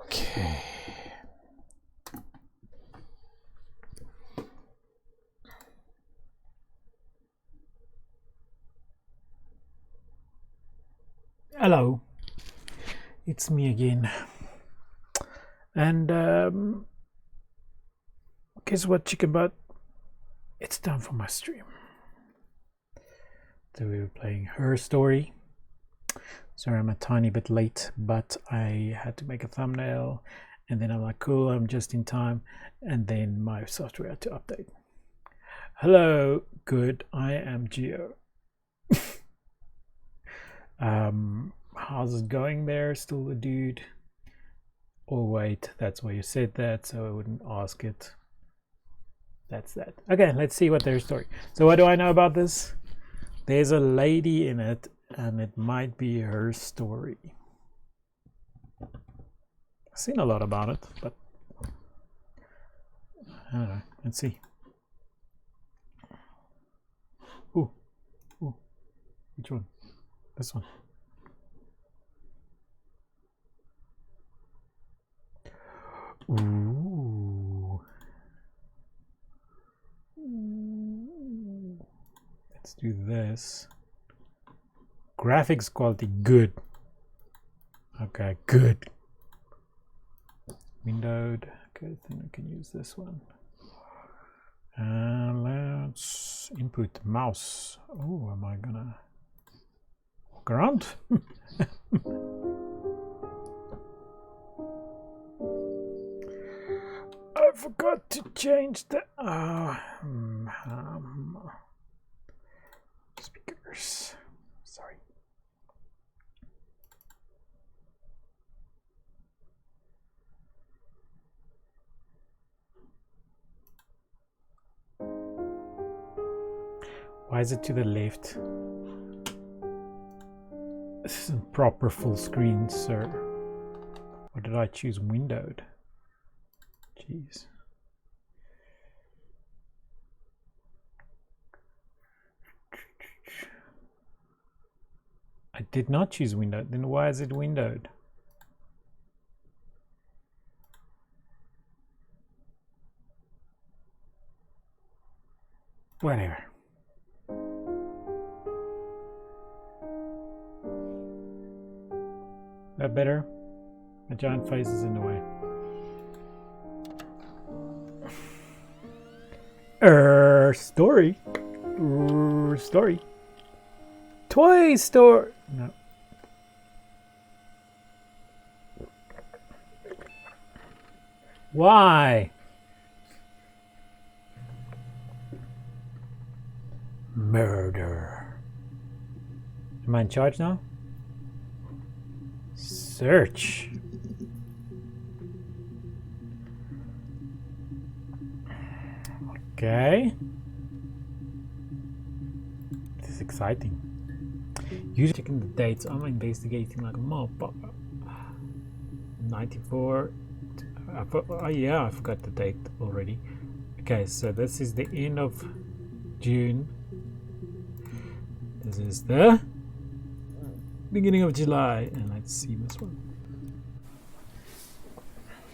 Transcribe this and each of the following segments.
Okay. Hello, it's me again. And guess what, chicken butt? It's time for my stream. So we were playing Her Story. Sorry, I'm a tiny bit late, but I had to make a thumbnail, and then I'm like, cool, I'm just in time, and then my software had to update. Hello, good, I am Geo. How's it going there? Still a dude? Oh wait, that's why you said that, so I wouldn't ask it. That's that. Okay, let's see what their story. So what do I know about this? There's a lady in it, and it might be her story. I've seen a lot about it, but I don't know. Let's see. Ooh, ooh, which one? This one. Ooh. Let's do this. Graphics quality good. Okay, good. Windowed. Okay, then I can use this one. Let's input mouse. Oh, am I gonna walk around? I forgot to change the speakers. Sorry. Why is it to the left? This isn't proper full screen, sir. Or did I choose windowed? Jeez. I did not choose windowed. Then why is it windowed? Whatever. That better? My giant face is in the way. Story. Story. Toy Store. No. Why? Murder. Am I in charge now? Search. Okay. This is exciting. Usually checking the dates. I'm investigating like a motherfucker. 94. Oh yeah, I forgot the date already. Okay, so this is the end of June. This is the beginning of July, and let's see this one.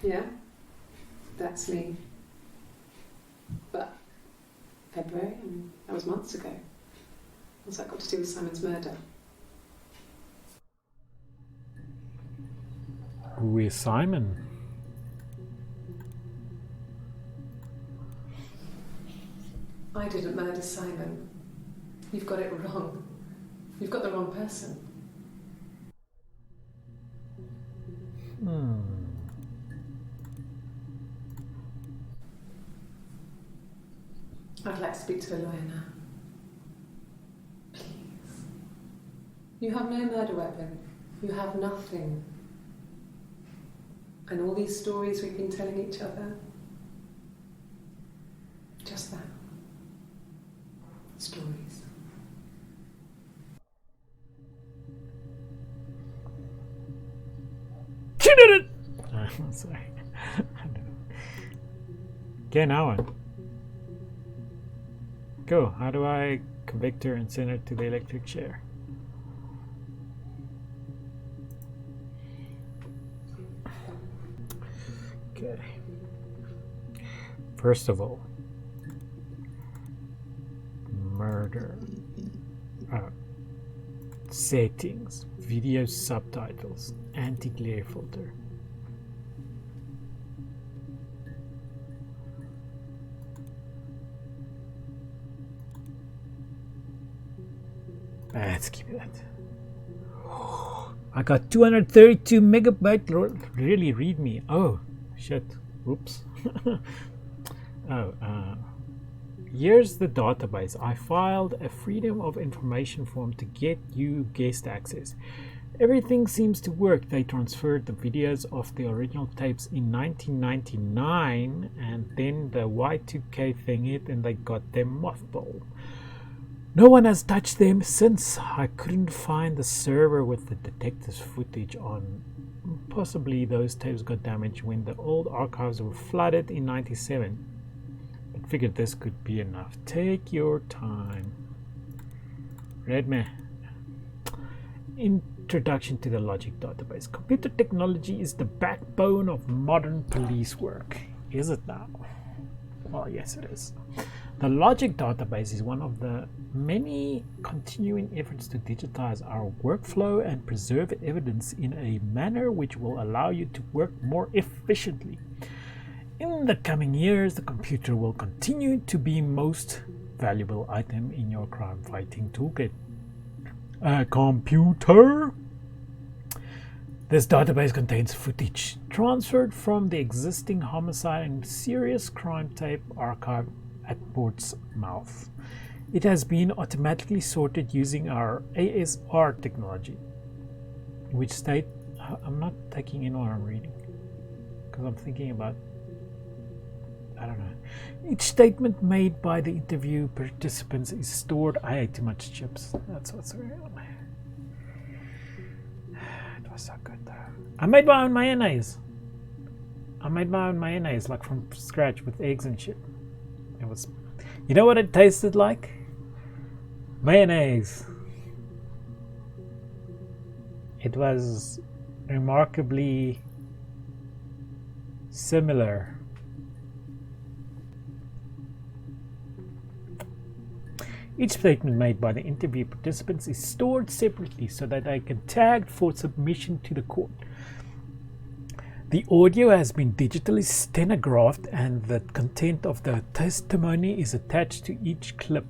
Yeah, that's me. But February, and that was months ago. What's that got to do with Simon's murder? Who is Simon? I didn't murder Simon. You've got it wrong. You've got the wrong person. I'd like to speak to a lawyer now. Please. You have no murder weapon. You have nothing. And all these stories we've been telling each other, just that. Stories. She did Sorry. Okay, now on. Go. How do I convict her and send her to the electric chair? Okay. First of all, murder. Settings, video subtitles, anti-glare filter. Let's keep it. I got 232 megabyte. Really read me. Oh shit. Oops. Here's the database. I filed a Freedom of Information form to get you guest access. Everything seems to work. They transferred the videos of the original tapes in 1999 and then the Y2K thing hit and they got them mothballed. No one has touched them since. I couldn't find the server with the detective's footage on. Possibly those tapes got damaged when the old archives were flooded in 97. But figured this could be enough. Take your time. Redman. Introduction to the logic database. Computer technology is the backbone of modern police work. Is it now? Well, yes it is. The logic database is one of the many continuing efforts to digitize our workflow and preserve evidence in a manner which will allow you to work more efficiently. In the coming years, the computer will continue to be most valuable item in your crime fighting toolkit. A computer? This database contains footage transferred from the existing homicide and serious crime tape archive at Portsmouth. It has been automatically sorted using our ASR technology, which state I'm not taking in what I'm reading because I'm thinking about, I don't know. Each statement made by the interview participants is stored. I ate too much chips. That's what's going on. It was so good though. I made my own mayonnaise. Like from scratch with eggs and shit. It was, you know what it tasted like? Mayonnaise. It was remarkably similar. Each statement made by the interview participants is stored separately so that they can tag for submission to the court. The audio has been digitally stenographed and the content of the testimony is attached to each clip.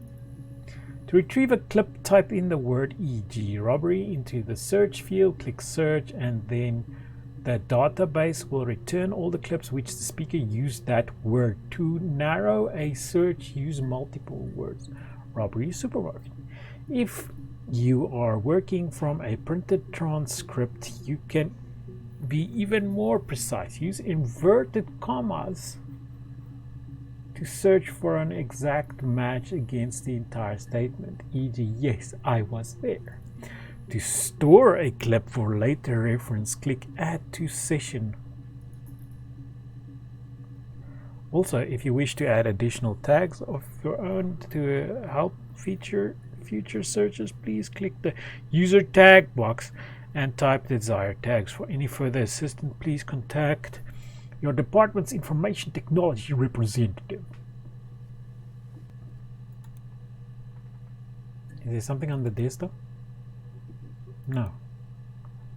To retrieve a clip, type in the word e.g. robbery into the search field, click search, and then the database will return all the clips which the speaker used that word. To narrow a search, use multiple words. Robbery, supermarket. If you are working from a printed transcript, you can be even more precise. Use inverted commas to search for an exact match against the entire statement, e.g. yes, I was there. To store a clip for later reference, click add to session. Also, if you wish to add additional tags of your own to help feature future searches, please click the user tag box and type the desired tags. For any further assistance, please contact your department's information technology representative. Is there something on the desktop? No.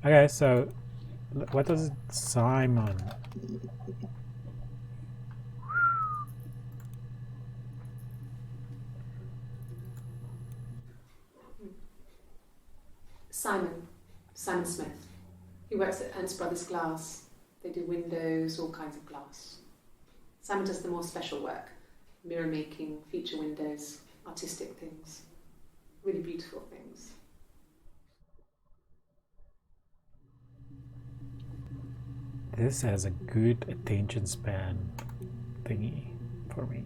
Okay, so what was it? Simon. Simon Smith. He works at Ernst Brothers Glass. They do windows, all kinds of glass. Simon does the more special work, mirror making, feature windows, artistic things, really beautiful things. This has a good attention span thingy for me.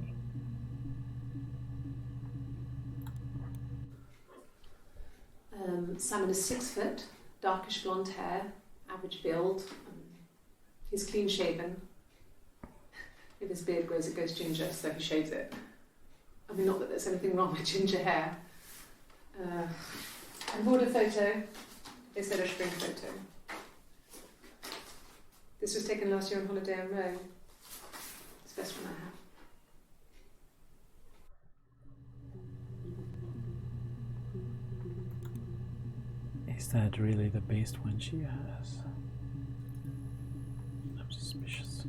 Simon is 6 foot, darkish blonde hair, average build, He's clean shaven. If his beard grows, it goes ginger, so he shaves it. I mean, not that there's anything wrong with ginger hair. And border photo. They said a spring photo. This was taken last year on holiday in Rome. It's the best one I have. Is that really the best one she has? I'm suspicious.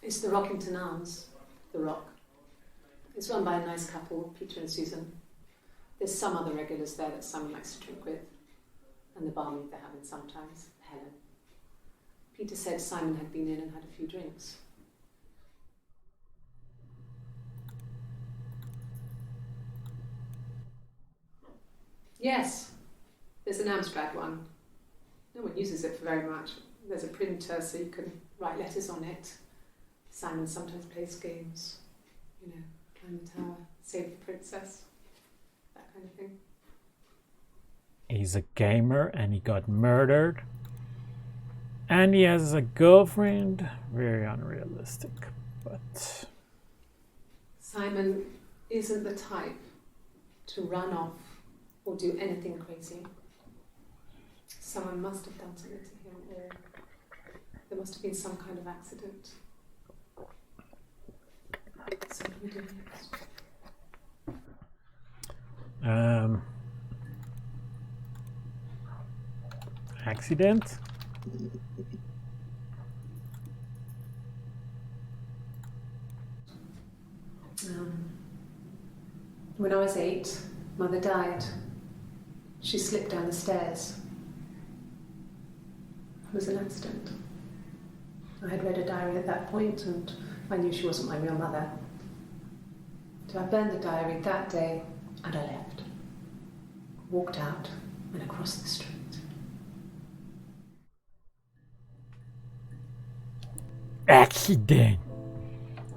It's the Rockington Arms, The Rock. It's run by a nice couple, Peter and Susan. There's some other regulars there that Simon likes to drink with, and the barmaid they're having sometimes, Helen. Peter said Simon had been in and had a few drinks. Yes, there's an Amstrad one. No one uses it for very much. There's a printer so you can write letters on it. Simon sometimes plays games, you know, climb the tower, save the princess, that kind of thing. He's a gamer and he got murdered. And he has a girlfriend. Very unrealistic, but... Simon isn't the type to run off or do anything crazy. Someone must have done something to him, or there must have been some kind of accident. So what do we do next? Accident? When I was 8, Mother died. She slipped down the stairs. It was an accident. I had read a diary at that point and I knew she wasn't my real mother. So I burned the diary that day and I left. Walked out and across the street. Accident.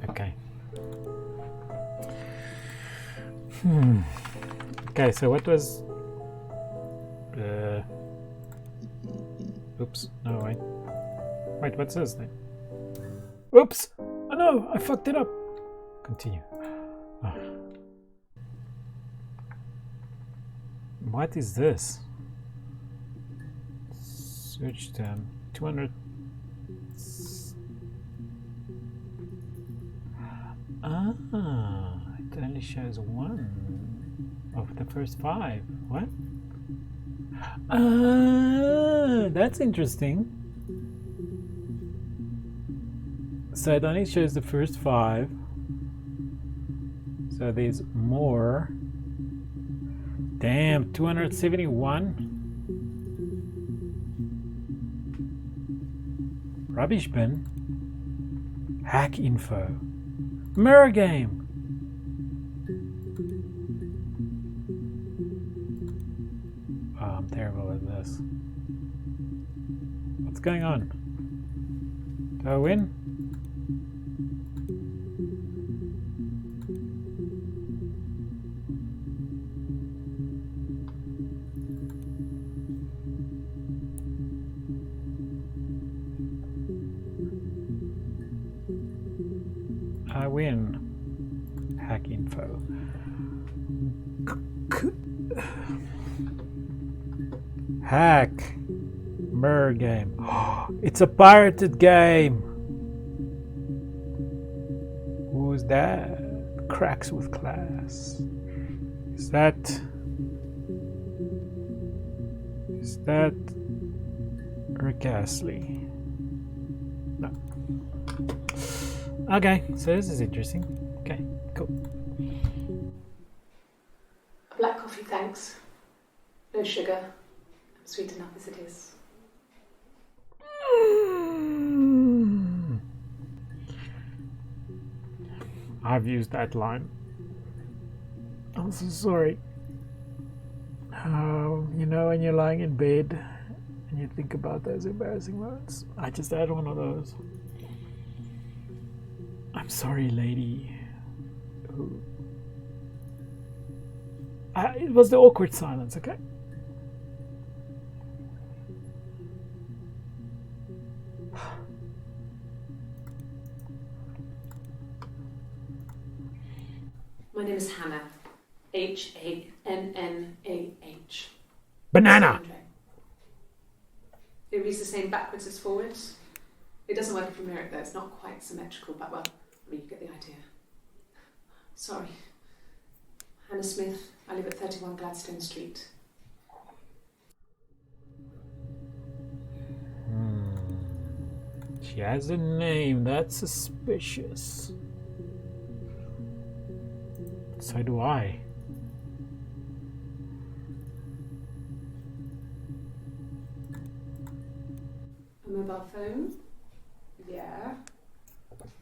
Okay. Okay, so what was... Oops, no, wait. Wait, what's this then? Oops! Oh no, I fucked it up! Continue. Oh. What is this? Search term. 200... Ah, it only shows one of the first 5. What? Ah, that's interesting. So it only shows the first 5. So there's more. Damn, 271. Rubbish bin. Hack info. Mirror game. Oh, I'm terrible at this. What's going on? Do I win? I win. Hack info. Hack. Mirror game. It's a pirated game. Who's that? Cracks with class. Is that Rick Astley? No. Okay, so this is interesting. Okay, cool. A black coffee, thanks. No sugar. I'm sweet enough as it is. I've used that line. I'm so sorry. You know, when you're lying in bed and you think about those embarrassing moments. I just had one of those. I'm sorry, lady. It was the awkward silence, okay? My name is Hannah. H-A-N-N-A-H. Banana! It reads the same backwards as forwards. It doesn't work from Eric though, it's not quite symmetrical, but well, I mean, you get the idea. Sorry. Hannah Smith, I live at 31 Gladstone Street. She has a name, that's suspicious. So do I. A mobile phone? Yeah.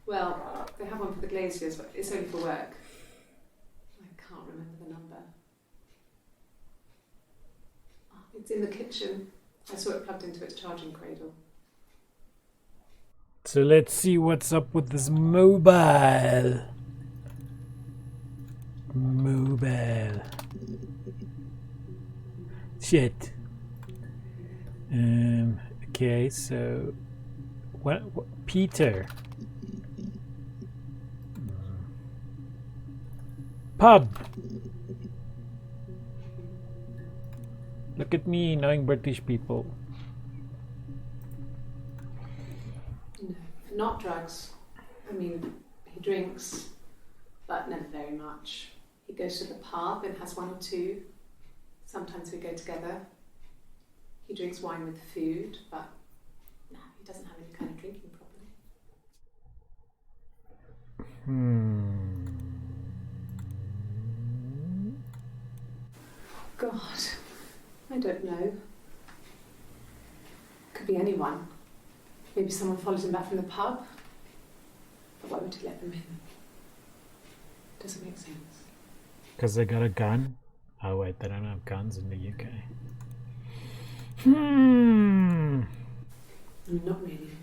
Well, they have one for the Glaziers, but it's only for work. I can't remember the number. Oh, it's in the kitchen. I saw it plugged into its charging cradle. So let's see what's up with this mobile. Mobile. Shit. Okay, so what Peter. Pub. Look at me knowing British people. No, not drugs. I mean, he drinks, but never very much. He goes to the pub and has one or two. Sometimes we go together. He drinks wine with food, but no, he doesn't have any kind of drinking problem. God, I don't know. Could be anyone. Maybe someone followed him back from the pub. But why would he let them in? Doesn't make sense. Because they got a gun? Oh wait, they don't have guns in the UK. Not really.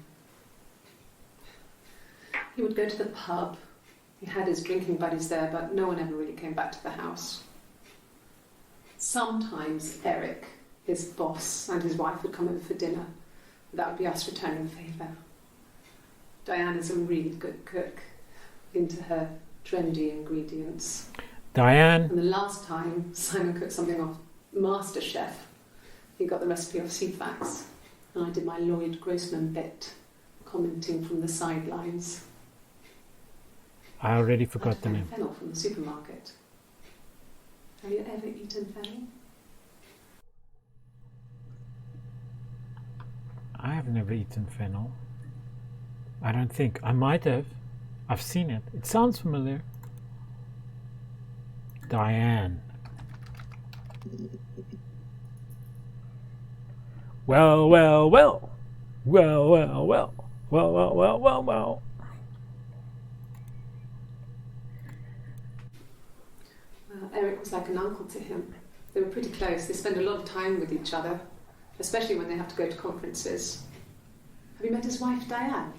He would go to the pub. He had his drinking buddies there, but no one ever really came back to the house. Sometimes Eric, his boss, and his wife would come over for dinner. That would be us returning the favour. Diane is a really good cook, into her trendy ingredients. Diane? And the last time Simon cooked something off MasterChef, he got the recipe off CFAX, and I did my Lloyd Grossman bit, commenting from the sidelines. I already forgot the name. Fennel from the supermarket. Have you ever eaten fennel? I have never eaten fennel. I don't think. I might have. I've seen it. It sounds familiar. Diane. Well, well, well. Well, well, well. Well, well, well, well, well. Eric was like an uncle to him. They were pretty close. They spend a lot of time with each other, especially when they have to go to conferences. Have you met his wife, Diane?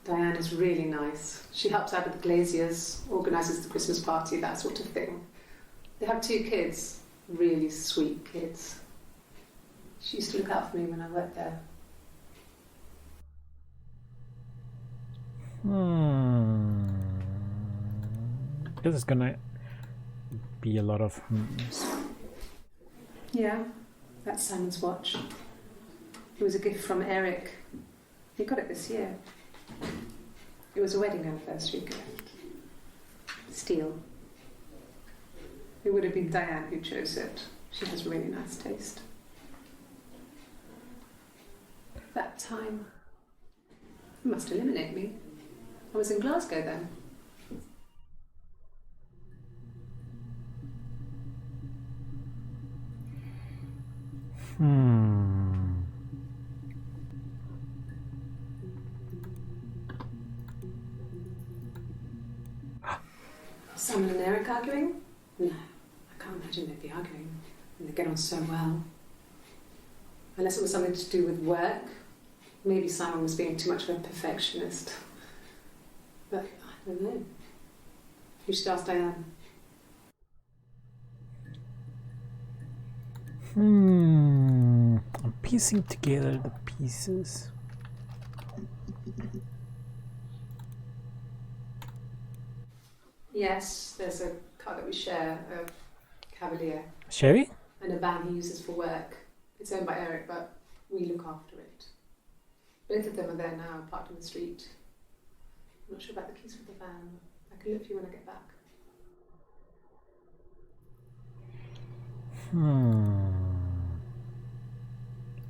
Diane is really nice. She helps out with the Glaziers, organises the Christmas party, that sort of thing. They have 2 kids, really sweet kids. She used to look out for me when I worked there. This is gonna be a lot of hmms. Yeah, that's Simon's watch. It was a gift from Eric. He got it this year. It was a wedding anniversary gift. Steel. It would have been Diane who chose it. She has really nice taste. That time, it must eliminate me. I was in Glasgow then. Simon and Eric arguing? No, I can't imagine they'd be arguing. And they get on so well. Unless it was something to do with work. Maybe Simon was being too much of a perfectionist. But I don't know. You should ask Diane. piecing together the pieces. Yes, there's a car that we share, a Cavalier, Chevy? and a van he uses for work. It's owned by Eric, but we look after it. Both of them are there now, parked in the street. I'm not sure about the keys for the van. I can look for you when I get back.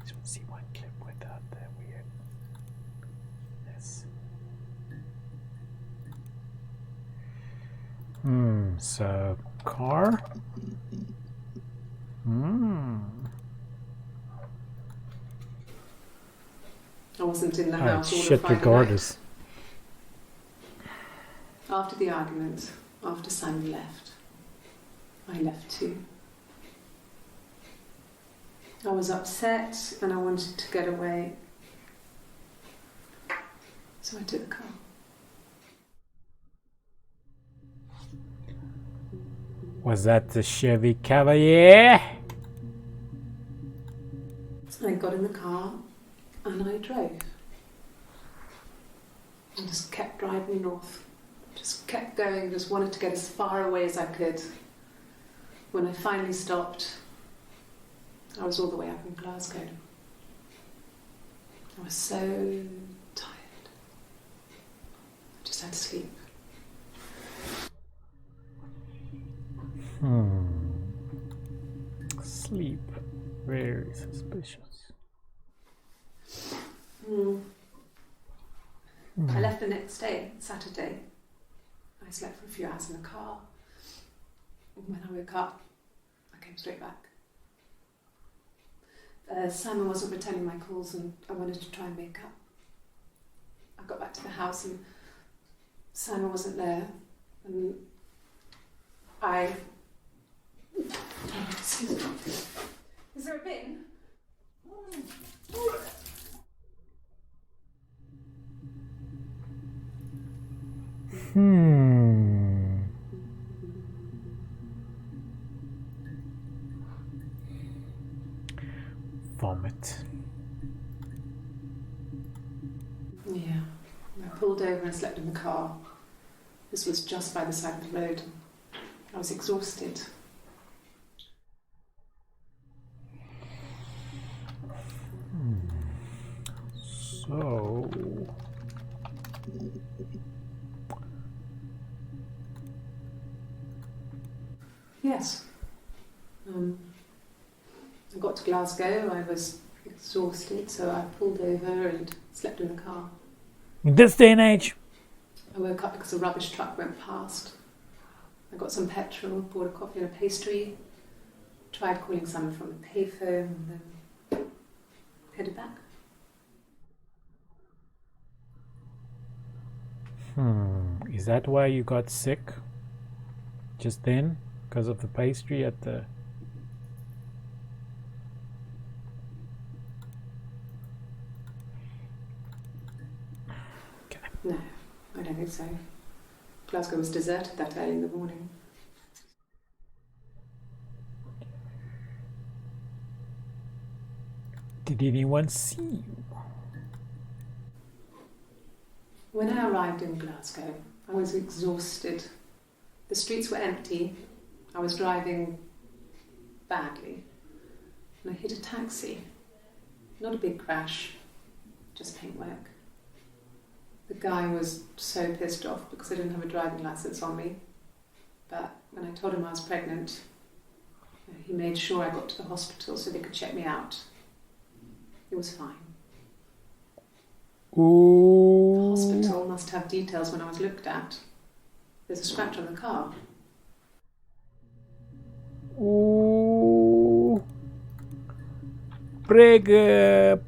Just want to see one clip without that weird. Yes. So car. I wasn't in the house all shit the Friday regardless. night. After the argument, after Simon left, I left too. I was upset and I wanted to get away. So I took the car. Was that the Chevy Cavalier? I got in the car and I drove. I just kept driving north. Just kept going, just wanted to get as far away as I could. When I finally stopped, I was all the way up in Glasgow. I was so tired. I just had to sleep. Sleep. Very suspicious. I left the next day, Saturday. I slept for a few hours in the car. When I woke up, I came straight back. Simon wasn't returning my calls and I wanted to try and make up. I got back to the house and Simon wasn't there. And excuse me. Is there a bin? Vomit. Yeah. I pulled over and slept in the car. This was just by the side of the road. I was exhausted. So... Yes. I got to Glasgow, I was exhausted, so I pulled over and slept in the car. In this day and age? I woke up because a rubbish truck went past. I got some petrol, bought a coffee and a pastry, tried calling someone from the payphone, and then headed back. Is that why you got sick? Just then? Because of the pastry at the... Okay. No, I don't think so. Glasgow was deserted that early in the morning. Did anyone see you? When I arrived in Glasgow, I was exhausted. The streets were empty. I was driving badly. And I hit a taxi. Not a big crash, just paintwork. The guy was so pissed off because I didn't have a driving license on me. But when I told him I was pregnant, he made sure I got to the hospital so they could check me out. It was fine. Ooh. The hospital must have details when I was looked at. There's a scratch on the car. Ooh. Pregnant.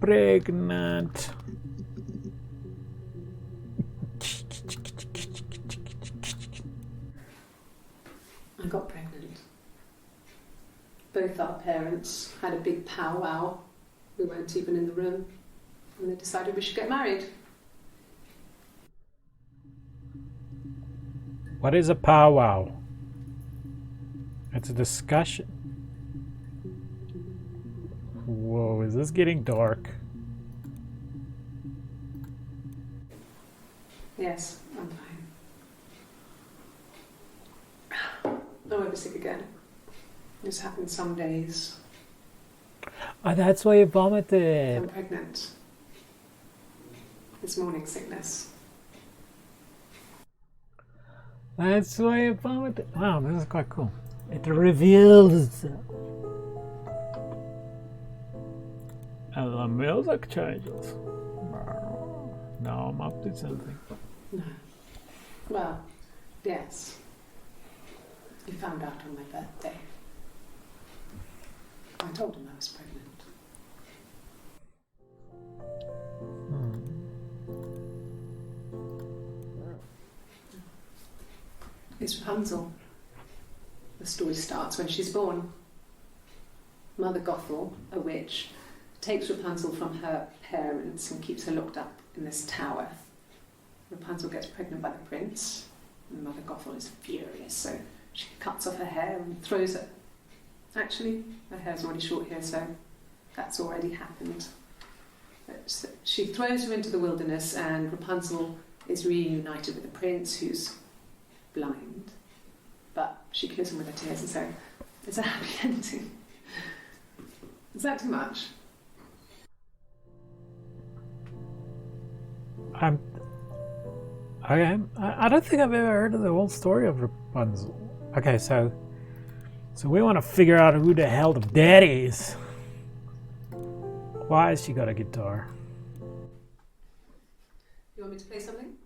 I got pregnant. Both our parents had a big powwow. We weren't even in the room. And they decided we should get married. What is a powwow? It's a discussion. Whoa, is this getting dark? Yes, I'm fine. I won't be sick again. This happens some days. Oh, that's why you vomited. I'm pregnant. This morning sickness. That's why you vomited. Wow, this is quite cool. It reveals. And the music changes. Now I'm up to something. No. Well, yes. He found out on my birthday. I told him I was pregnant. It's Rapunzel. The story starts when she's born. Mother Gothel, a witch, takes Rapunzel from her parents and keeps her locked up in this tower. Rapunzel gets pregnant by the prince, and Mother Gothel is furious, so she cuts off her hair and throws it. Actually, her hair's already short here, so that's already happened. So she throws her into the wilderness, and Rapunzel is reunited with the prince, who's blind, but she kills him with her tears, and so it's a happy ending. Is that too much? I don't think I've ever heard of the whole story of Rapunzel. Okay, so we want to figure out who the hell the daddy is. Why has she got a guitar? You want me to play something?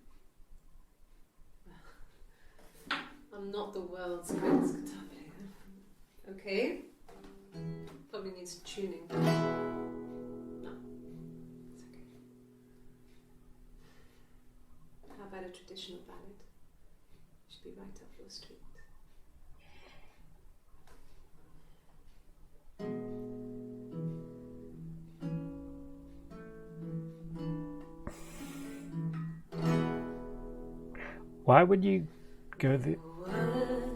I'm not the world's greatest guitar player. Okay. Probably needs tuning. No, it's okay. How about a traditional ballad? Should be right up your street. Why would you go the...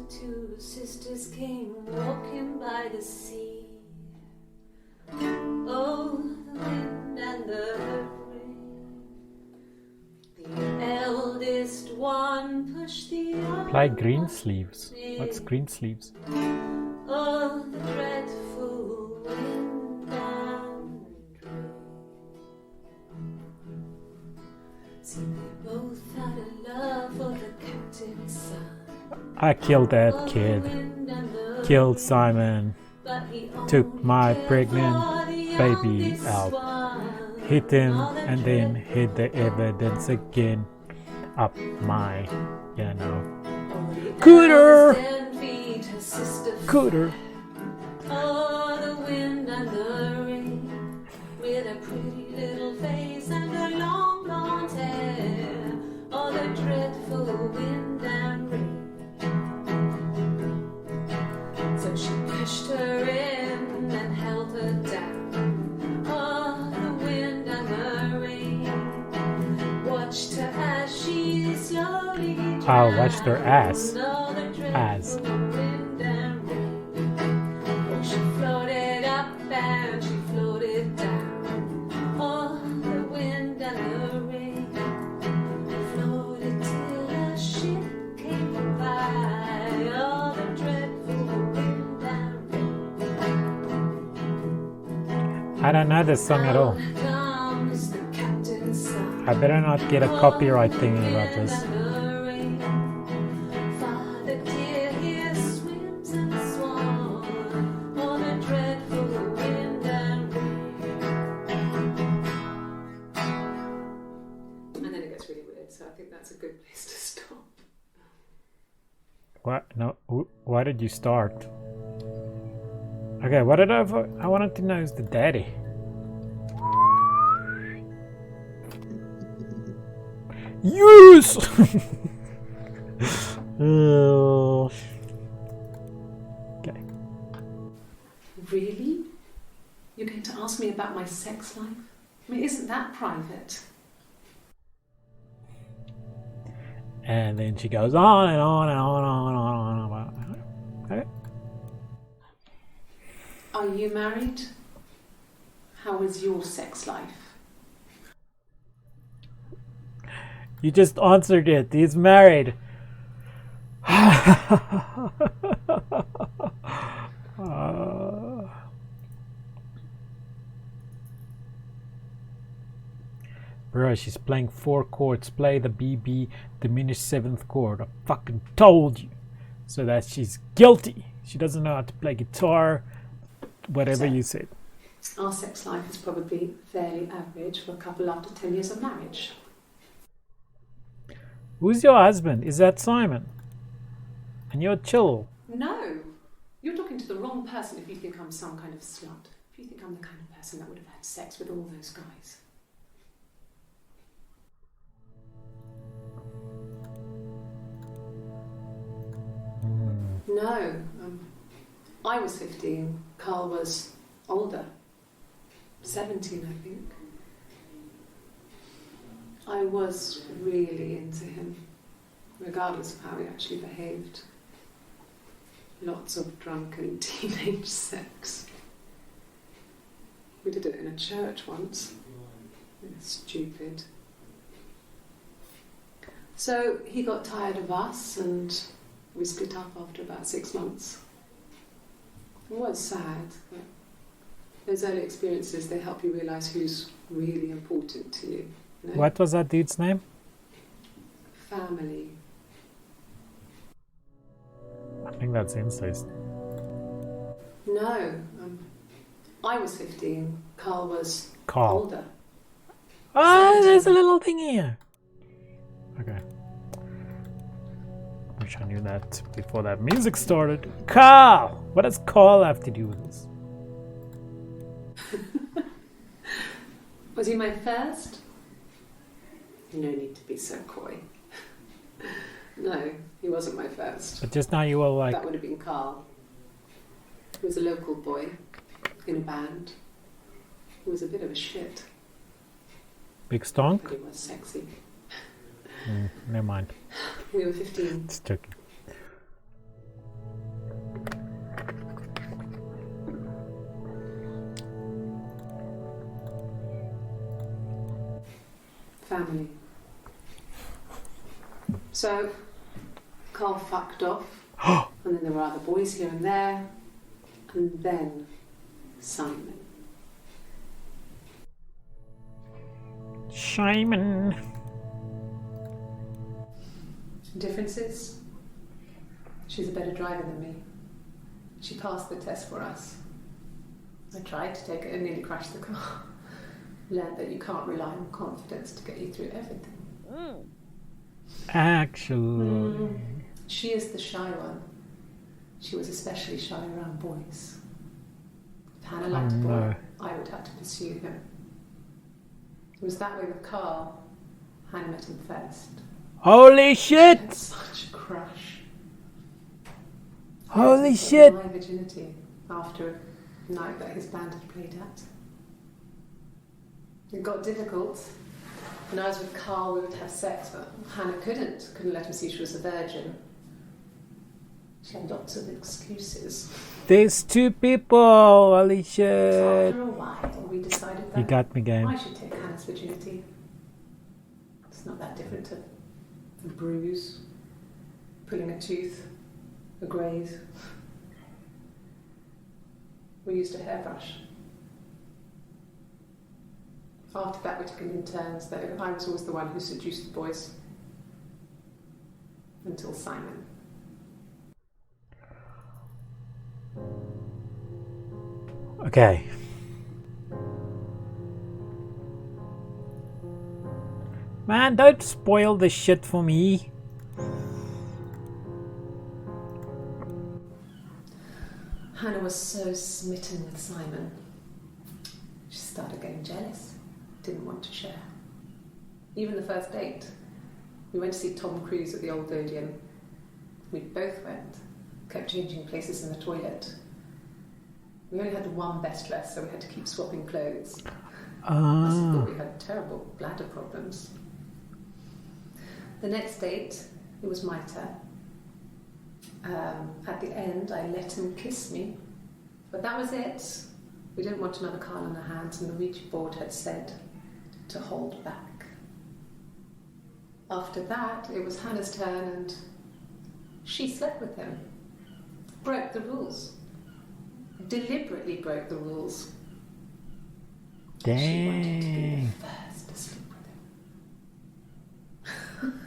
Two sisters came walking by the sea. Oh, the wind and the rain. The eldest one pushed the other. Play green sleeves. What's green sleeves? Oh, the dreadful wind and rain. See, they both had a love for the captain's son. I killed that kid. Killed Simon. Took my pregnant baby out. Hit him and then hid the evidence again. Up my, Cooter! Cooter! Oh, the wind and the rain, with a pretty little face and a long blonde hair. Oh, the dreadful wind and rain. So she pushed her in and held her down. Oh, the wind and the rain watched her as she slowly drowned. I watched her ass. Oh, the dreadful As. wind and rain. Oh, she floated up and she floated down. Oh, the wind and the rain floated till a ship came by. Oh, the dreadful wind and rain. I don't know this song at all. Comes the captain's son. I better not get a copyright thing about this. Father dear, here swims and swan. Oh, the dreadful wind and rain. And then it gets really weird, so I think that's a good place to stop. What? No. Why did you start? Okay, what did I wanted to know is the daddy. Yes! Okay. Really? You're going to ask me about my sex life? I mean, isn't that private? And then she goes on and on and on and on and on about. Okay. Are you married? How is your sex life? You just answered it. He's married. Bro, she's playing 4 chords. Play the BB diminished 7th chord. I fucking told you. So that she's guilty. She doesn't know how to play guitar. Whatever you said. Our sex life is probably fairly average for a couple after 10 years of marriage. Who's your husband? Is that Simon? And you're chill. No, you're talking to the wrong person if you think I'm some kind of slut. If you think I'm the kind of person that would have had sex with all those guys. No, I was 15. Carl was older. 17, I think. I was really into him, regardless of how he actually behaved. Lots of drunken teenage sex. We did it in a church once. It was stupid. So he got tired of us and we split up after about 6 months. It was sad, but those early experiences, they help you realise who's really important to you. You know? What was that dude's name? Family. I think that's incest. No, I was 15. Carl was Carl. older. Ah, there's a little thing here. Okay. Wish I knew that before that music started. Carl! What does Carl have to do with this? Was he my first? No need to be so coy. No, he wasn't my first. But just now you were like... That would have been Carl. He was a local boy in a band. He was a bit of a shit. Big stonk? But he was sexy. Never mind. We were 15. It's joking. Family. So, Carl fucked off, and then there were other boys here and there, and then Simon. Simon. Differences? She's a better driver than me. She passed the test for us. I tried to take it and nearly crashed the car. Learned that you can't rely on confidence to get you through everything. Actually. She is the shy one. She was especially shy around boys. If Hannah liked a boy, I would have to pursue him. It was that way with Carl. Hannah met him first. Holy shit! Had such a crush. Holy shit! My virginity after a night that his band had played at. It got difficult. When I was with Carl, we would have sex, but Hannah couldn't let him see she was a virgin. She had lots of excuses. There's 2 people! Holy shit! After a while, we decided You that got me, game. I should take Hannah's virginity. It's not that different to a bruise, pulling a tooth, a graze. We used a hairbrush. After that, we took it in turns, though. I was always the one who seduced the boys. Until Simon. Okay. Man, don't spoil this shit for me. Hannah was so smitten with Simon. She started getting jealous. Didn't want to share. Even the first date. We went to see Tom Cruise at the Old Odeon. We both went. Kept changing places in the toilet. We only had one best dress, so we had to keep swapping clothes. I must have thought we had terrible bladder problems. The next date, it was my turn. At the end, I let him kiss me, but that was it. We didn't want another card on our hands, and the Ouija board had said to hold back. After that, it was Hannah's turn, and she slept with him. Broke the rules. Deliberately broke the rules. Dang. She wanted to be the first to sleep with him.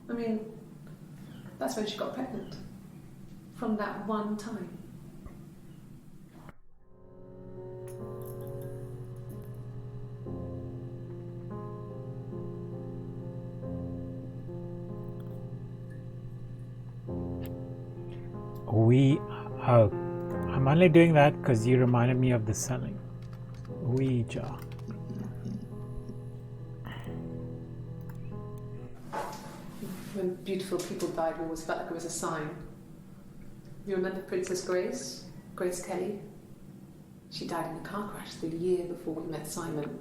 I mean, that's when she got pregnant. From that one time. I'm only doing that because you reminded me of the selling. Ouija. When beautiful people died, we always felt like it was a sign. You remember Princess Grace? Grace Kelly? She died in a car crash the year before we met Simon.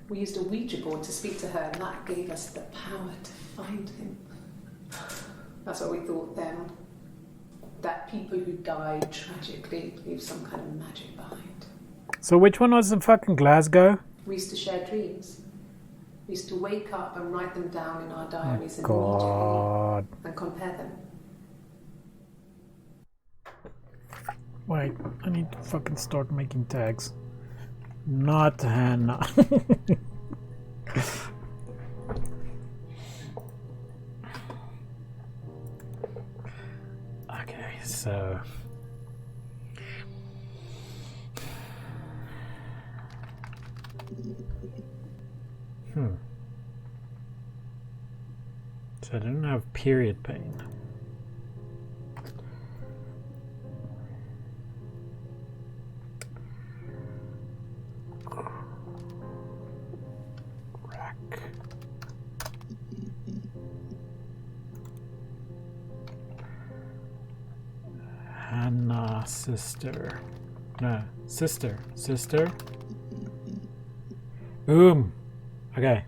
We used a Ouija board to speak to her, and that gave us the power to find him. That's what we thought then. That people who died tragically leave some kind of magic behind. So which one was in fucking Glasgow? We used to share dreams. We used to wake up and write them down in our diaries God. and compare them. Wait, I need to fucking start making tags. Not Hannah. Okay, so so I don't have period pain. Hannah, sister. No, sister. Boom. Okay.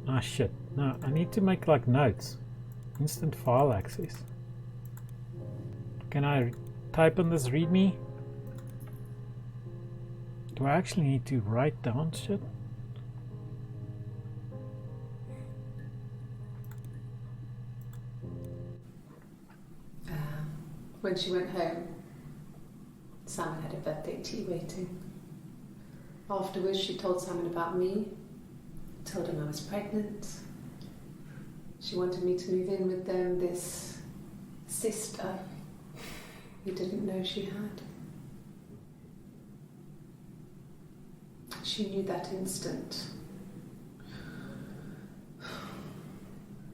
Ah, shit. No, I need to make like notes. Instant file access. Can I type on this readme? Do I actually need to write down shit? When she went home, Simon had a birthday tea waiting. Afterwards, she told Simon about me, told him I was pregnant. She wanted me to move in with them, this sister he didn't know she had. She knew that instant.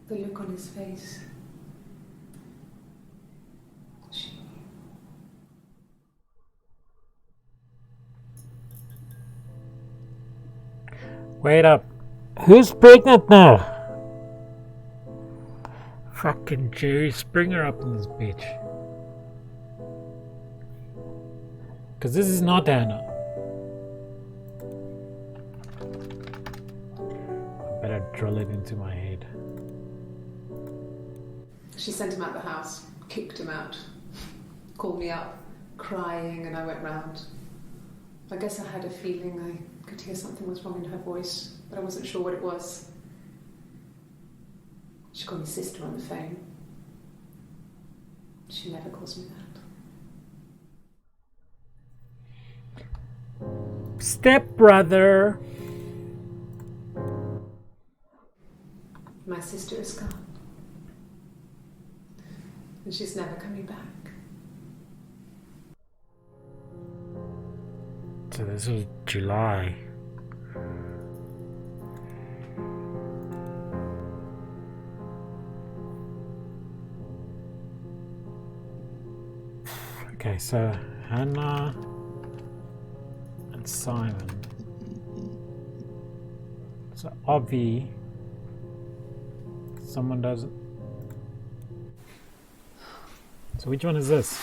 The look on his face. She knew. Wait up. Who's pregnant now? Fucking Jerry Springer up in this bitch. Because this is not Anna. I better drill it into my head. She sent him out the house, kicked him out, called me up, crying, and I went round. I guess I had a feeling I could hear something was wrong in her voice, but I wasn't sure what it was. She called me sister on the phone. She never calls me that. Stepbrother. My sister is gone. And she's never coming back. So this was July. Okay, so Hannah and Simon. So Obvi, someone doesn't. So which one is this?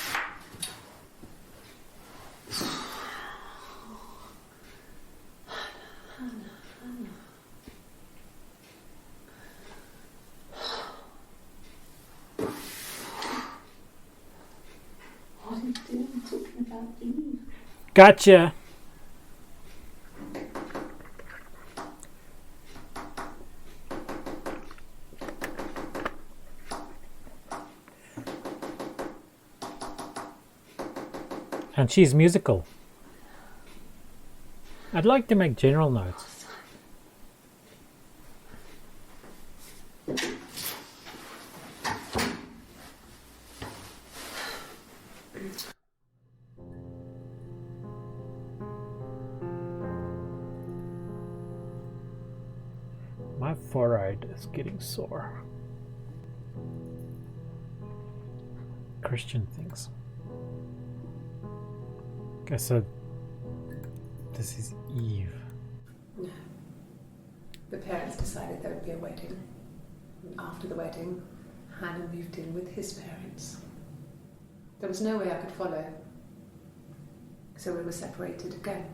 What are you doing talking about Gotcha. And she's musical. I'd like to make general notes. My forehead is getting sore. Christian things. Okay, so this is Eve. No. The parents decided there would be a wedding. And after the wedding, Hannah moved in with his parents. There was no way I could follow. So we were separated again.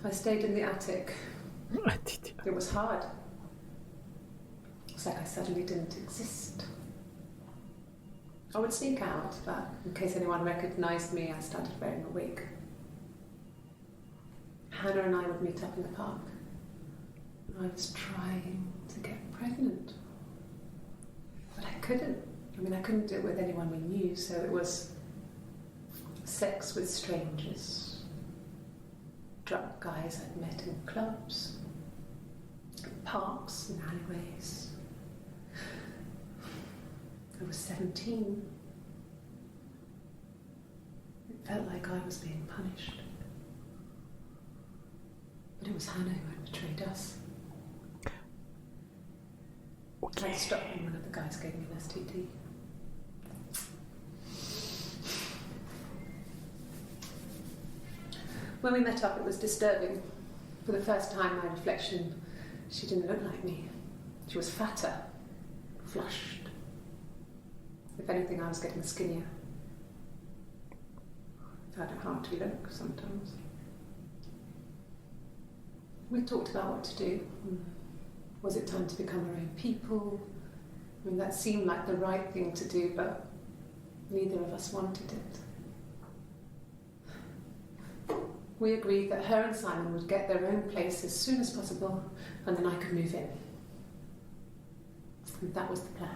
I stayed in the attic. It was hard. It's like I suddenly didn't exist. I would sneak out, but in case anyone recognised me, I started wearing a wig. Hannah and I would meet up in the park. I was trying to get pregnant. But I couldn't. I mean, I couldn't do it with anyone we knew, so it was sex with strangers. Drunk guys I'd met in clubs, parks and alleyways. I was 17. It felt like I was being punished. But it was Hannah who had betrayed us. Okay. I stopped when one of the guys gave me an STD. When we met up, it was disturbing. For the first time, my reflection, she didn't look like me. She was fatter, flushed. If anything, I was getting skinnier. I found it hard to look sometimes. We talked about what to do. Was it time to become our own people? I mean, that seemed like the right thing to do, but neither of us wanted it. We agreed that her and Simon would get their own place as soon as possible, and then I could move in. And that was the plan.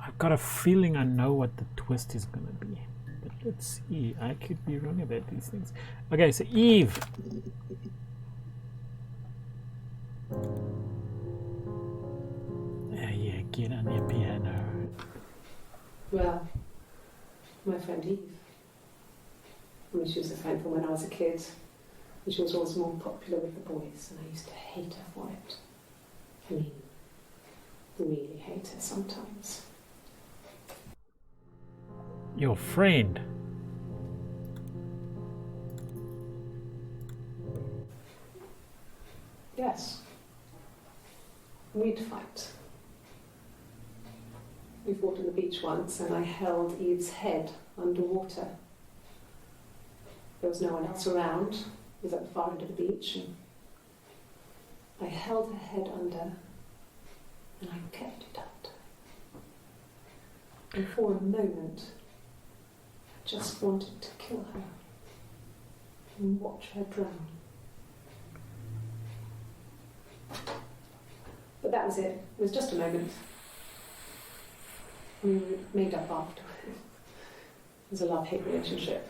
I've got a feeling I know what the twist is gonna be. But let's see. I could be wrong about these things. Okay, so Eve. Yeah, get on your piano. Well, my friend Eve. I mean, she was a friend from when I was a kid. And she was always more popular with the boys, and I used to hate her for it. I mean, really hate her sometimes. Your friend. Yes. We'd fight. We fought on the beach once, and I held Eve's head underwater. There was no one else around. It was at the far end of the beach, and I held her head under, and I kept it under. And for a moment, I just wanted to kill her and watch her drown. But that was it. It was just a moment. We made up after. It was a love-hate relationship.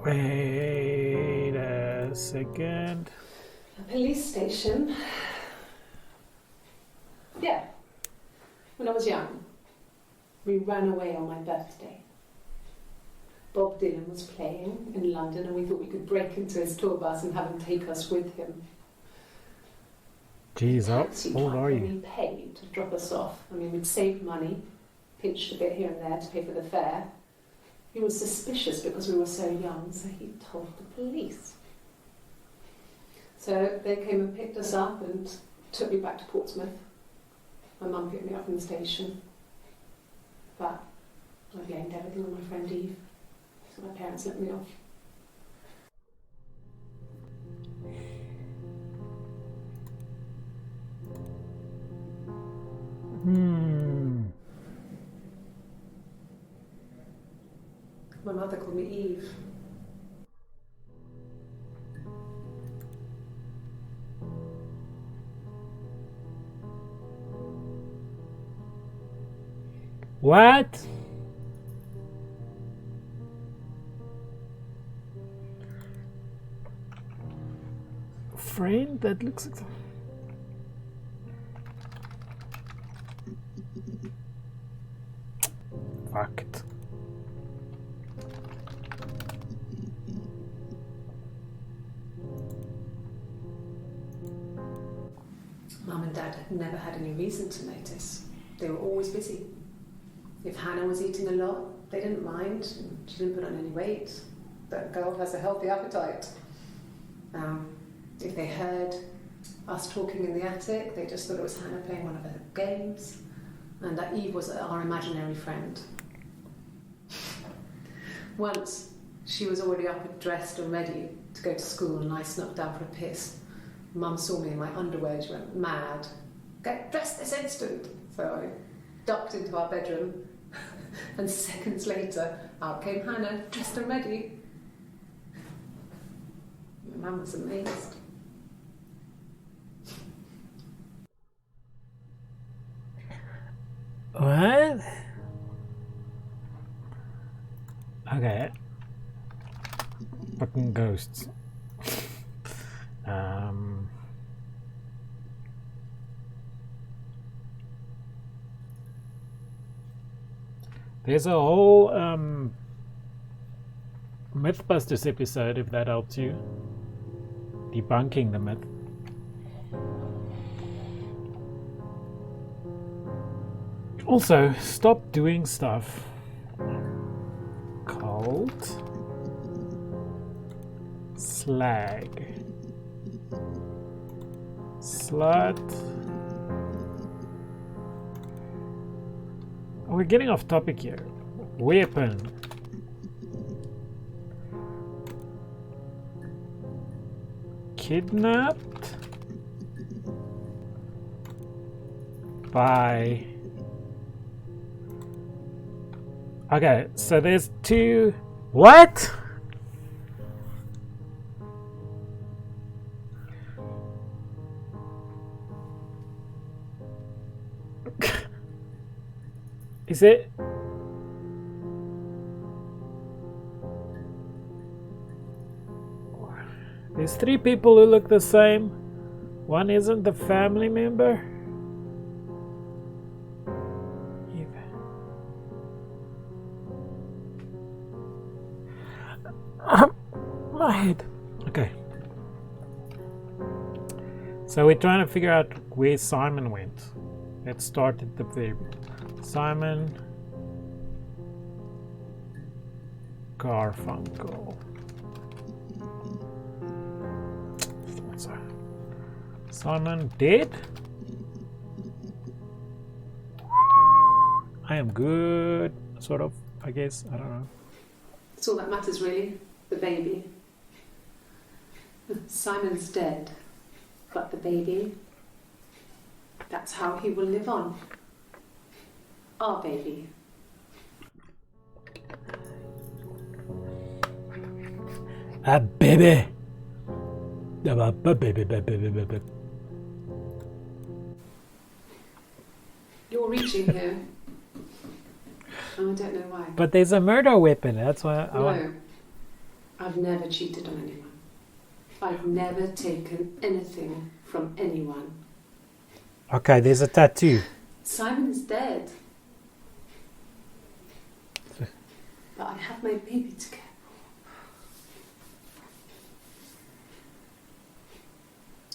Wait a second. A police station. Yeah. When I was young, we ran away on my birthday. Bob Dylan was playing in London, and we thought we could break into his tour bus and have him take us with him. Jeez, how old are you? We paid to drop us off. I mean, we'd saved money, pinched a bit here and there to pay for the fare. He was suspicious because we were so young, so he told the police. So they came and picked us up and took me back to Portsmouth. My mum picked me up from the station. But I blamed everything on my friend Eve, so my parents let me off. My mother called me Eve. What? Friend that looks like fuck it. Mum and Dad had never had any reason to notice. They were always busy. If Hannah was eating a lot, they didn't mind. She didn't put on any weight. That girl has a healthy appetite. If they heard us talking in the attic, they just thought it was Hannah playing one of her games, and that Eve was our imaginary friend. Once, she was already up and dressed and ready to go to school, and I snuck down for a piss. Mum saw me in my underwear, she went mad. Get dressed this instant! So I ducked into our bedroom, and seconds later, out came Hannah, dressed and ready. Mum was amazed. What? Okay. Fucking ghosts. There's a whole Mythbusters episode, if that helps you. Debunking the myth. Also, stop doing stuff. Cult. Slag. Slut. Oh, we're getting off topic here. Weapon. Kidnapped by... Okay, so there's two... What? Is it? There's three people who look the same. One isn't the family member. My head. Okay. So we're trying to figure out where Simon went. Let's start at the very Simon Garfunkel. Simon dead? I am good, sort of, I guess. I don't know. That's all that matters, really. The baby. Simon's dead, but the baby, that's how he will live on. Our baby. A baby. A baby. You're reaching here. Oh, I don't know why. But there's a murder weapon. That's why I want. No, I've never cheated on anyone. I've never taken anything from anyone. Okay, there's a tattoo. Simon is dead. But I have my baby to care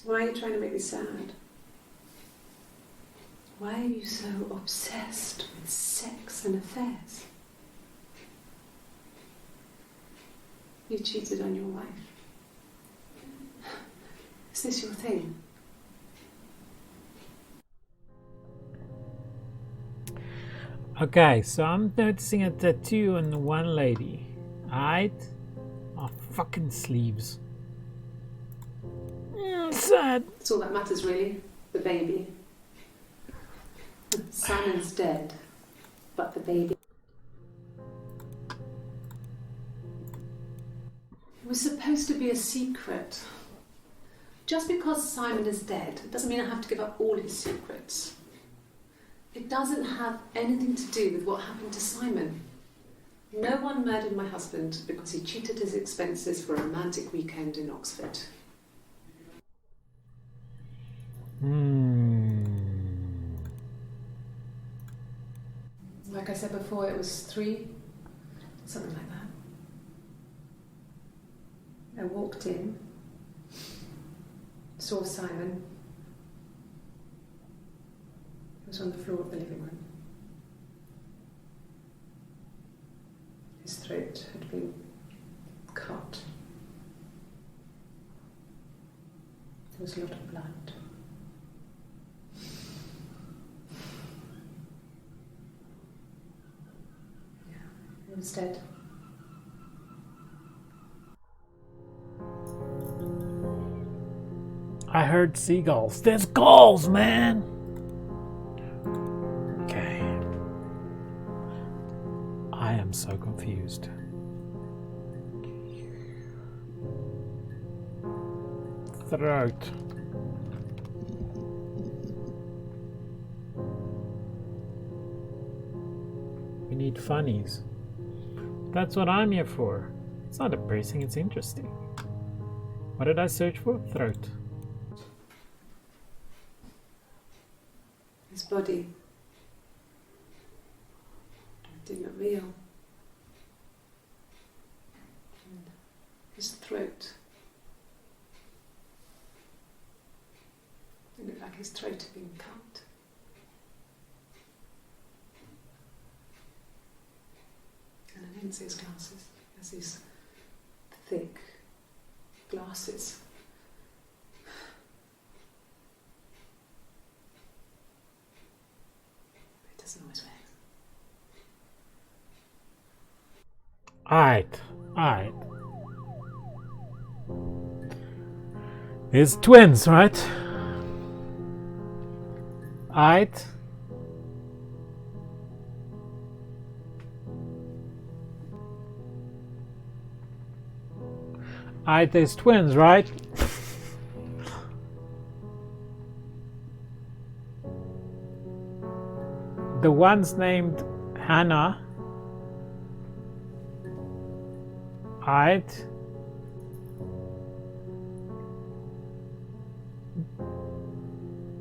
for. Why are you trying to make me sad? Why are you so obsessed with sex and affairs? You cheated on your wife. Is this your thing? Okay, so I'm noticing a tattoo on one lady. Alright? Oh, fucking sleeves. Sad. That's all that matters, really. The baby. Simon's dead, but the baby. It was supposed to be a secret. Just because Simon is dead doesn't mean I have to give up all his secrets. It doesn't have anything to do with what happened to Simon. No one murdered my husband because he cheated his expenses for a romantic weekend in Oxford. Like I said before, it was 3, something like that. I walked in, saw Simon. He was on the floor of the living room. His throat had been cut. There was a lot of blood. Yeah, he was dead. I heard seagulls. There's gulls, man! Okay. I am so confused. Throat. We need funnies. That's what I'm here for. It's not depressing, it's interesting. What did I search for? Throat. His body did not real. And his throat. It looked like his throat had been cut. And I didn't see his glasses. He has these thick glasses. He doesn't always wear. Alright. It's twins, right? Alright. Alright, there's twins, right? The one's named Hannah. Alright.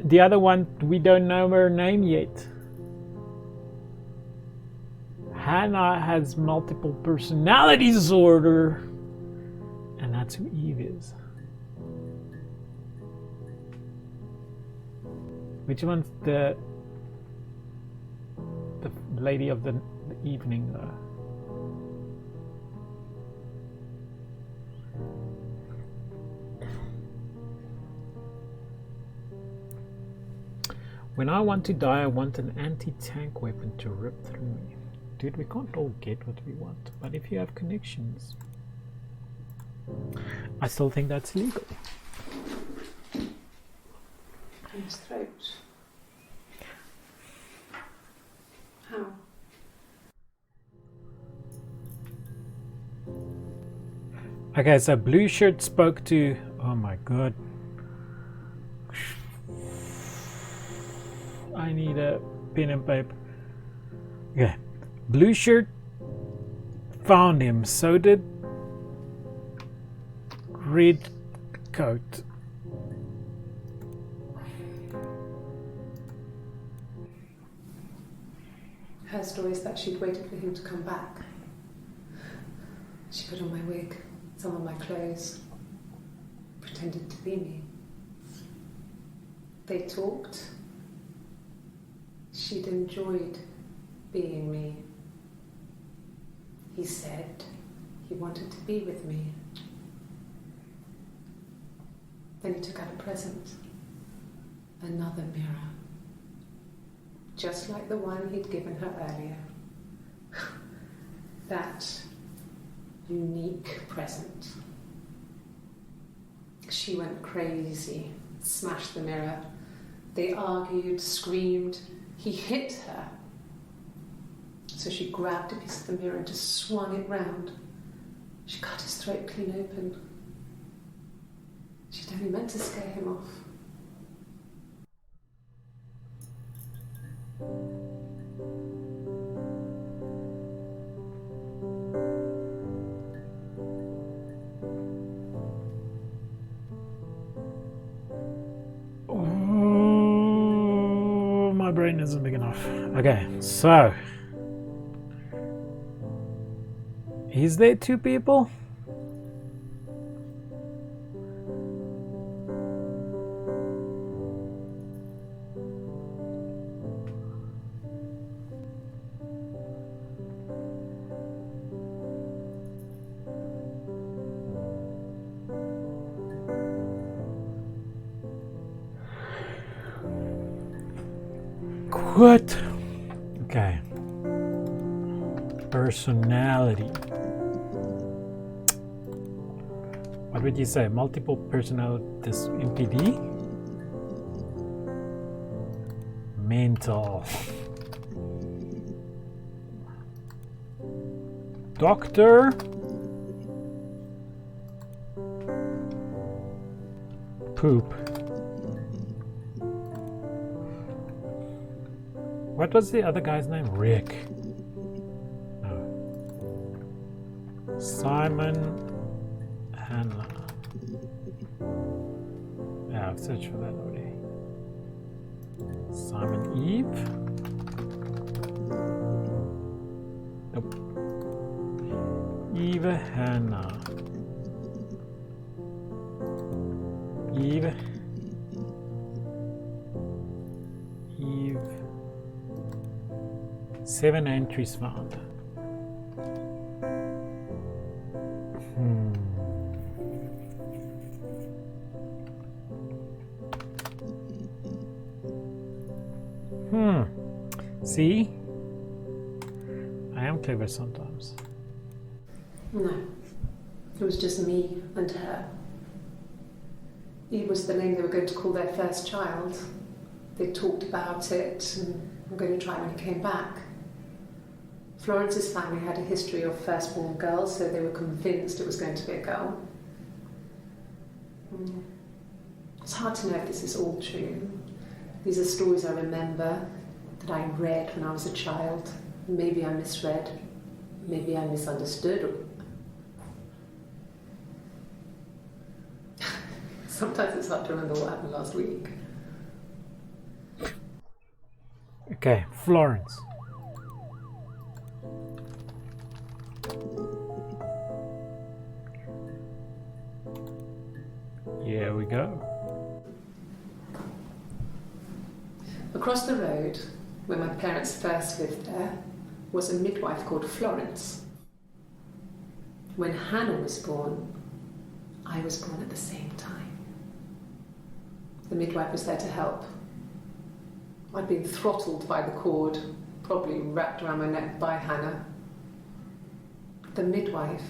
The other one, we don't know her name yet. Hannah has multiple personality disorder. And that's who Eve is. Which one's the lady of the evening though? When I want to die, I want an anti-tank weapon to rip through me. Dude, we can't all get what we want, but if you have connections, I still think that's illegal. His throat. How? Okay, so blue shirt spoke to, oh my god. I need a pen and paper. Okay, blue shirt found him, so did red coat. Her story is that she'd waited for him to come back. She put on my wig, some of my clothes, pretended to be me. They talked. She'd enjoyed being me. He said he wanted to be with me. Then he took out a present, another mirror. just like the one he'd given her earlier. That unique present. She went crazy, smashed the mirror. They argued, screamed. He hit her. So she grabbed a piece of the mirror and just swung it round. She cut his throat clean open. She'd only meant to scare him off. Oh, my brain isn't big enough. Okay, so is there two people? What? Okay. Personality. What would you say? Multiple personality MPD? Mental. Doctor. Poop. What was the other guy's name? Rick. No. Simon Hanna. Yeah, I've searched for that already. Simon Eve? Nope. Eve Hanna. Eve. 7 entries found. See? I am clever sometimes. No, it was just me and her. Eve was the name they were going to call their first child. They talked about it and were going to try when he came back. Florence's family had a history of firstborn girls, so they were convinced it was going to be a girl. It's hard to know if this is all true. These are stories I remember, that I read when I was a child. Maybe I misread, maybe I misunderstood. Sometimes it's hard to remember what happened last week. Okay, Florence. Here we go. Across the road, where my parents first lived there, was a midwife called Florence. When Hannah was born, I was born at the same time. The midwife was there to help. I'd been throttled by the cord, probably wrapped around my neck by Hannah. The midwife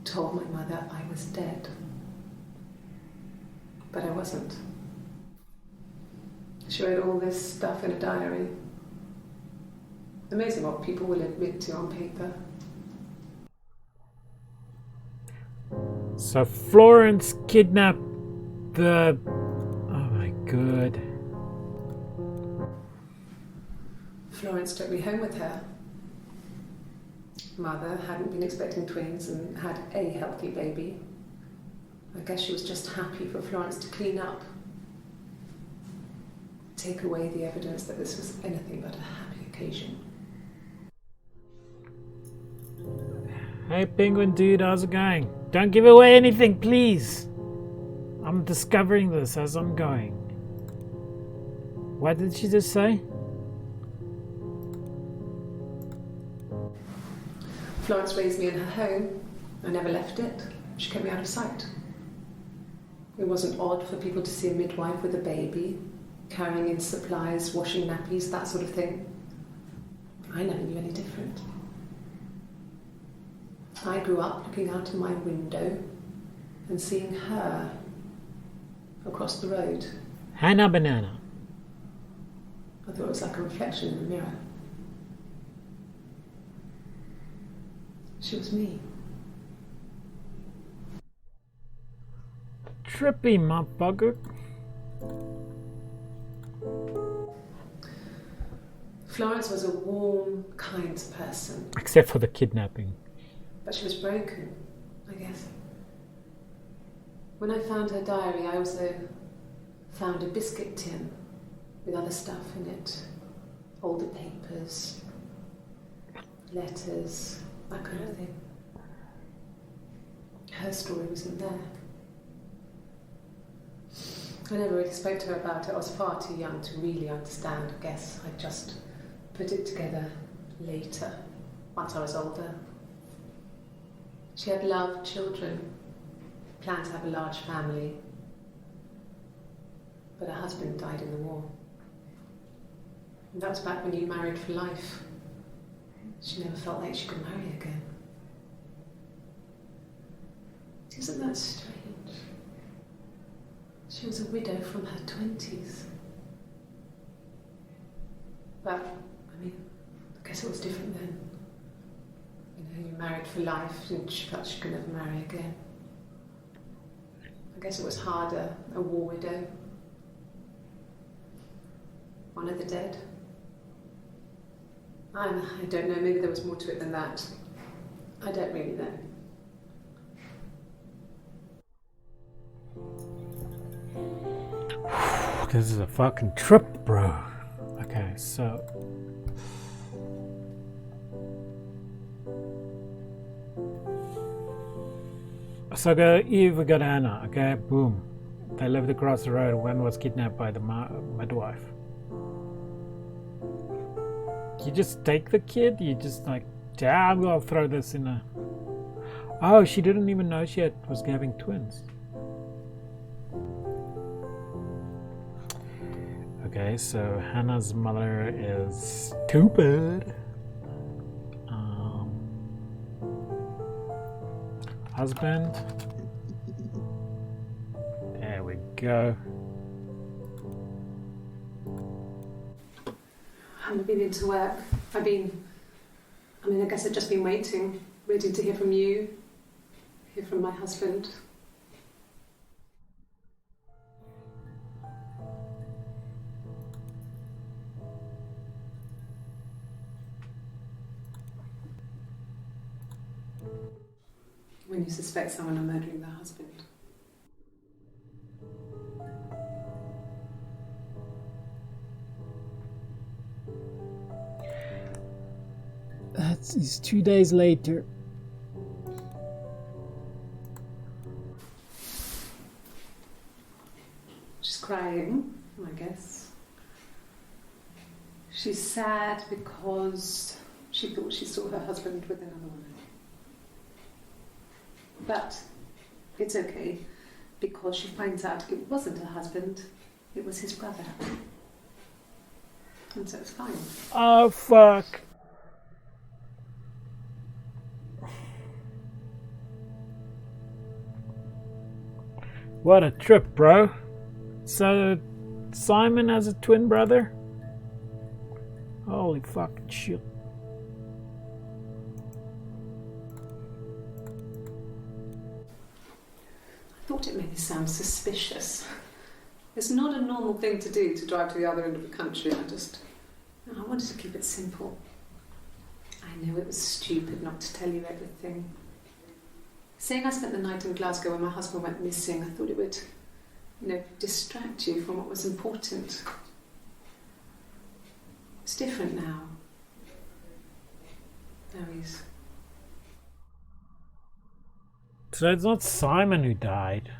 told my mother I was dead. But I wasn't. She wrote all this stuff in a diary. Amazing what people will admit to on paper. So Florence kidnapped the... Oh my god. Florence took me home with her. Mother hadn't been expecting twins and had a healthy baby. I guess she was just happy for Florence to clean up. Take away the evidence that this was anything but a happy occasion. Hey penguin dude, how's it going? Don't give away anything, please. I'm discovering this as I'm going. What did she just say? Florence raised me in her home. I never left it. She kept me out of sight. It wasn't odd for people to see a midwife with a baby. carrying in supplies, washing nappies, that sort of thing. I never knew any different. I grew up looking out of my window and seeing her across the road. Hannah Banana. I thought it was like a reflection in the mirror. She was me. Trippy, motherfucker. Florence was a warm, kind person. Except for the kidnapping. But she was broken, I guess. When I found her diary, I also found a biscuit tin with other stuff in it. Older papers, letters, that kind of thing. Her story wasn't there. I never really spoke to her about it. I was far too young to really understand. I guess I just put it together later, once I was older. She had loved children, planned to have a large family, but her husband died in the war. And that was back when you married for life. She never felt like she could marry again. Isn't that strange? She was a widow from her 20s. But, I mean, I guess it was different then. You know, you married for life and she felt she could never marry again. I guess it was harder, a war widow. One of the dead. I don't know, maybe there was more to it than that. I don't really know. This is a fucking trip, bro. Okay, so go Eve, we got Anna. Okay, boom. They lived across the road. One was kidnapped by the midwife. You just take the kid. You just like, yeah, I'll throw this in a. Oh, she didn't even know she was having twins. Okay, so Hannah's mother is stupid. Husband. There we go. I haven't been into work. I guess I've just been waiting, to hear from you, hear from my husband. When you suspect someone of murdering their husband. It's 2 days later. She's crying, I guess. She's sad because she thought she saw her husband with another woman. But it's okay, because she finds out it wasn't her husband, it was his brother. And so it's fine. Oh, fuck. What a trip, bro. So, Simon has a twin brother? Holy fucking shit. I thought it made me sound suspicious. It's not a normal thing to do, to drive to the other end of the country. I wanted to keep it simple. I know it was stupid not to tell you everything. Saying I spent the night in Glasgow when my husband went missing, I thought it would, distract you from what was important. It's different now. Now he's... So it's not Simon who died.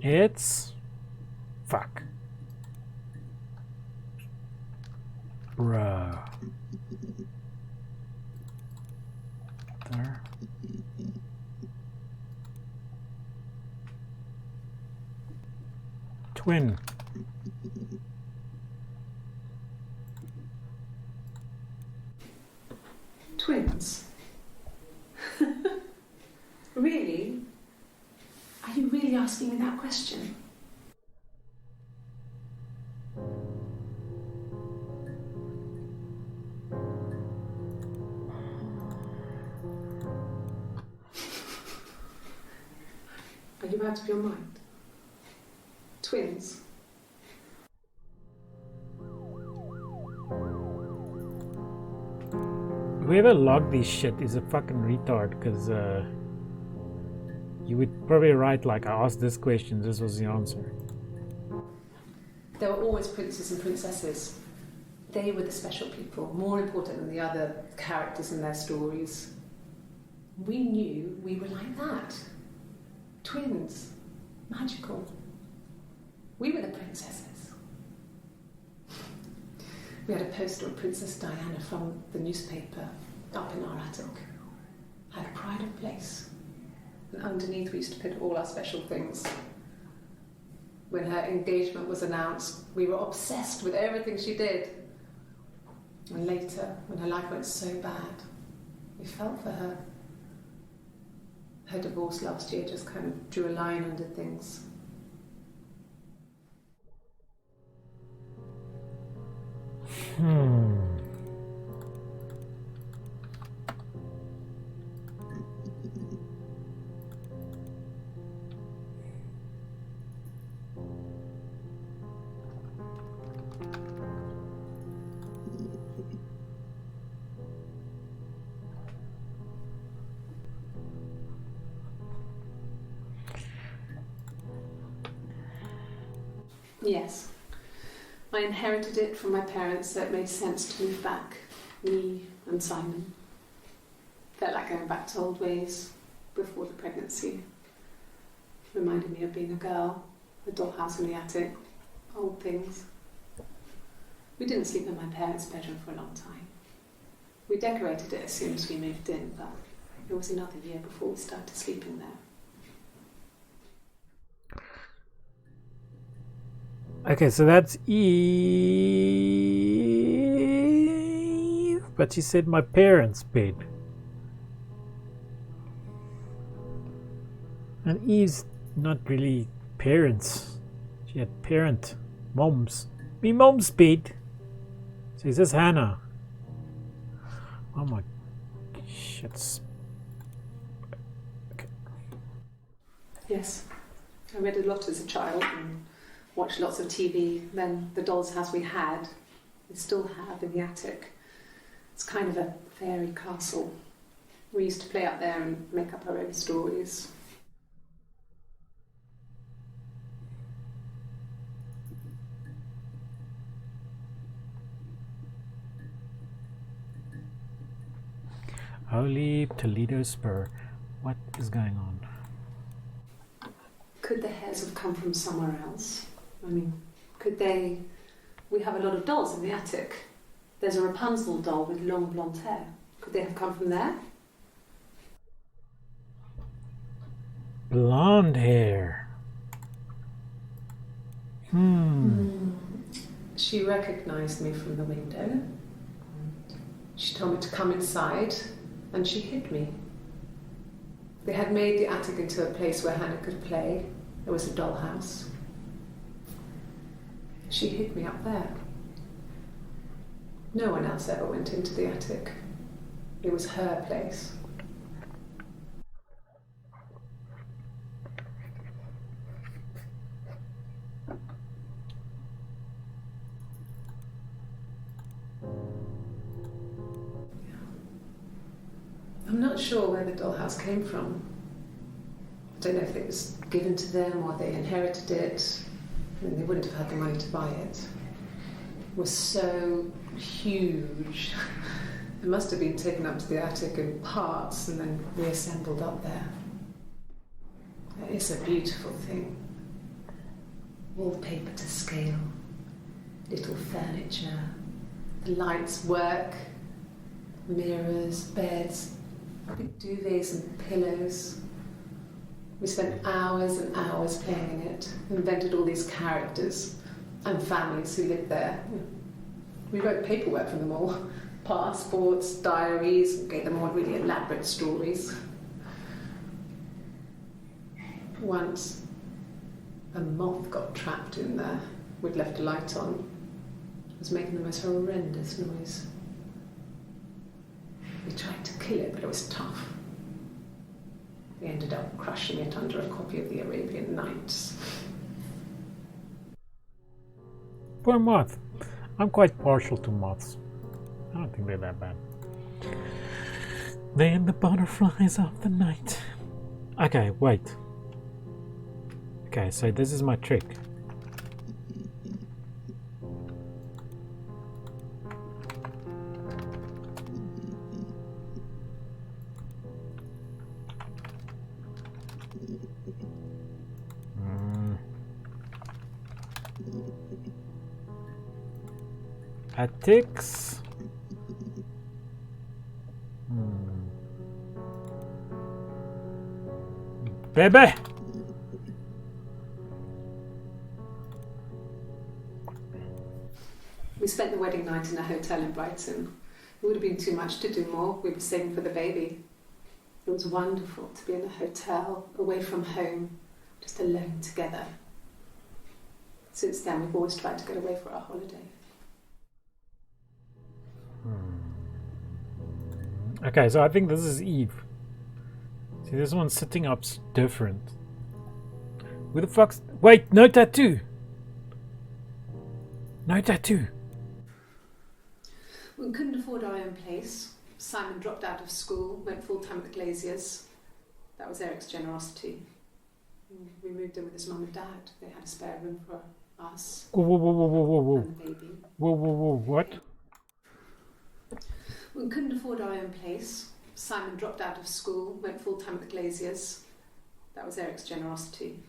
It's... Fuck. Bruh. There. twin. Twins? Really? Are you really asking me that question? Are you out of your mind? Twins? Whoever logged this shit is a fucking retard, because you would probably write like, I asked this question, this was the answer. There were always princes and princesses. They were the special people, more important than the other characters in their stories. We knew we were like that. Twins. Magical. We were the princesses. We had a poster of Princess Diana from the newspaper up in our attic. Had a pride of place. And underneath we used to put all our special things. When her engagement was announced, we were obsessed with everything she did. And later, when her life went so bad, we felt for her. Her divorce last year just kind of drew a line under things. Yes. I inherited it from my parents, so it made sense to move back. Me and Simon. Felt like going back to old ways before the pregnancy. Reminded me of being a girl, the dollhouse in the attic, old things. We didn't sleep in my parents' bedroom for a long time. We decorated it as soon as we moved in, but it was another year before we started sleeping there. Okay, so that's Eve, but she said my parents' bed. And Eve's not really parents. She had moms. Me mom's bed. So is this Hannah? Oh my shit. Okay. Yes. I read a lot as a child and watched lots of TV. Then the doll's house we had, we still have in the attic. It's kind of a fairy castle. We used to play up there and make up our own stories. Holy Toledo Spur. What is going on? Could the hairs have come from somewhere else? I mean, could they... We have a lot of dolls in the attic. There's a Rapunzel doll with long blonde hair. Could they have come from there? Blonde hair. She recognised me from the window. She told me to come inside, and she hid me. They had made the attic into a place where Hannah could play. There was a dollhouse. She hid me up there. No one else ever went into the attic. It was her place. I'm not sure where the dollhouse came from. I don't know if it was given to them or they inherited it. I mean, they wouldn't have had the money to buy it. It was so huge. It must have been taken up to the attic in parts and then reassembled up there. It's a beautiful thing. Wallpaper to scale, little furniture, the lights work, mirrors, beds, big duvets and pillows. We spent hours and hours playing in it, invented all these characters and families who lived there. We wrote paperwork for them all, passports, diaries, gave them all really elaborate stories. Once, a moth got trapped in there. We'd left a light on. It was making the most horrendous noise. We tried to kill it, but it was tough. We ended up crushing it under a copy of the Arabian Nights. Poor moth. I'm quite partial to moths. I don't think they're that bad. They and the butterflies of the night. Okay, wait. Okay, so this is my trick. Attics. Baby! We spent the wedding night in a hotel in Brighton. It would have been too much to do more. We were saving for the baby. It was wonderful to be in a hotel, away from home, just alone together. Since then, we've always tried to get away for our holiday. Okay, so I think this is Eve. See, this one's sitting up's different. Who the fuck's... Wait, no tattoo! No tattoo! We couldn't afford our own place. Simon dropped out of school, went full-time at the Glaziers. That was Eric's generosity. We moved in with his mum and dad. They had a spare room for us. Whoa, whoa, whoa, whoa, whoa, whoa. And the baby. Whoa, whoa, whoa, what? We couldn't afford our own place. Simon dropped out of school, went full-time at the Glaziers. That was Eric's generosity.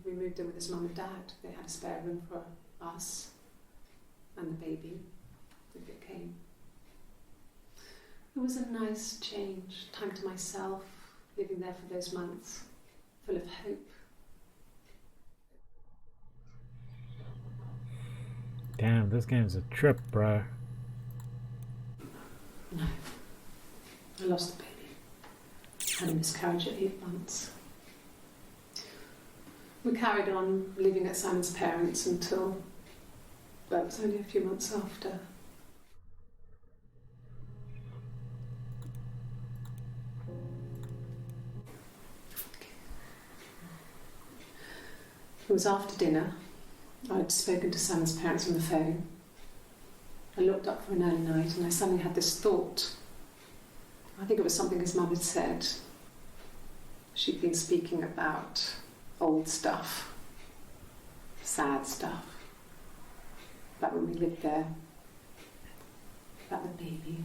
We moved in with his mum and dad. They had a spare room for us and the baby, if it came. It was a nice change, time to myself, living there for those months, full of hope. Damn, this game's a trip, bro. No. I lost the baby. Had a miscarriage at 8 months. We carried on living at Simon's parents until, well, it was only a few months after. It was after dinner. I'd spoken to Simon's parents on the phone. I looked up for an early night and I suddenly had this thought. I think it was something his mum had said. She'd been speaking about old stuff, sad stuff, about when we lived there, about the baby.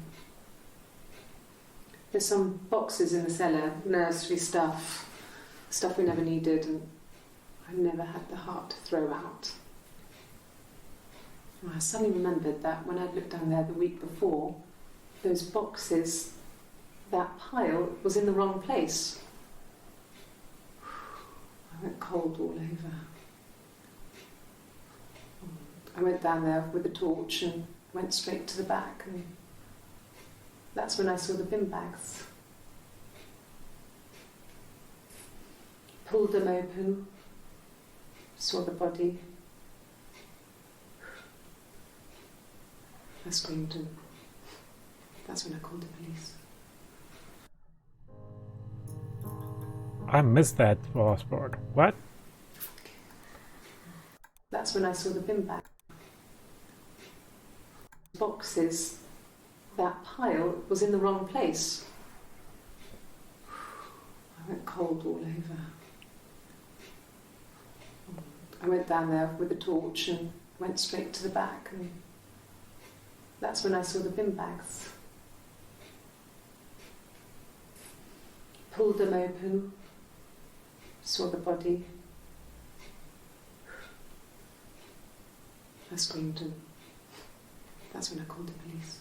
There's some boxes in the cellar, nursery stuff, stuff we never needed and I never had the heart to throw out. I suddenly remembered that when I'd looked down there the week before, those boxes, that pile was in the wrong place. I went cold all over. I went down there with a torch and went straight to the back, and that's when I saw the bin bags. Pulled them open, saw the body. I screamed and that's when I called the police. I missed that last part. What? That's when I saw the bin bag. Boxes, that pile was in the wrong place. I went cold all over. I went down there with a torch and went straight to the back, and that's when I saw the bin bags. Pulled them open, saw the body. I screamed and that's when I called the police.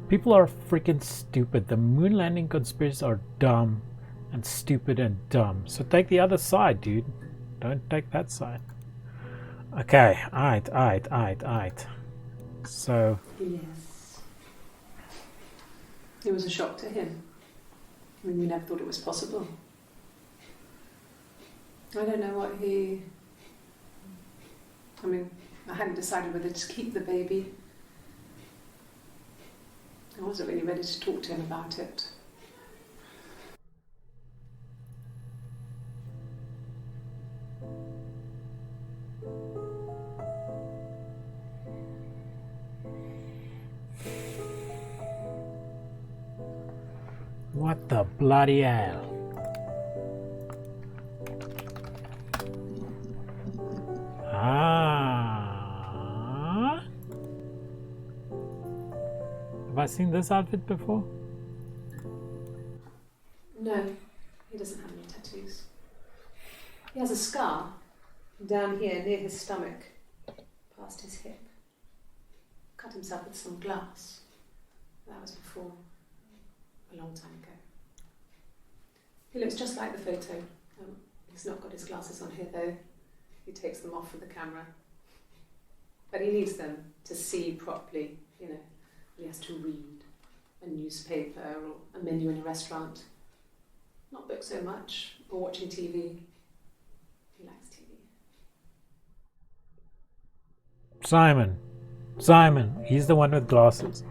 People are freaking stupid. The moon landing conspiracies are dumb and stupid and dumb. So take the other side, dude. Don't take that side. Okay, alright. So... Yes. It was a shock to him. I mean, we never thought it was possible. I don't know what he... I mean, I hadn't decided whether to keep the baby. I wasn't really ready to talk to him about it. What the bloody hell? Ah. Have I seen this outfit before? No, he doesn't have any tattoos. He has a scar down here near his stomach, past his hip. Cut himself with some glass. That was before, a long time ago. He looks just like the photo. He's not got his glasses on here though. He takes them off with the camera. But he needs them to see properly, you know. He has to read a newspaper or a menu in a restaurant. Not books so much, or watching TV. He likes TV. Simon, he's the one with glasses.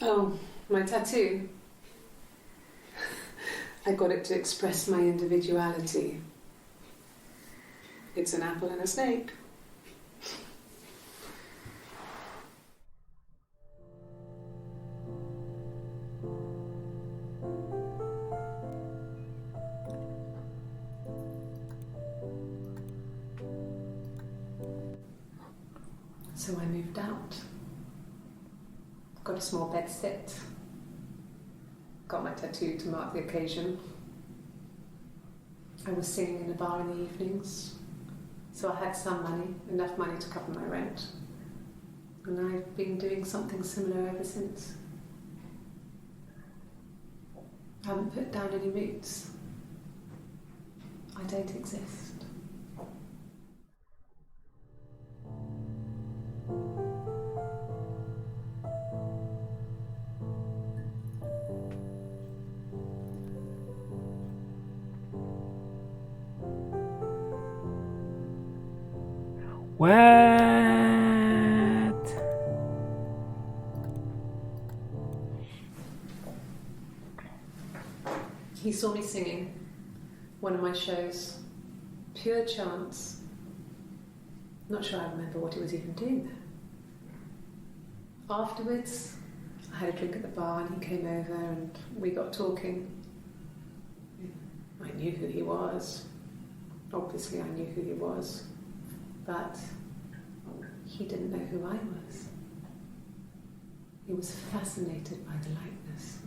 Oh, my tattoo. I got it to express my individuality. It's an apple and a snake. So I moved out. Got a small bed set. Got my tattoo to mark the occasion. I was singing in a bar in the evenings, so I had some money, enough money to cover my rent. And I've been doing something similar ever since. I haven't put down any roots. I don't exist. What? He saw me singing one of my shows. Pure chance. Not sure I remember what he was even doing there. Afterwards, I had a drink at the bar and he came over and we got talking. I knew who he was. Obviously I knew who he was. But he didn't know who I was. He was fascinated by the likeness.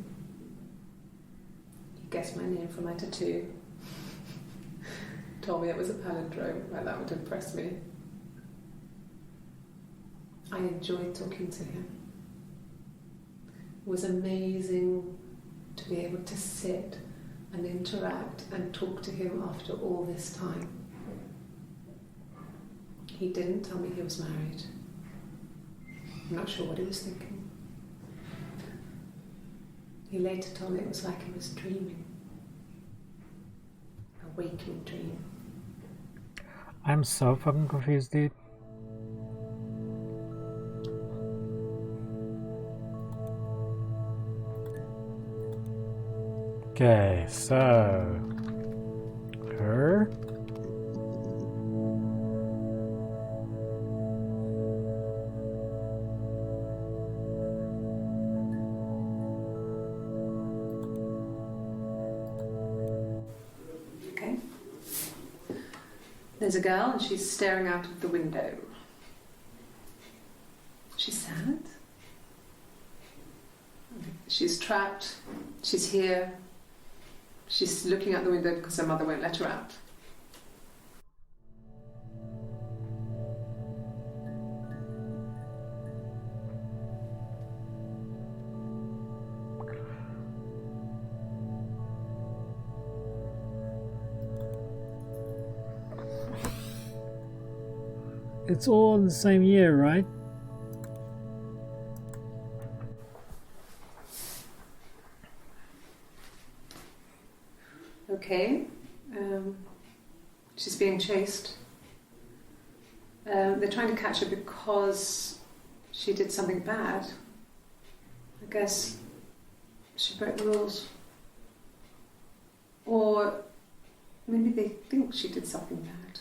He guessed my name from my tattoo. Told me it was a palindrome, like that would impress me. I enjoyed talking to him. It was amazing to be able to sit and interact and talk to him after all this time. He didn't tell me he was married. I'm not sure what he was thinking. He later told me it was like he was dreaming. A waking dream. I'm so fucking confused, dude. Okay, so her. Okay. There's a girl and she's staring out of the window. She's sad. She's trapped. She's here. She's looking out the window because her mother won't let her out. It's all in the same year, right? Okay. She's being chased. They're trying to catch her because she did something bad. I guess she broke the rules. Or maybe they think she did something bad.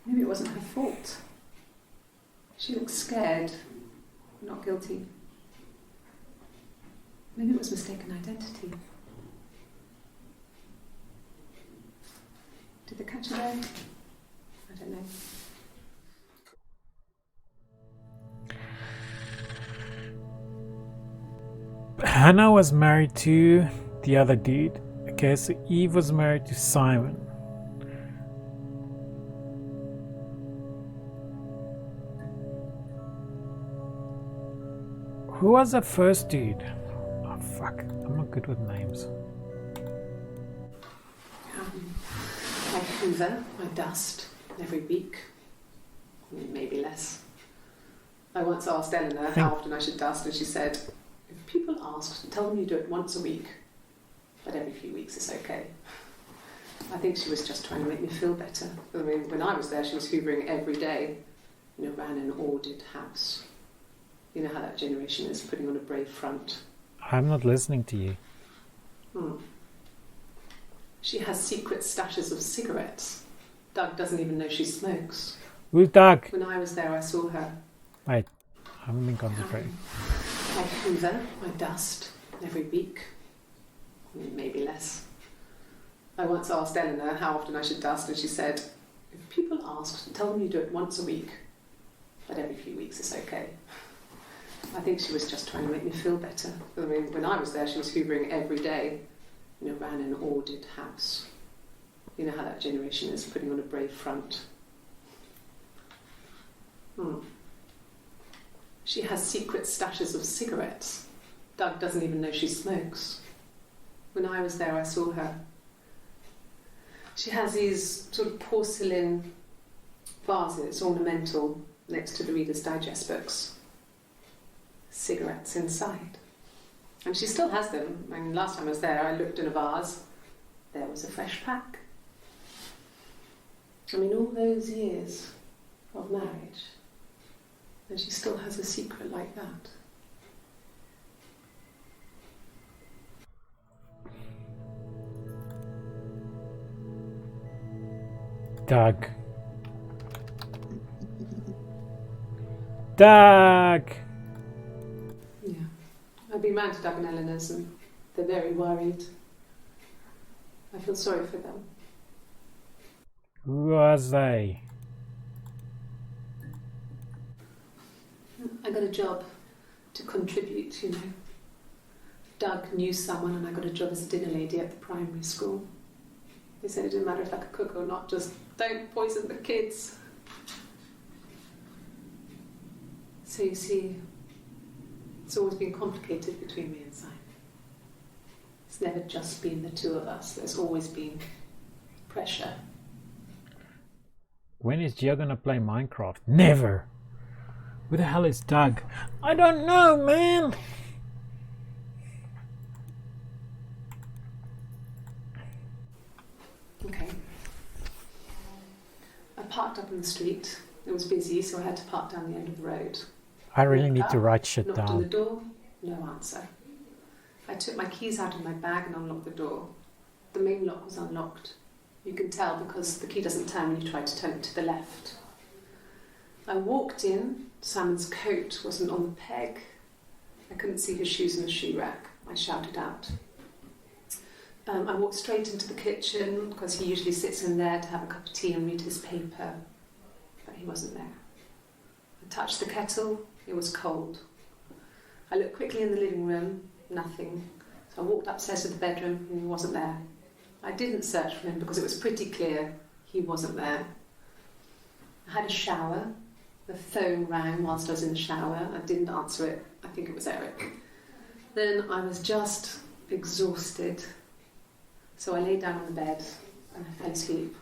Maybe it wasn't her fault. She looks scared, not guilty. Maybe it was mistaken identity. Did they catch her there? I don't know. Hannah was married to the other dude. Okay, so Eve was married to Simon. Who was the first dude? Oh fuck, I'm not good with names. I hoover my dust every week, maybe less. I once asked Eleanor how often I should dust, and she said, if people ask, tell them you do it once a week, but every few weeks is okay. I think she was just trying to make me feel better. I mean, when I was there, she was hoovering every day, ran an ordered house. You know how that generation is, putting on a brave front. I'm not listening to you. She has secret stashes of cigarettes. Doug doesn't even know she smokes. Who's Doug? When I was there, I saw her. Wait, I haven't been concentrating. I hoover my dust every week, maybe less. I once asked Eleanor how often I should dust, and she said, if people ask, tell them you do it once a week, but every few weeks is okay. I think she was just trying to make me feel better. I mean, when I was there, she was hoovering every day, ran an ordered house. You know how that generation is, putting on a brave front. She has secret stashes of cigarettes. Doug doesn't even know she smokes. When I was there, I saw her. She has these sort of porcelain vases, ornamental, next to the Reader's Digest books. Cigarettes inside. And she still has them. I mean, last time I was there, I looked in a vase. There was a fresh pack. I mean, all those years of marriage, and she still has a secret like that. Doug. Doug! Yeah. I've been round to Doug and Eleanor's, and they're very worried. I feel sorry for them. Who was they? I got a job to contribute, Doug knew someone, and I got a job as a dinner lady at the primary school. They said it didn't matter if I could cook or not, just don't poison the kids. So you see, it's always been complicated between me and Simon. It's never just been the two of us. There's always been pressure. When is Gio gonna play Minecraft? Never! Who the hell is Doug? I don't know, man! Okay. I parked up in the street. It was busy, so I had to park down the end of the road. I really need to write shit Knocked on the down. door, no answer. I took my keys out of my bag and unlocked the door. The main lock was unlocked. You can tell because the key doesn't turn when you try to turn it to the left. I walked in. Simon's coat wasn't on the peg. I couldn't see his shoes in the shoe rack. I shouted out. I walked straight into the kitchen because he usually sits in there to have a cup of tea and read his paper, but he wasn't there. I touched the kettle. It was cold. I looked quickly in the living room. Nothing. So I walked upstairs to the bedroom and he wasn't there. I didn't search for him because it was pretty clear he wasn't there. I had a shower. The phone rang whilst I was in the shower. I didn't answer it. I think it was Eric. Then I was just exhausted. So I lay down on the bed and I fell asleep,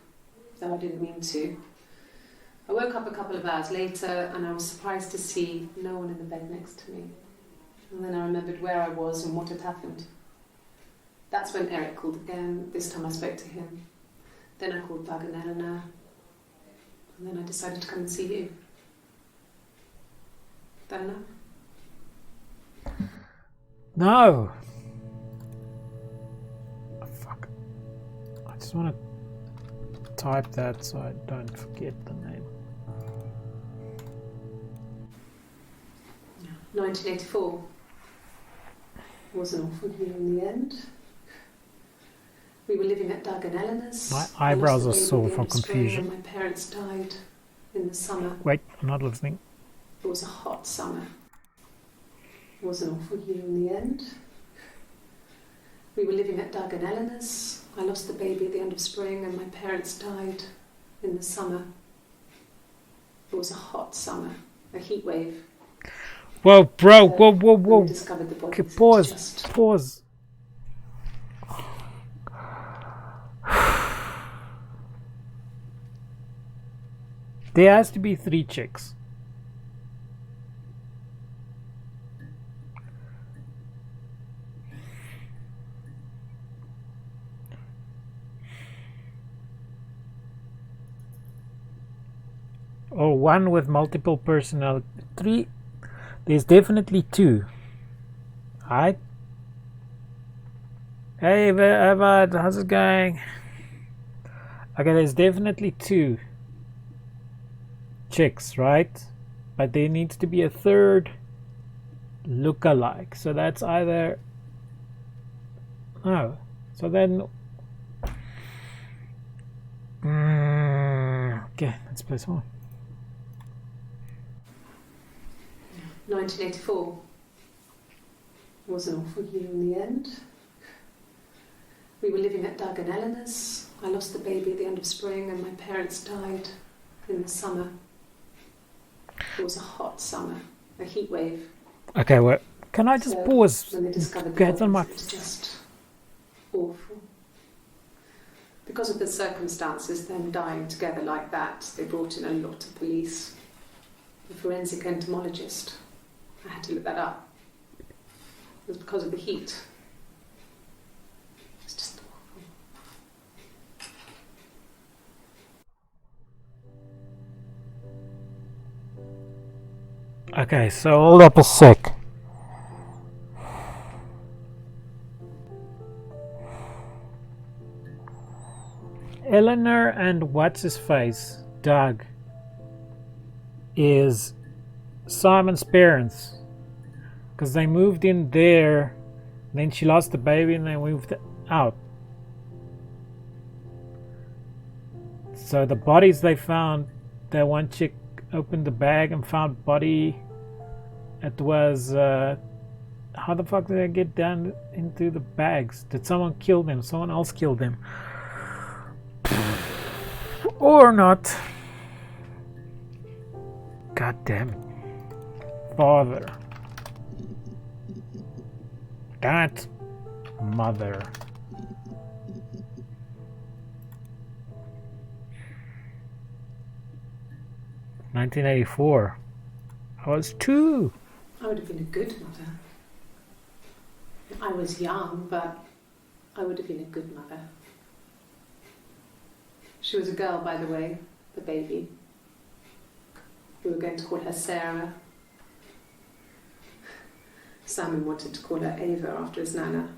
though I didn't mean to. I woke up a couple of hours later and I was surprised to see no one in the bed next to me. And then I remembered where I was and what had happened. That's when Eric called again. This time I spoke to him. Then I called Doug and Eleanor. And then I decided to come and see you. That enough? No! Oh, fuck. I just want to type that so I don't forget the name. 1984. Wasn't awful here in the end. We were living at Doug and Eleanor's. My eyebrows are sore from Spring confusion. when my parents died in the summer. Wait, I'm not listening. It was a hot summer. Wasn't awful here in the end. We were living at Doug and Eleanor's. I lost the baby at the end of spring and my parents died in the summer. It was a hot summer, a heat wave. Whoa, bro, whoa, whoa, We whoa. discovered the body. Okay, pause. There has to be 3 chicks. Or one with multiple personality. 3. There's definitely 2. Alright. Hey, Evad, how's it going? Okay, there's definitely 2 chicks, right? But there needs to be a 3rd look-alike. So that's either... Oh, so then... Okay, let's play some more. 1984. Wasn't awful here in the end. We were living at Doug and Eleanor's. I lost the baby at the end of spring and my parents died in the summer. It was a hot summer, a heat wave. Okay, well, can I just So, pause? when they discovered Get on my... it was just awful. Because of the circumstances, them dying together like that, they brought in a lot of police. The forensic entomologist. I had to look that up. It was because of the heat. It's just awful. Okay, so hold up a sec. Eleanor and what's-his-face, Doug, is Simon's parents. Because they moved in there, then she lost the baby and they moved out. So the bodies they found, that one chick opened the bag and found body. It was how the fuck did they get down into the bags? Did someone kill them? Someone else killed them, or not? God damn it, father, that mother. (1984). I was 2. I would have been a good mother. I was young, but I would have been a good mother. She was a girl, by the way, the baby. We were going to call her Sarah. Simon wanted to call her Ava after his nana,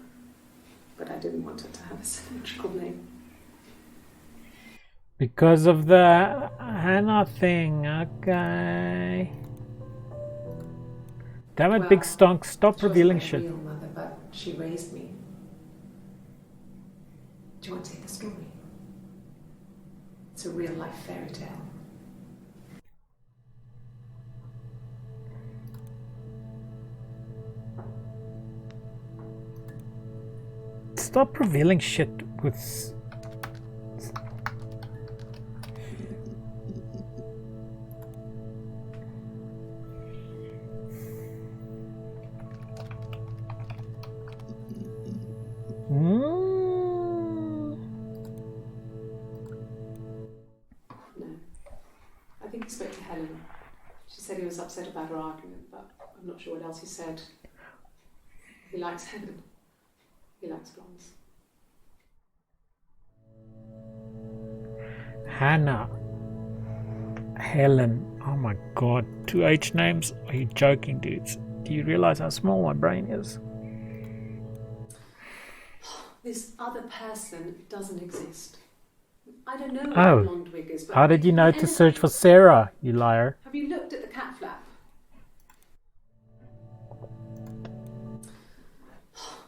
but I didn't want her to have a symmetrical name. Because of the Hannah thing, okay. Damn it, Well, Big Stonk, stop She revealing wasn't my shit. real mother, but she raised me. Do you want to hear the story? It's a real life fairy tale. Stop revealing shit with... No. I think She said he was upset about her argument, but I'm not sure what else he said. He likes heaven. He likes blondes. Hannah. Helen. Oh my god. 2 H names? Are you joking, dudes? Do you realize how small my brain is? This other person doesn't exist. I don't know what Oh. the blonde wig is, but How did you know to search for Sarah, you liar? Have you looked at the cat flap?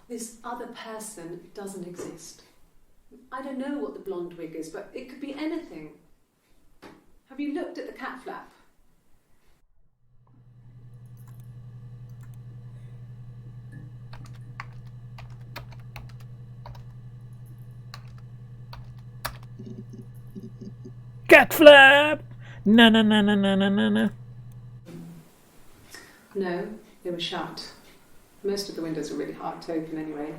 This other person doesn't exist. I don't know what the blonde wig is, but it could be anything. Have you looked at the cat flap? Cat flap! Na na na na na na na na. No, they were shut. Most of the windows were really hard to open anyway.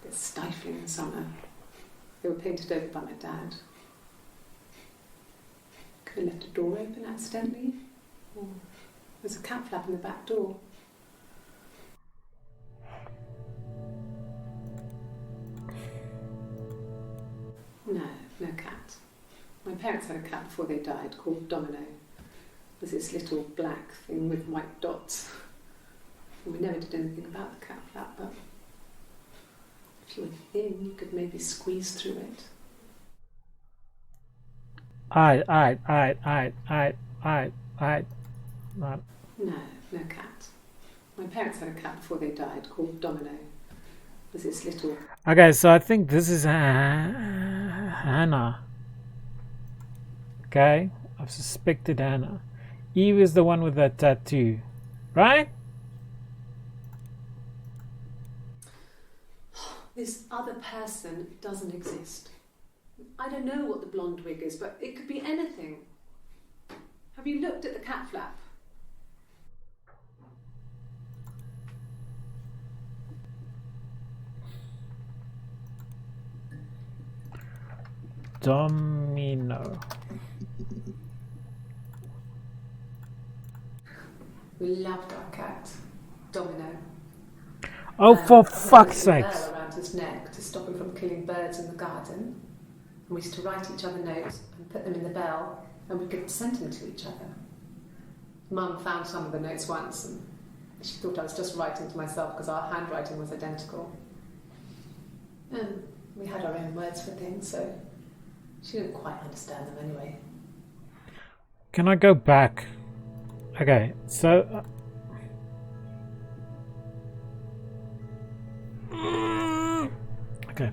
They're stifling in summer. They were painted over by my dad. Could have left a door open accidentally. Or there's a cat flap in the back door. No cat. My parents had a cat before they died called Domino. It was this little black thing with white dots. And we never did anything about the cat flap, but if you were thin, you could maybe squeeze through it. Aight. No cat. My parents had a cat before they died called Domino. It was this little... Okay, so I think this is Hannah. Okay, I've suspected Hannah. Eve is the one with that tattoo, right? This other person doesn't exist. I don't know what the blonde wig is, but it could be anything. Have you looked at the cat flap? Domino. We loved our cat, Domino. Oh, for fuck's He had sakes. a bell around his neck to stop him from killing birds in the garden. And we used to write each other notes and put them in the bell, and we could send them to each other. Mum found some of the notes once, and she thought I was just writing to myself because our handwriting was identical. And we had our own words for things, so she didn't quite understand them anyway. Can I go back? Okay, so... okay.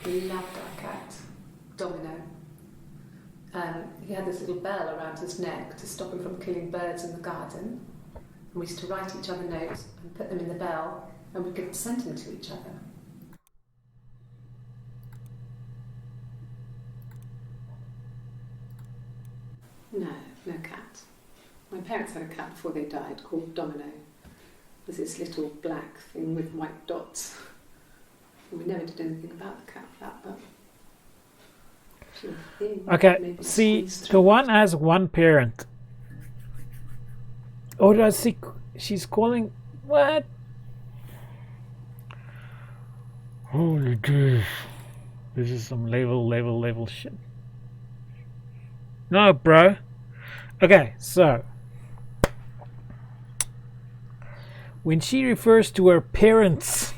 We loved our cat, Domino. He had this little bell around his neck to stop him from killing birds in the garden. And we used to write each other notes and put them in the bell, and we could send them to each other. No cat. My parents had a cat before they died called Domino. It was this little black thing with white dots. And we never did anything about the cat flap, but if you were thin, Okay, maybe see, squeeze the through one it. has one parent. Oh, did I see? She's calling. What? Holy jeez. This is some level shit. No, bro. Okay, so. When she refers to her parents,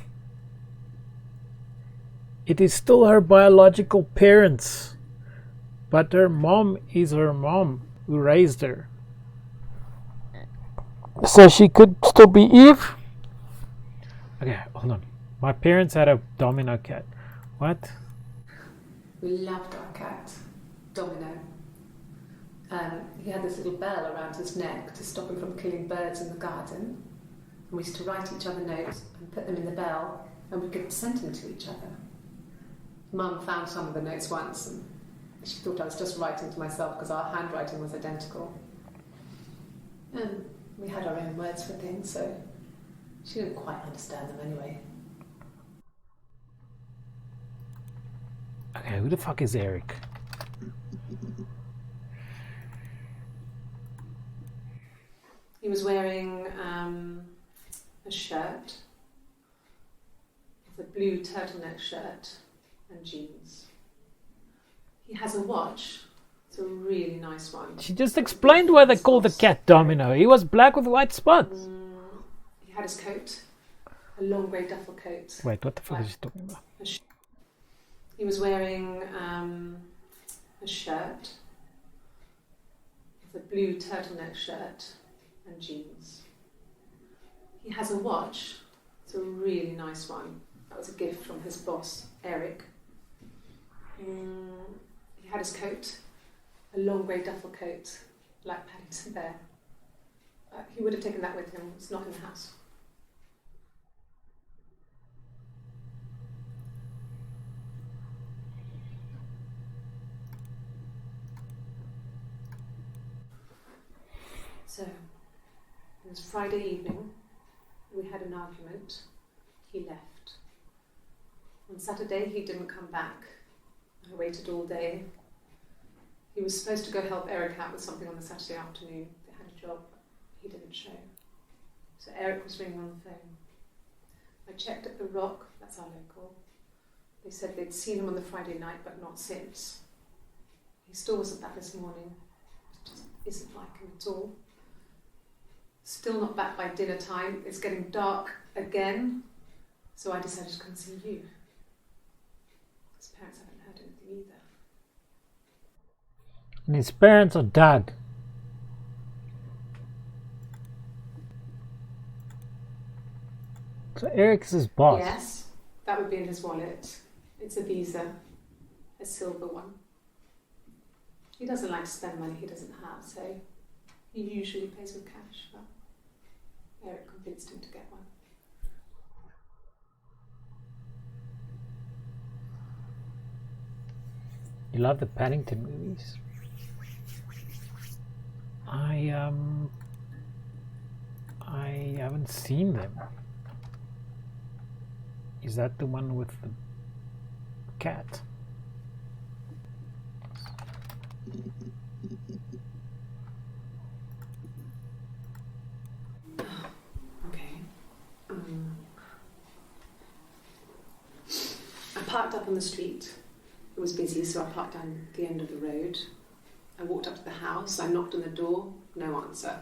it is still her biological parents. But her mom is her mom who raised her. So she could still be Eve? Okay, hold on. My parents had a Domino cat. What? We loved our cat, Domino. He had this little bell around his neck to stop him from killing birds in the garden. And we used to write each other notes and put them in the bell, and we could send them to each other. Mum found some of the notes once, and she thought I was just writing to myself because our handwriting was identical. And we had our own words for things, so she didn't quite understand them anyway. Okay, who the fuck is Eric? He was wearing a shirt, a blue turtleneck shirt and jeans. He has a watch. It's a really nice one. She just explained why they call the cat Domino. He was black with white spots. He had his coat, a long grey duffel coat. Wait, what the fuck is she talking about? He was wearing a shirt, a blue turtleneck shirt and jeans. He has a watch. It's a really nice one. That was a gift from his boss, Eric. He had his coat, a long grey duffel coat, like Paddington Bear. He would have taken that with him. It's not in the house. So, it was Friday evening. We had an argument. He left. On Saturday, he didn't come back. I waited all day. He was supposed to go help Eric out with something on the Saturday afternoon. They had a job. He didn't show. So Eric was ringing on the phone. I checked at the Rock, that's our local. They said they'd seen him on the Friday night, but not since. He still wasn't back this morning. It just isn't like him at all. Still not back by dinner time. It's getting dark again. So I decided to come and see you. His parents haven't heard anything either. And his parents are dead. So Eric's his boss. Yes, that would be in his wallet. It's a Visa, a silver one. He doesn't like to spend money he doesn't have, so he usually pays with cash, but Eric convinced him to get one. You love the Paddington movies. I haven't seen them. Is that the one with the cat? Okay. I parked up on the street. It was busy, so I parked down the end of the road. I walked up to the house. I knocked on the door. No answer.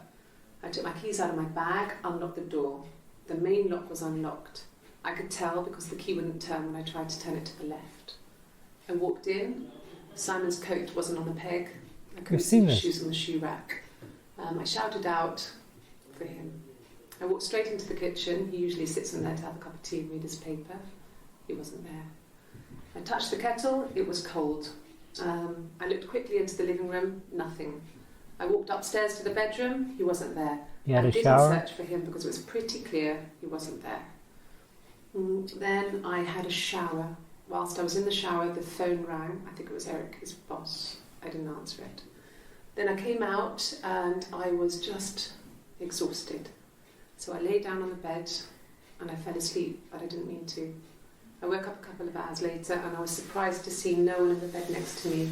I took my keys out of my bag, unlocked the door. The main lock was unlocked. I could tell because the key wouldn't turn when I tried to turn it to the left. I walked in. Simon's coat wasn't on the peg. I couldn't see his shoes on the shoe rack. I shouted out for him. I walked straight into the kitchen. He usually sits in there to have a cup of tea and read his paper. He wasn't there. I touched the kettle. It was cold. I looked quickly into the living room. Nothing. I walked upstairs to the bedroom. He wasn't there. You had I a didn't shower? search for him because it was pretty clear he wasn't there. Then I had a shower. Whilst I was in the shower, the phone rang. I think it was Eric, his boss. I didn't answer it. Then I came out and I was just exhausted. So I lay down on the bed and I fell asleep, but I didn't mean to. I woke up a couple of hours later and I was surprised to see no one in the bed next to me.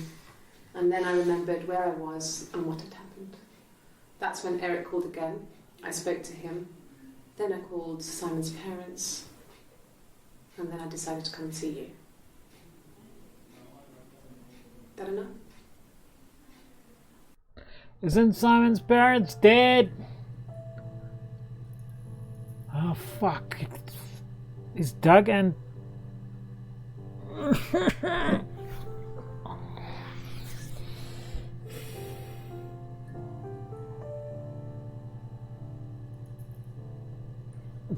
And then I remembered where I was and what had happened. That's when Eric called again. I spoke to him. Then I called Simon's parents. And then I decided to come and see you. That enough? Isn't Simon's parents dead? Oh fuck. Is Doug and...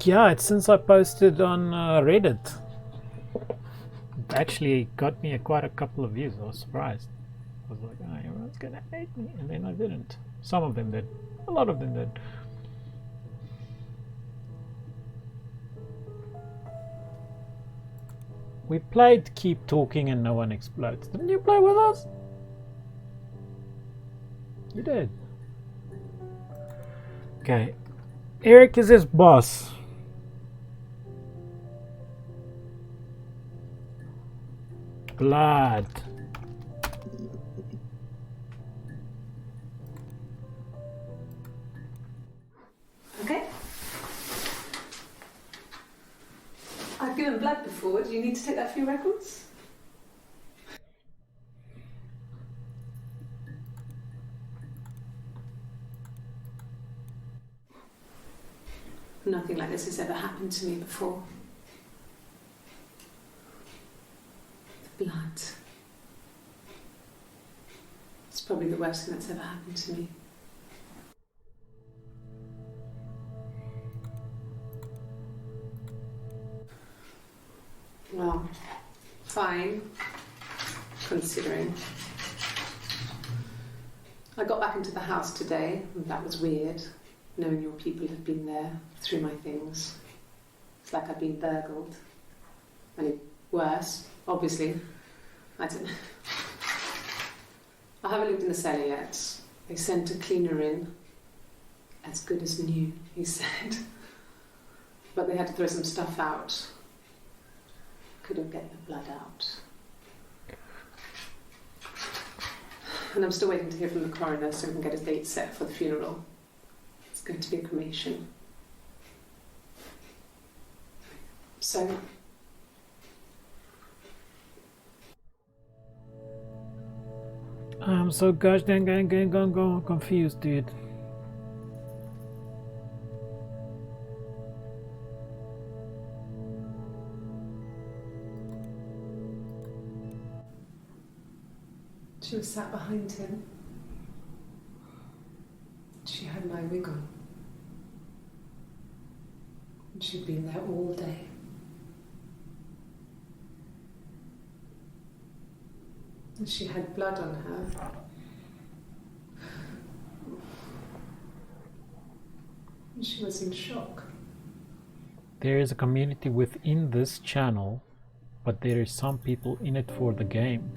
Yeah, it's since I posted on Reddit. It actually got me quite a couple of views. I was surprised. I was like, oh, everyone's gonna hate me. And then I didn't. Some of them did. A lot of them did. We played Keep Talking and No One Explodes. Didn't you play with us? You did. Okay. Eric is his boss. Blood. given blood before. Do you need to take that for your records? Nothing like this has ever happened to me before. The blood. It's probably the worst thing that's ever happened to me. Well, fine, considering. I got back into the house today, and that was weird, knowing your people have been there through my things. It's like I've been burgled. Only worse, obviously. I don't know. I haven't looked in the cellar yet. They sent a cleaner in. As good as new, he said. But they had to throw some stuff out. Couldn't get the blood out. And I'm still waiting to hear from the coroner so we can get a date set for the funeral. It's going to be a cremation. So... I'm so gosh dang confused, dude. She was sat behind him. She had my wig on. And she'd been there all day. And she had blood on her. And she was in shock. There is a community within this channel, but there are some people in it for the game.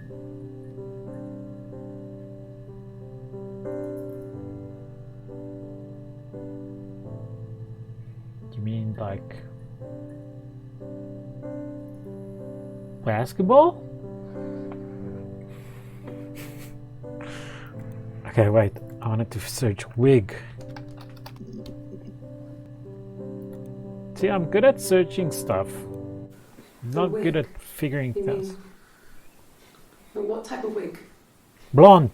You mean like basketball? Okay, wait, I wanted to search wig. See, I'm good at searching stuff. Not good at figuring things. But what type of wig? Blonde.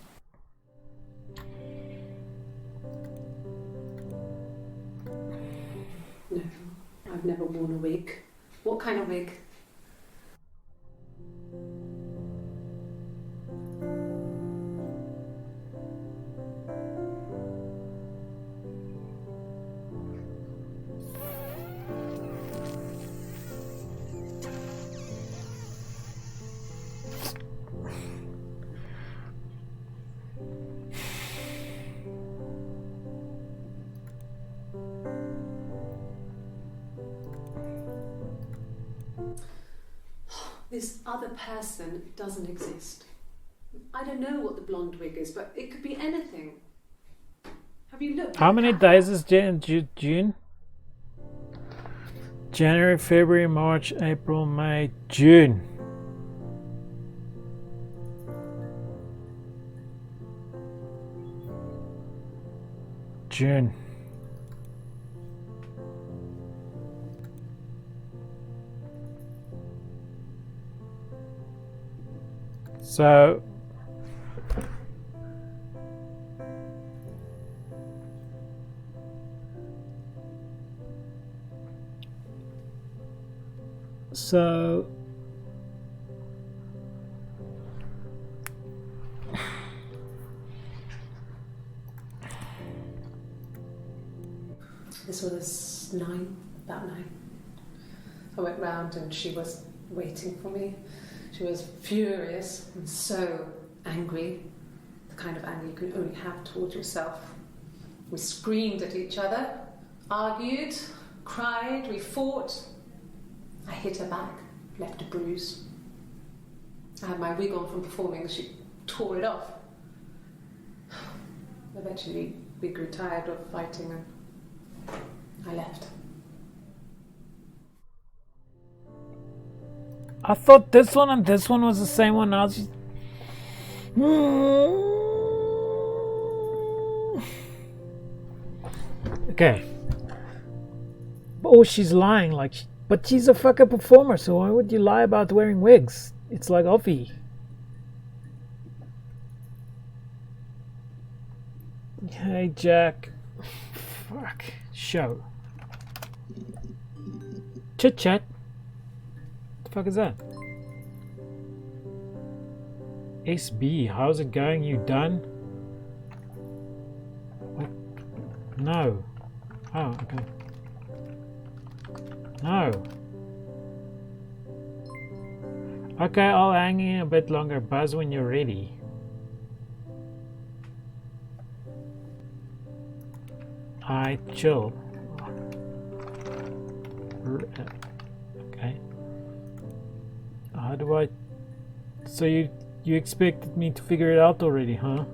No, I've never worn a wig. What kind of wig? This other person doesn't exist. I don't know what the blonde wig is, but it could be anything. Have you looked? How many days is June? January, February, March, April, May, June. June. So this was about 9. I went round and she was waiting for me. She was furious and so angry, the kind of anger you can only have towards yourself. We screamed at each other, argued, cried, we fought. I hit her back, left a bruise. I had my wig on from performing and she tore it off. Eventually we grew tired of fighting and I left. I thought this one and this one was the same one. I was just... Okay. Oh, she's lying. Like But she's a fucking performer, so why would you lie about wearing wigs? It's like Offie. Hey, Jack. Fuck. Show. Chit chat. What the fuck is that? SB, how's it going? You done? What? No. Oh, okay. No. Okay, I'll hang in a bit longer. Buzz when you're ready. I chill. Okay. How do I... So you expected me to figure it out already, huh?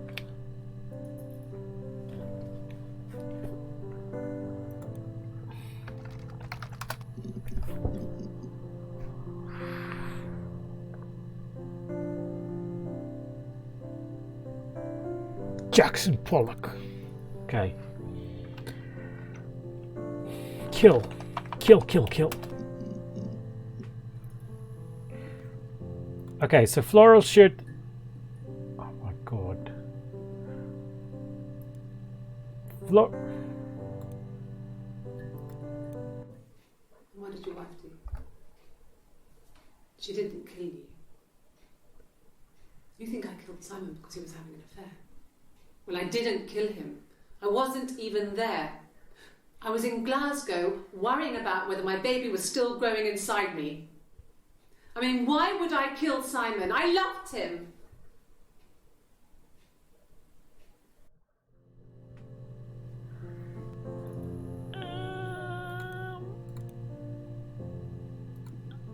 Jackson Pollock. Okay. Kill. Kill, kill, kill. Okay, so floral shirt. Oh my god. What did your wife do? She didn't kill you. You think I killed Simon because he was having an affair? Well, I didn't kill him. I wasn't even there. I was in Glasgow worrying about whether my baby was still growing inside me. I mean, why would I kill Simon? I loved him.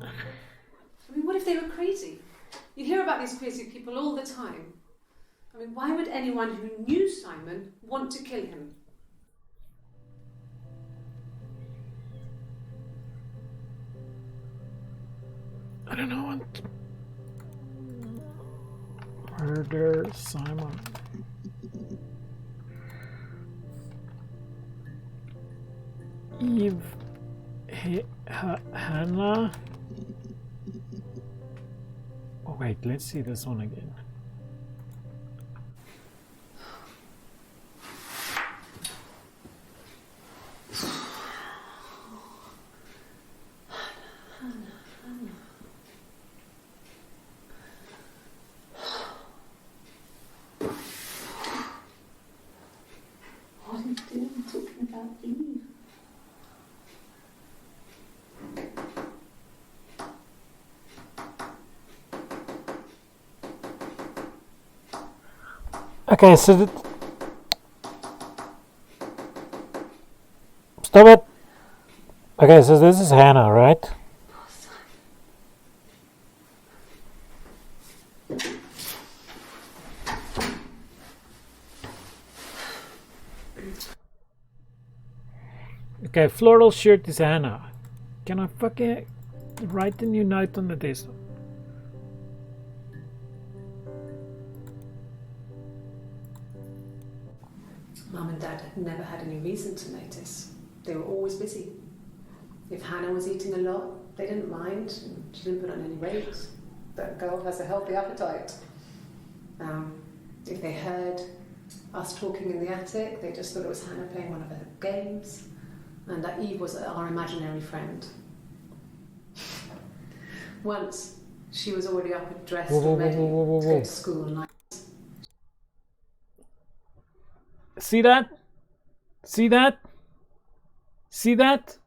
I mean, what if they were crazy? You hear about these crazy people all the time. I mean, why would anyone who knew Simon want to kill him? I don't know what. Murder Simon. Eve Hannah. Oh wait, let's see this one again. What are you doing talking about Eve? Okay, so stop it. Okay, so this is Hannah, right? Okay, floral shirt is Hannah. Can I fucking write a new note on the desk? Mum and Dad had never had any reason to notice. They were always busy. If Hannah was eating a lot, they didn't mind. She didn't put on any weight. That girl has a healthy appetite. If they heard us talking in the attic, they just thought it was Hannah playing one of her games, and that Eve was our imaginary friend. Once, she was already up and dressed and ready to go to school, and See that? See that? See that?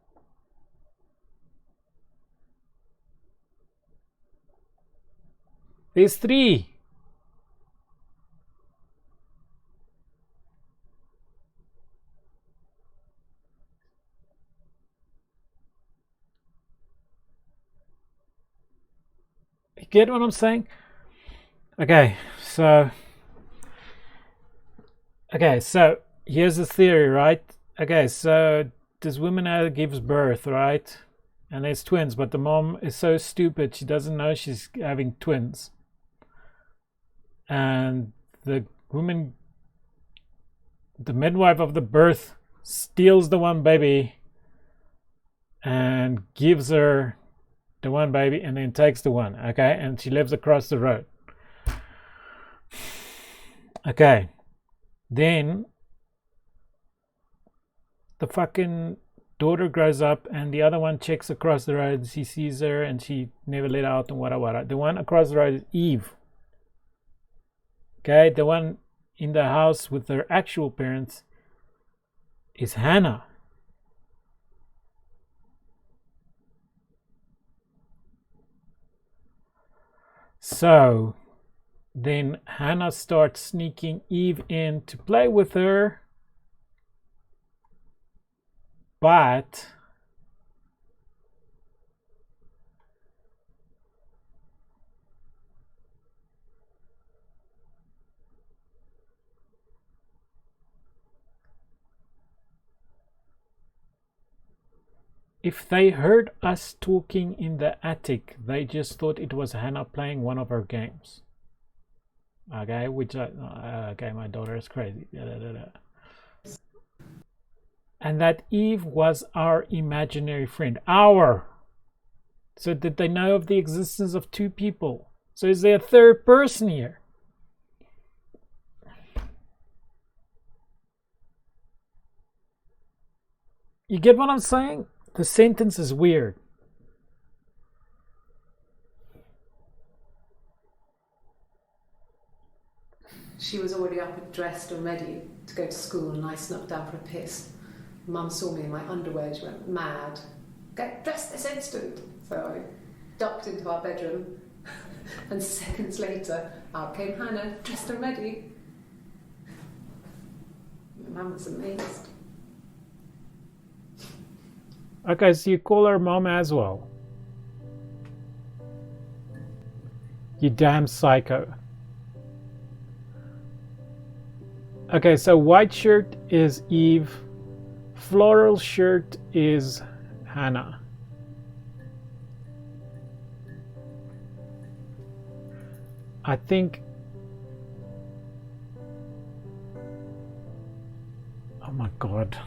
There's 3. You get what I'm saying? Okay, so here's the theory, right? Okay, so this woman gives birth, right? And there's twins, but the mom is so stupid she doesn't know she's having twins. And the woman, the midwife of the birth, steals the one baby and gives her the one baby and then takes the one. Okay, and she lives across the road. Okay, then the fucking daughter grows up and the other one checks across the road. She sees her and she never let out and whatever. The one across the road is Eve. Okay, the one in the house with her actual parents is Hannah. So then Hannah starts sneaking Eve in to play with her, but if they heard us talking in the attic, they just thought it was Hannah playing one of her games. Okay, which okay, my daughter is crazy. And that Eve was our imaginary friend. So did they know of the existence of two people? So is there a third person here? You get what I'm saying? The sentence is weird. She was already up and dressed and ready to go to school, and I snuck down for a piss. Mum saw me in my underwear. She went mad. Get dressed this instant. So I ducked into our bedroom, and seconds later, out came Hannah, dressed and ready. Mum was amazed. Okay, so you call her mom as well. You damn psycho. Okay, so white shirt is Eve. Floral shirt is Hannah. I think... Oh my god.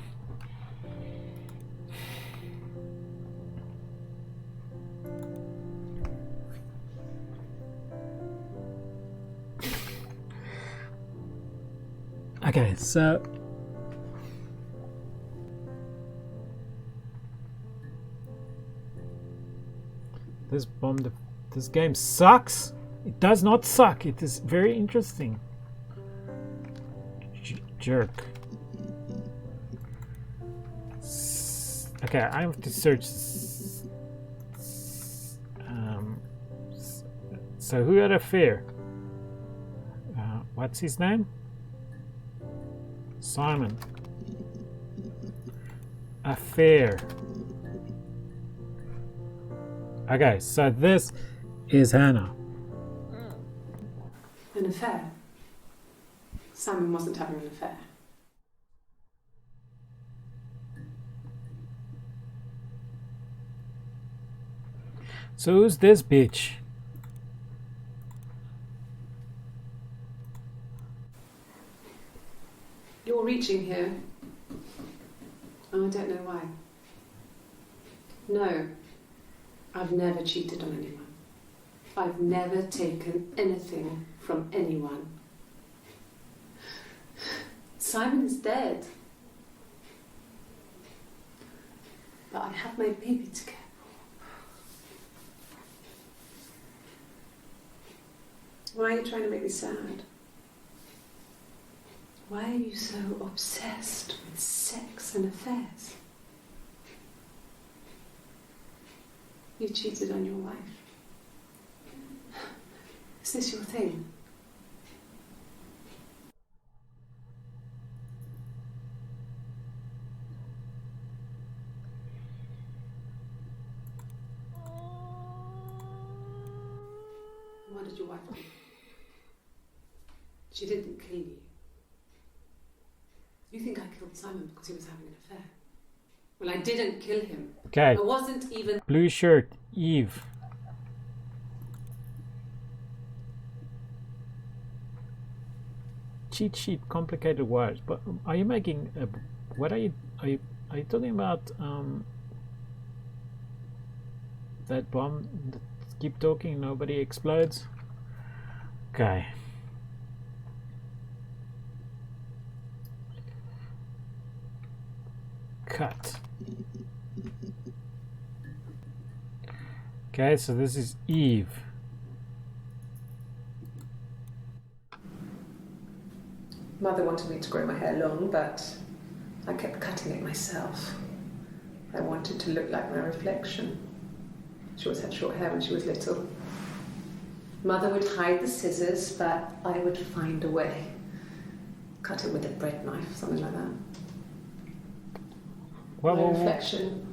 Okay, so this game sucks. It does not suck. It is very interesting. Jerk. Okay, I have to search. So who had affair? What's his name? Simon. Affair. Okay, so this is Hannah. An affair? Simon wasn't having an affair. So who's this bitch? You're reaching here. Oh, I don't know why. No, I've never cheated on anyone. I've never taken anything from anyone. Simon is dead. But I have my baby to care for. Why are you trying to make me sad? Why are you so obsessed with sex and affairs? You cheated on your wife. Is this your thing? What did your wife do? She didn't kill you. You think I killed Simon because he was having an affair? Well, I didn't kill him. Okay. I wasn't even... Blue shirt, Eve. Cheat sheet, complicated words. But are you making? What are you talking about? that bomb. Keep talking, nobody explodes. Okay. Cut. Okay, so this is Eve. Mother wanted me to grow my hair long, but I kept cutting it myself. I wanted to look like my reflection. She always had short hair when she was little. Mother would hide the scissors, but I would find a way. Cut it with a bread knife, something like that. My reflection.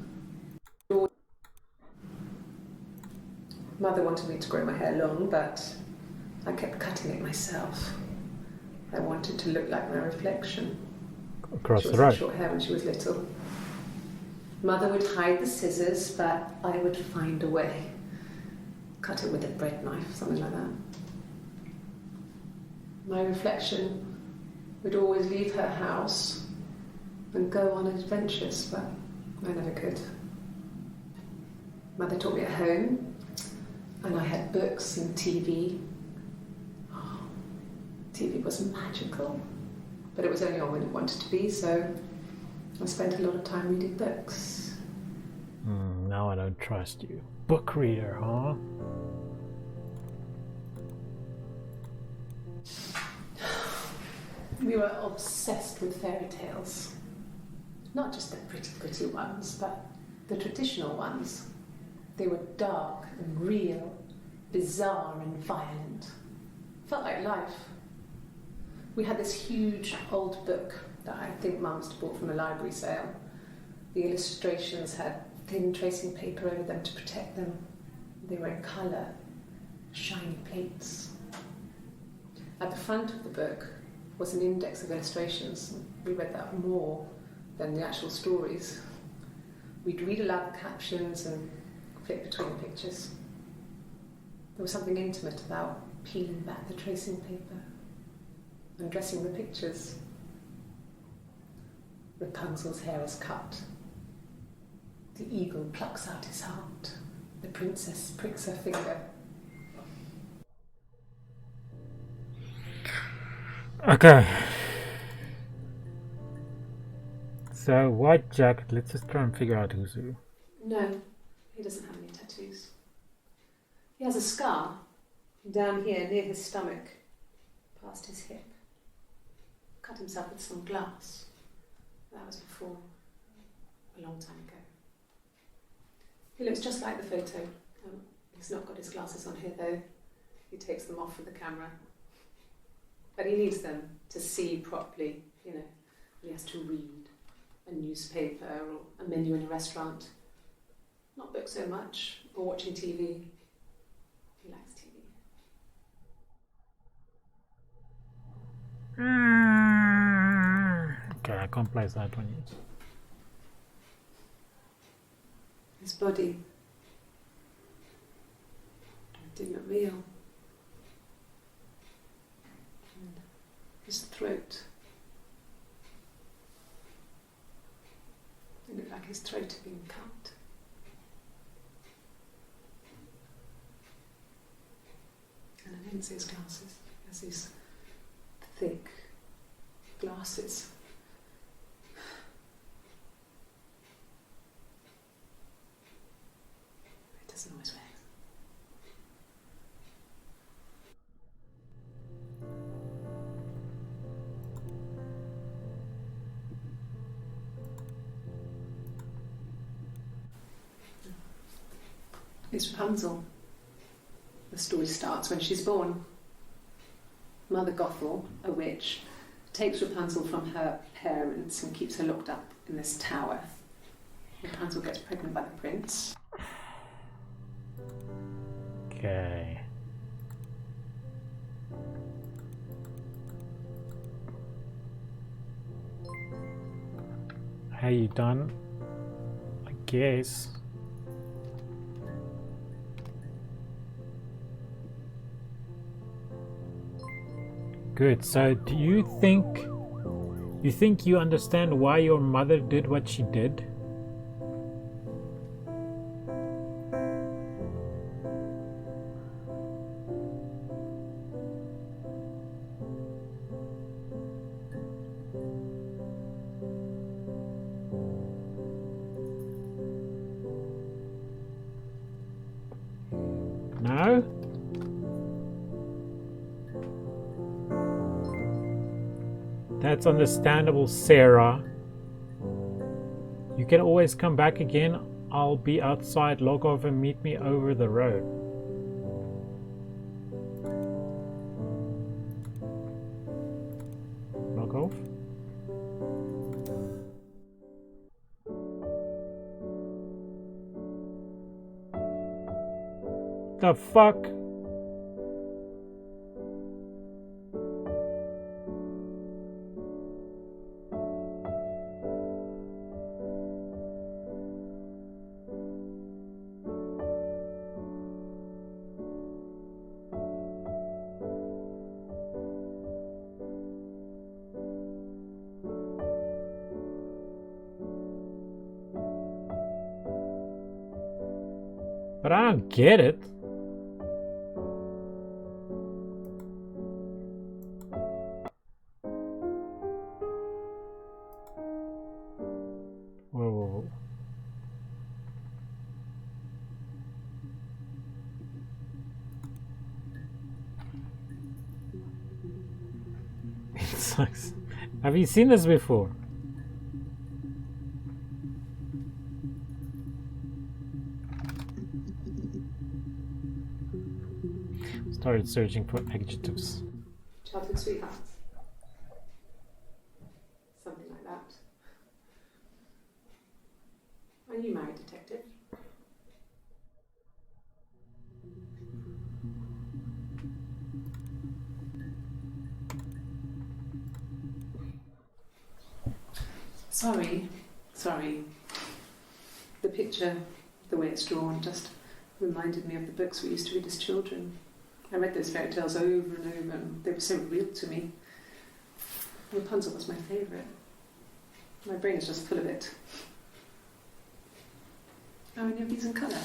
Mother wanted me to grow my hair long, but I kept cutting it myself. I wanted to look like my reflection. Across she the always road. had short hair when she was little. Mother would hide the scissors, but I would find a way. Cut it with a bread knife, something like that. My reflection would always leave her house and go on adventures, but I never could. Mother taught me at home, and I had books and TV. Oh, TV was magical, but it was only on when it wanted to be, so I spent a lot of time reading books. Now I don't trust you. Book reader, huh? We were obsessed with fairy tales. Not just the pretty, pretty ones, but the traditional ones. They were dark and real, bizarre and violent. Felt like life. We had this huge old book that I think Mum must have bought from a library sale. The illustrations had thin tracing paper over them to protect them. They were in colour, shiny plates. At the front of the book was an index of illustrations. We read that more than the actual stories. We'd read aloud the captions and flip between the pictures. There was something intimate about peeling back the tracing paper, undressing the pictures. Rapunzel's hair is cut. The eagle plucks out his heart. The princess pricks her finger. Okay. So, white jacket. Let's just try and figure out who's who. No, he doesn't have any tattoos. He has a scar down here near his stomach, past his hip. Cut himself with some glass. That was before, a long time ago. He looks just like the photo. He's not got his glasses on here though. He takes them off for the camera. But he needs them to see properly, you know. He has to read a newspaper or a menu in a restaurant. Not books so much, or watching TV. He likes TV. Okay, I can't place that one yet. His body did not real. And his throat. It looked like his throat had been cut. And I didn't see his glasses. He has these thick glasses. He doesn't always wear. It's Rapunzel. The story starts when she's born. Mother Gothel, a witch, takes Rapunzel from her parents and keeps her locked up in this tower. Rapunzel gets pregnant by the prince. Okay. How you done? I guess. Good. So do you think you understand why your mother did what she did? That's understandable, Sarah. You can always come back again. I'll be outside. Log off and meet me over the road. Log off? The fuck? But I don't get it. Whoa. It sucks. Have you seen this before? Started searching for adjectives. Childhood sweetheart. Something like that. Are you married, detective? Sorry. The picture, the way it's drawn, just reminded me of the books we used to read as children. I read those fairy tales over and over, and they were so real to me. Rapunzel was my favourite. My brain is just full of it. Are any of these in colour?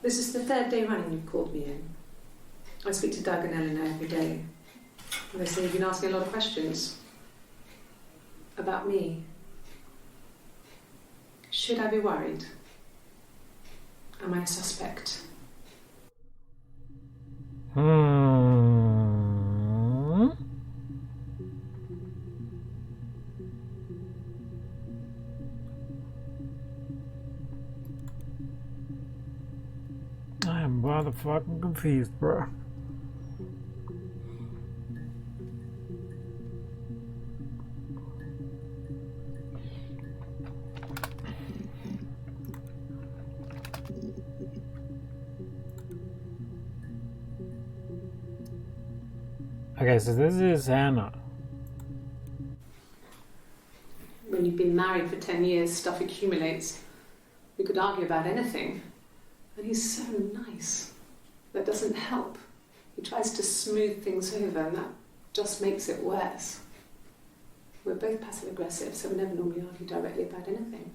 This is the third day running you've called me in. I speak to Doug and Eleanor every day. And they say you've been asking a lot of questions. About me. Should I be worried? Am I a suspect? I am motherfucking confused, bro. Okay, so this is Hannah. When you've been married for 10 years, stuff accumulates. We could argue about anything. And he's so nice. That doesn't help. He tries to smooth things over, and that just makes it worse. We're both passive-aggressive, so we never normally argue directly about anything.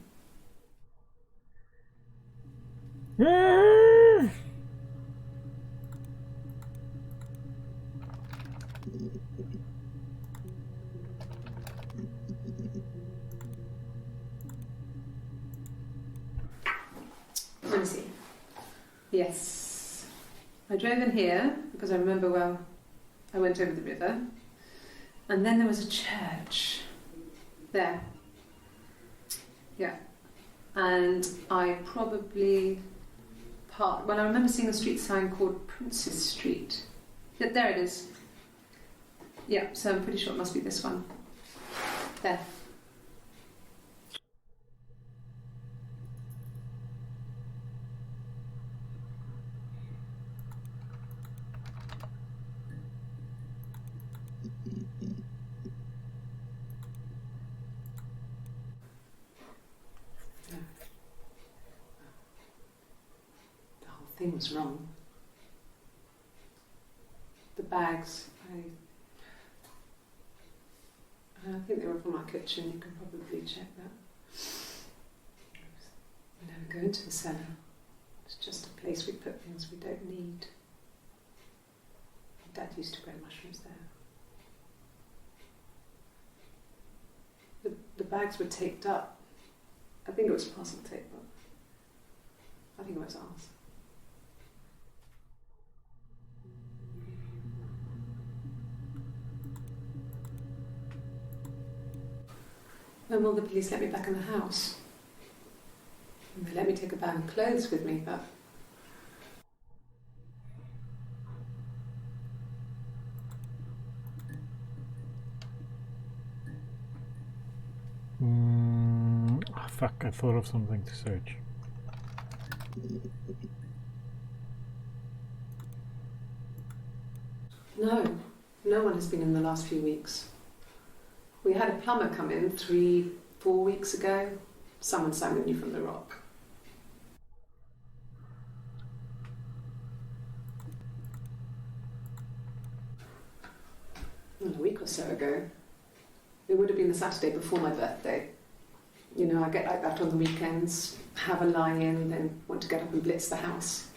Let me see. Yes. I drove in here because I remember well I went over the river, and then there was a church there. Yeah. And I probably parked. Well, I remember seeing a street sign called Princess Street. Yeah, there it is. Yeah, so I'm pretty sure it must be this one. There. Thing was wrong. The bags, I think they were from our kitchen, you can probably check that. We never go into the cellar. It's just a place we put things we don't need. Dad used to grow mushrooms there. The bags were taped up. I think it was parcel tape, but I think it was ours. When will the police let me back in the house? And they let me take a bag of clothes with me, but oh, fuck, I thought of something to search. no one has been in the last few weeks. We had a plumber come in 3-4 weeks ago. Someone Simon knew from the rock. Well, a week or so ago. It would have been the Saturday before my birthday. You know, I get like that on the weekends, have a lie-in, then want to get up and blitz the house.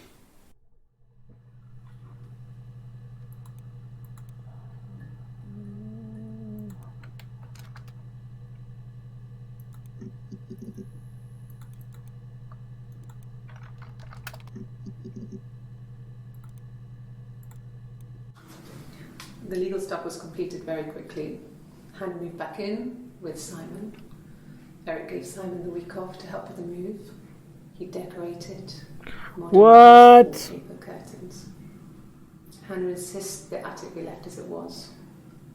The legal stuff was completed very quickly. Hannah moved back in with Simon. Eric gave Simon the week off to help with the move. He decorated. What? Paper curtains. Hannah insists the attic be left as it was.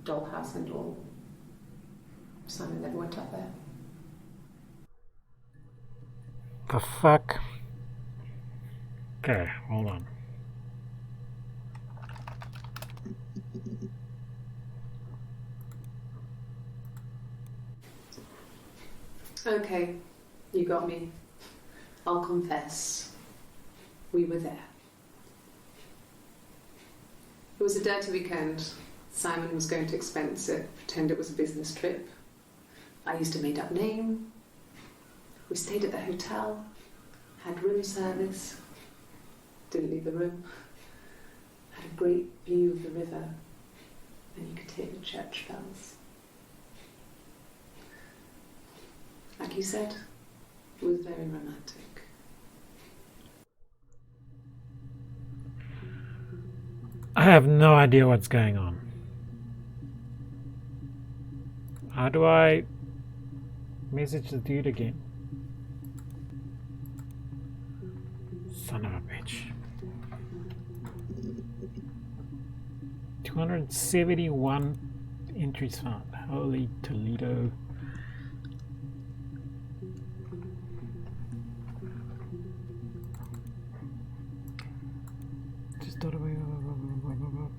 Dollhouse and all. Simon never went up there. The fuck? Okay, hold on. Okay, you got me. I'll confess. We were there. It was a dirty weekend. Simon was going to expense it, pretend it was a business trip. I used a made-up name. We stayed at the hotel, had room service, didn't leave the room, had a great view of the river, and you could hear the church bells. Like you said, it was very romantic. I have no idea what's going on. How do I message the dude again? Son of a bitch. 271 entries found. Holy Toledo.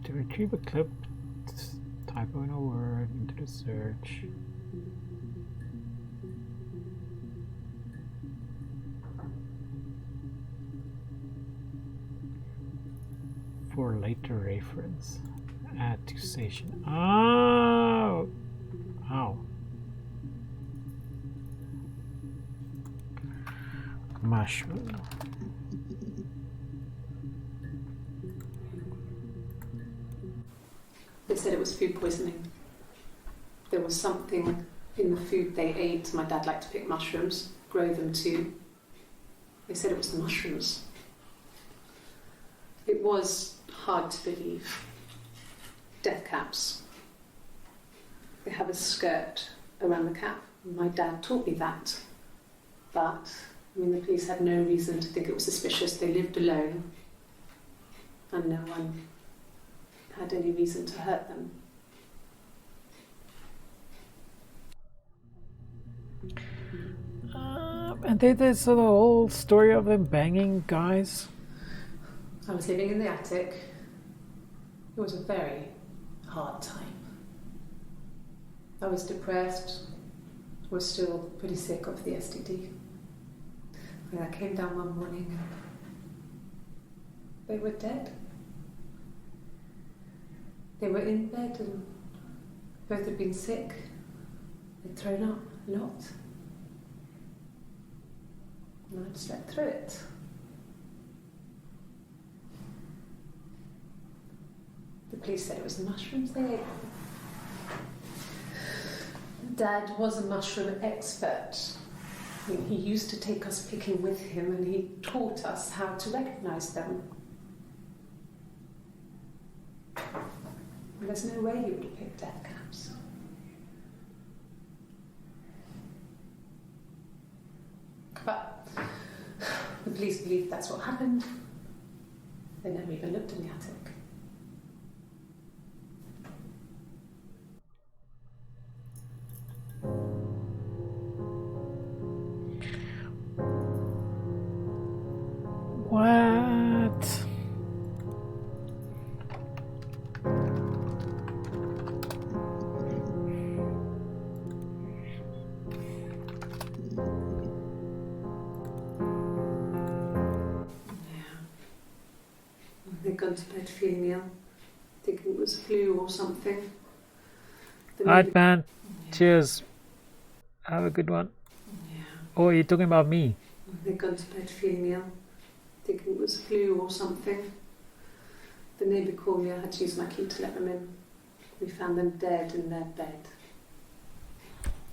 To retrieve a clip, typo in a word into the search. For later reference. Add to session. Oh! Ow. Mushroom. They said it was food poisoning. There was something in the food they ate. My dad liked to pick mushrooms, grow them too. They said it was the mushrooms. It was hard to believe. Death caps. They have a skirt around the cap. My dad taught me that. But, the police had no reason to think it was suspicious. They lived alone. And no one had any reason to hurt them. And there's the whole story of them banging guys. I was living in the attic. It was a very hard time. I was depressed, was still pretty sick of the STD. And I came down one morning and they were dead. They were in bed and both had been sick. They'd thrown up a lot. And I'd slept through it. The police said it was the mushrooms they ate. Dad was a mushroom expert. I mean, he used to take us picking with him and he taught us how to recognise them. And there's no way he would have picked death caps. But the police believe that's what happened. They never even looked in the attic. What? They'd gone to bed feeling ill, thinking it was flu or something. Alright, man. Cheers. Have a good one. Yeah. Oh, you're talking about me. They'd gone to bed feeling ill, thinking it was flu or something. The neighbour called me, I had to use my key to let them in. We found them dead in their bed.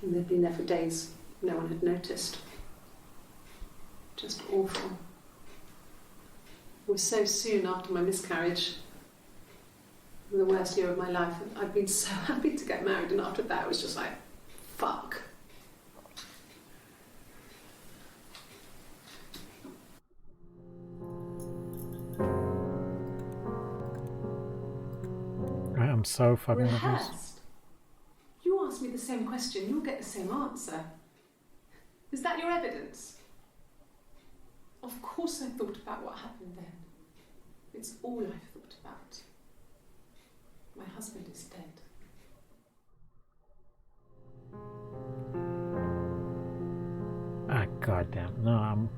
And they'd been there for days. No one had noticed. Just awful. It was so soon after my miscarriage. The worst year of my life. I'd been so happy to get married, and after that it was just like, fuck. I am so fucking confused. Rehearsed. You ask me the same question, you'll get the same answer. Is that your evidence? Of course I thought about what happened then. It's all I've thought about. My husband is dead. Ah, goddamn. No, I'm...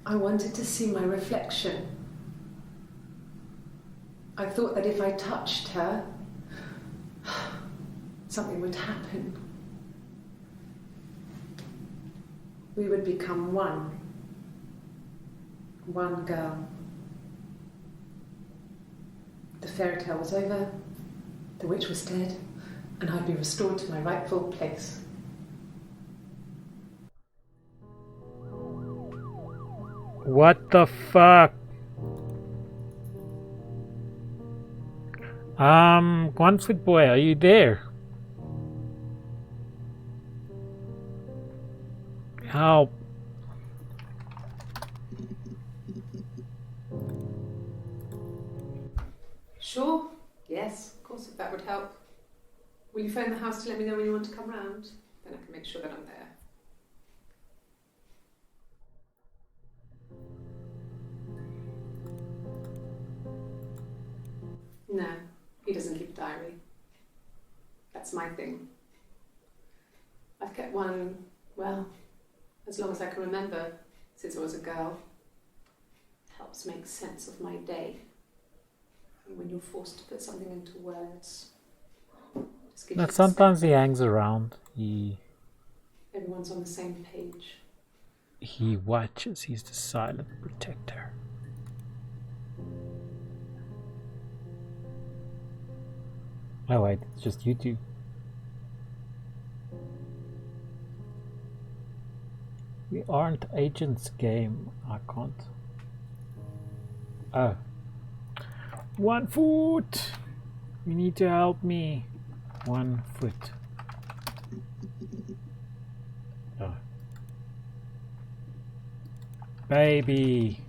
I wanted to see my reflection. I thought that if I touched her, something would happen. We would become one. One girl. The fairy tale was over, the witch was dead, and I'd be restored to my rightful place. What the fuck? One Foot Boy, are you there? Help. Sure, yes, of course, if that would help. Will you phone the house to let me know when you want to come round? Then I can make sure that I'm there. No, he doesn't keep a diary. That's my thing. I've kept one, well, as long as I can remember, since I was a girl. It helps make sense of my day. And when you're forced to put something into words, just gives you But the sometimes sense he hangs around. everyone's on the same page. He watches. He's the silent protector. Oh wait, it's just you two. We aren't agents game. I can't. Oh. 1 foot! You need to help me. 1 foot. Oh. Baby.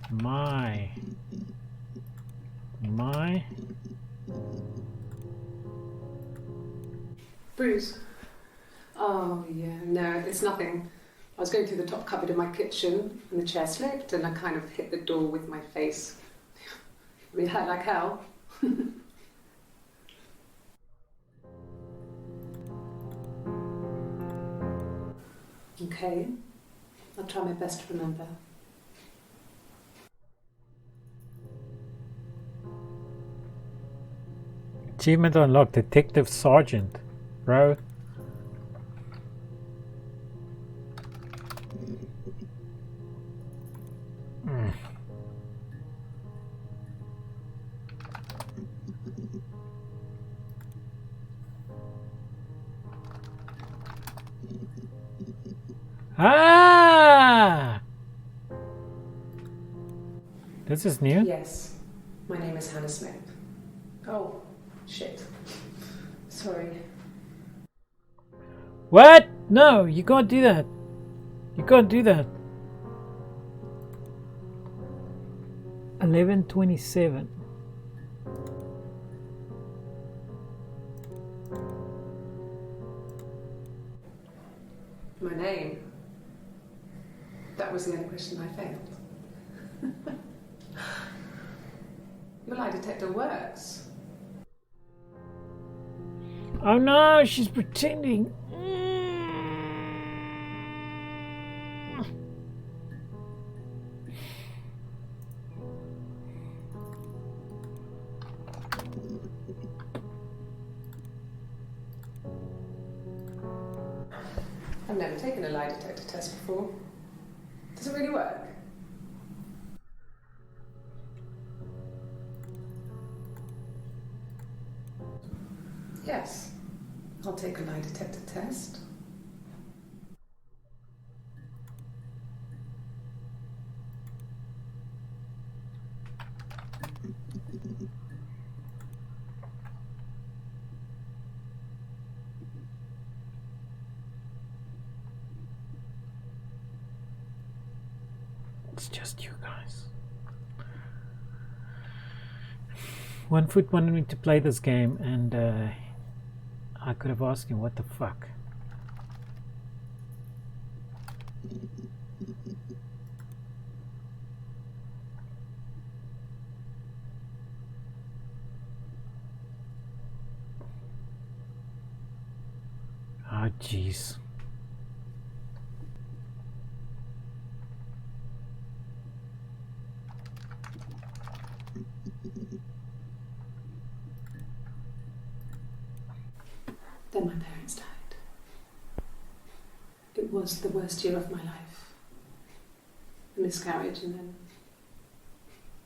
My. Bruce? Oh, yeah, no, it's nothing. I was going through the top cupboard in my kitchen and the chair slipped and I kind of hit the door with my face. We had like hell. Okay, I'll try my best to remember. Achievement unlocked, Detective Sergeant. Bro. Ah! This is new? Yes, my name is Hannah Smith. Oh, shit. Sorry. What? No, you can't do that. You can't do that. 11:27. My name? That was the only question I failed. Your lie detector works. Oh no, she's pretending. I've never taken a lie detector test before. Does it really work? Yes, I'll take a lie detector test. It's just you guys. One Foot wanted me to play this game, and I could have asked him, what the fuck? Ah, jeez. Then my parents died. It was the worst year of my life. A miscarriage and then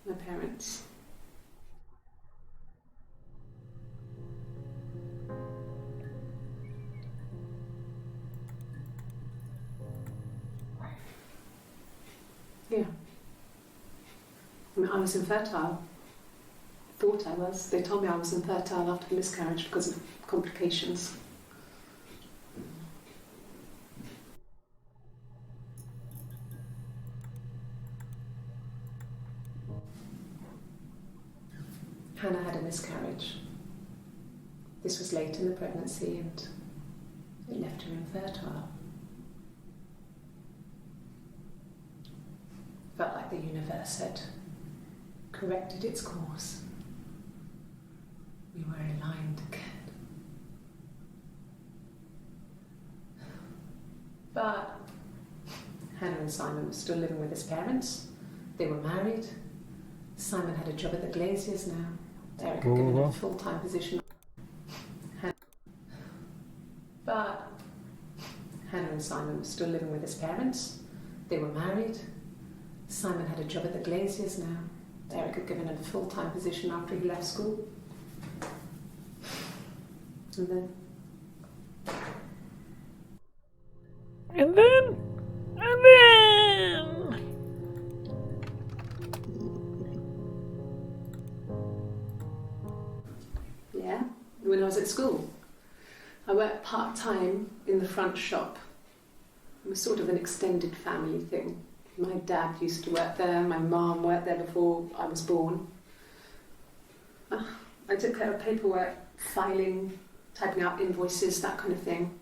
my parents. Yeah. I mean, I was infertile. Thought I was. They told me I was infertile after the miscarriage because of complications. Hannah had a miscarriage. This was late in the pregnancy and it left her infertile. Felt like the universe had corrected its course. We were aligned again. But Hannah and Simon were still living with his parents. They were married. Simon had a job at the Glaziers now. Eric had given him a full-time position. But Hannah and Simon were still living with his parents. They were married. Simon had a job at the Glaziers now. Eric had given him a full-time position after he left school. And then... Yeah, when I was at school. I worked part-time in the front shop. It was sort of an extended family thing. My dad used to work there, my mum worked there before I was born. I took care of paperwork, filing, typing out invoices, that kind of thing.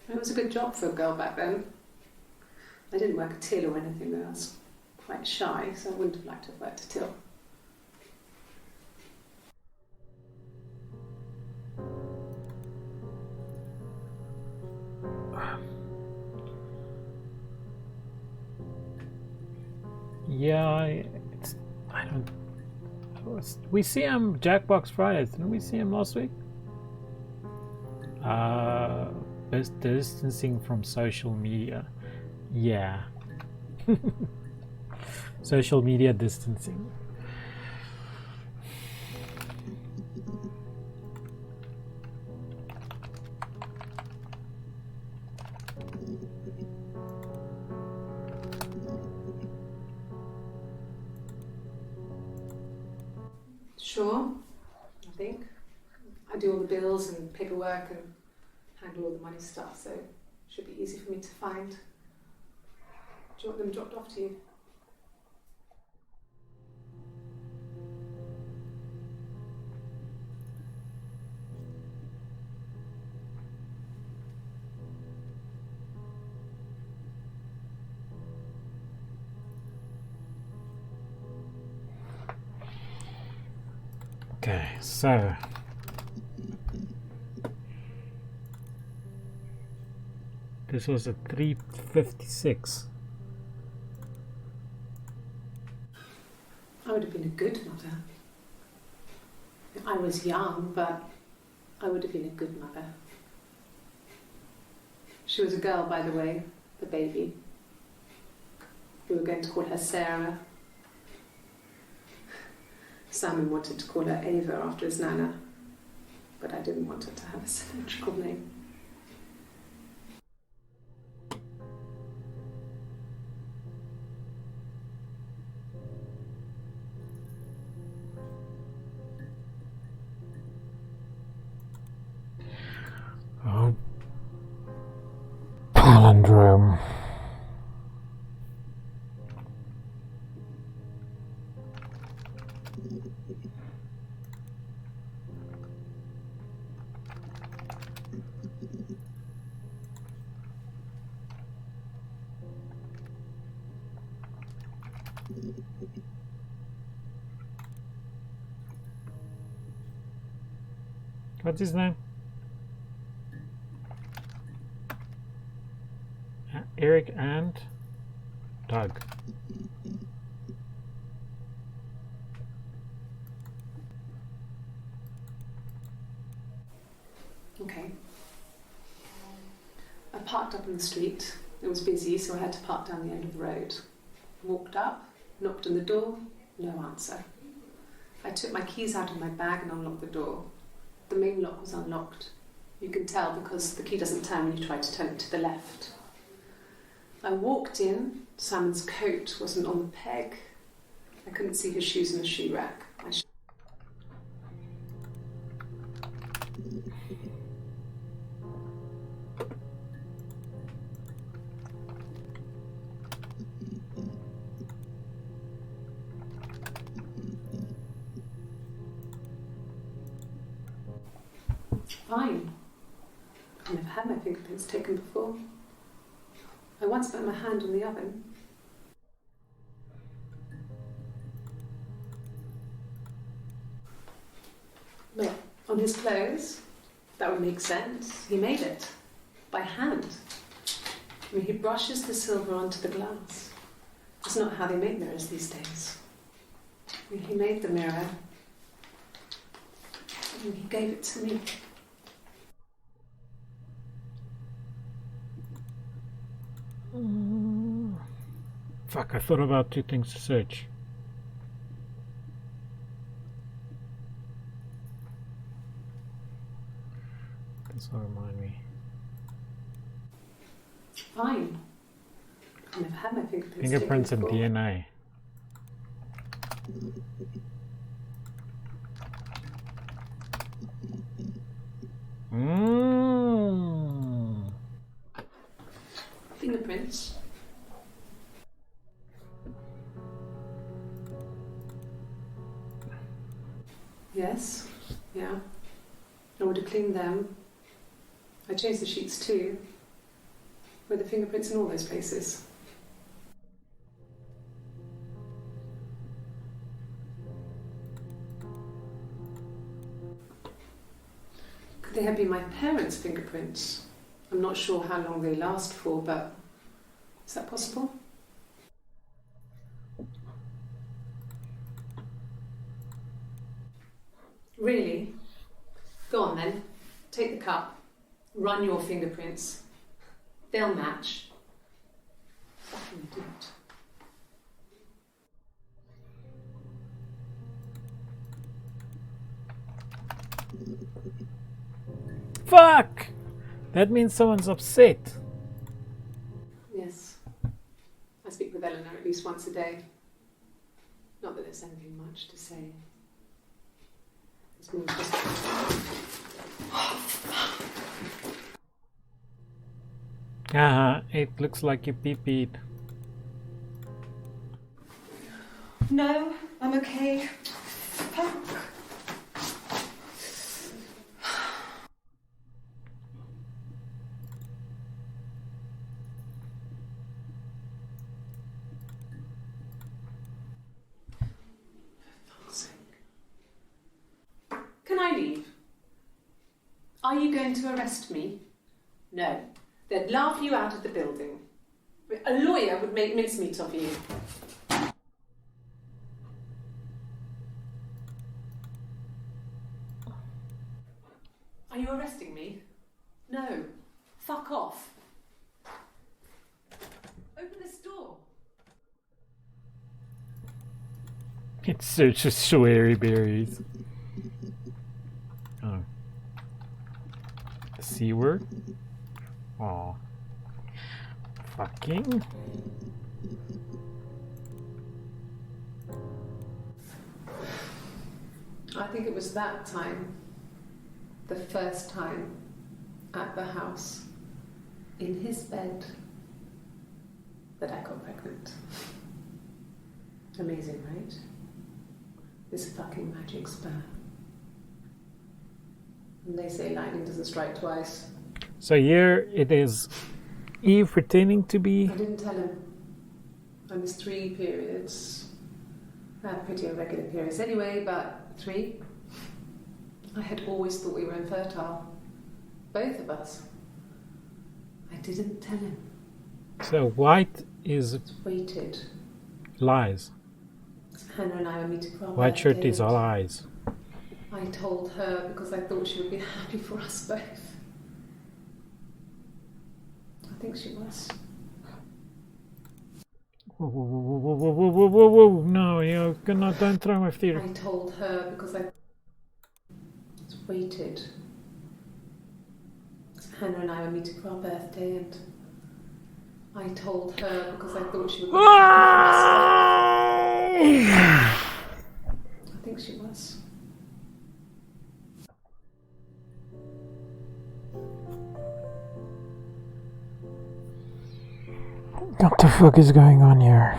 It was a good job for a girl back then. I didn't work a till or anything though. I was quite shy, so I wouldn't have liked to have worked a till. We see him Jackbox Fridays. Didn't we see him last week? Distancing from social media. Yeah. Social media distancing. Sure, I think. I do all the bills and paperwork and handle all the money stuff, so it should be easy for me to find. Do you want them dropped off to you? Okay, so this was a 356. I would have been a good mother. I was young, but I would have been a good mother. She was a girl, by the way, the baby. We were going to call her Sarah. Simon wanted to call her Ava after his nana, but I didn't want her to have a symmetrical name. Oh, palindrome. What's his name? Eric and Doug. Okay. I parked up in the street. It was busy, so I had to park down the end of the road. Walked up, knocked on the door, no answer. I took my keys out of my bag and unlocked the door. The main lock was unlocked. You can tell because the key doesn't turn when you try to turn it to the left. I walked in. Simon's coat wasn't on the peg. I couldn't see his shoes in the shoe rack. Fine. I've never had my fingerprints taken before. I once put my hand on the oven. Look, on his clothes, that would make sense. He made it by hand. I mean, he brushes the silver onto the glass. That's not how they make mirrors these days. I mean, he made the mirror and he gave it to me. Fuck, I thought about two things to search. This will remind me. Fine. I've never had my fingerprints Fingerprints and taken before. DNA. Fingerprints. Yes, yeah. I would have cleaned them. I changed the sheets too. Were the fingerprints in all those places? Could they have been my parents' fingerprints? I'm not sure how long they last for, but is that possible? Really? Go on then. Take the cup. Run your fingerprints. They'll match. Fucking do it. Fuck! That means someone's upset. Yes. I speak with Eleanor at least once a day. Not that there's anything much to say. It's more just... It looks like you pee-peed. No, I'm okay. Fuck. Can I leave? Are you going to arrest me? No. They'd laugh you out of the building. A lawyer would make mincemeat of you. Are you arresting me? No. Fuck off. Open this door. It's such a sweary berries. Oh. The C word? Aw. Fucking. I think it was that time, the first time, at the house, in his bed, that I got pregnant. Amazing, right? This fucking magic sperm. And they say lightning doesn't strike twice. So here it is Eve pretending to be. I didn't tell him. I missed 3 periods. I had pretty irregular periods anyway, but 3. I had always thought we were infertile. Both of us. I didn't tell him. So white is Waited. lies. Hannah and I were meeting for our White shirt birthday. is all eyes. I told her because I thought she would be happy for us both. I think she was. Whoa, whoa, whoa, whoa, whoa, whoa, whoa, whoa, whoa. No, you cannot, don't throw my theater. I told her because I waited. Hannah and I were meeting for our birthday, and I told her because I thought she would be happy for us. I think she was. What the fuck is going on here?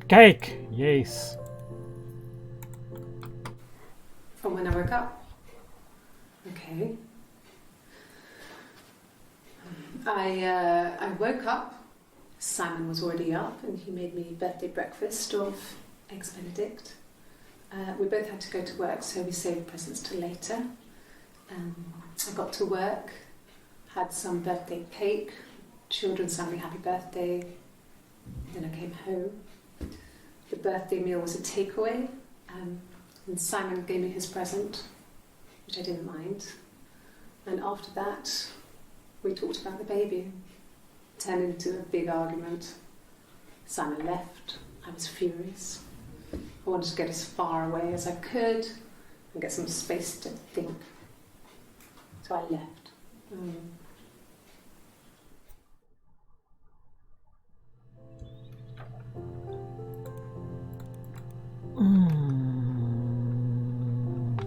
Cake! Yes. From when I woke up. Okay. I woke up. Simon was already up, and he made me birthday breakfast of eggs Benedict. We both had to go to work, so we saved presents till later. I got to work, had some birthday cake, children sang me happy birthday. Then I came home. The birthday meal was a takeaway, and Simon gave me his present, which I didn't mind. And after that, we talked about the baby. Turned into a big argument. Simon left. I was furious. I wanted to get as far away as I could and get some space to think. So I left.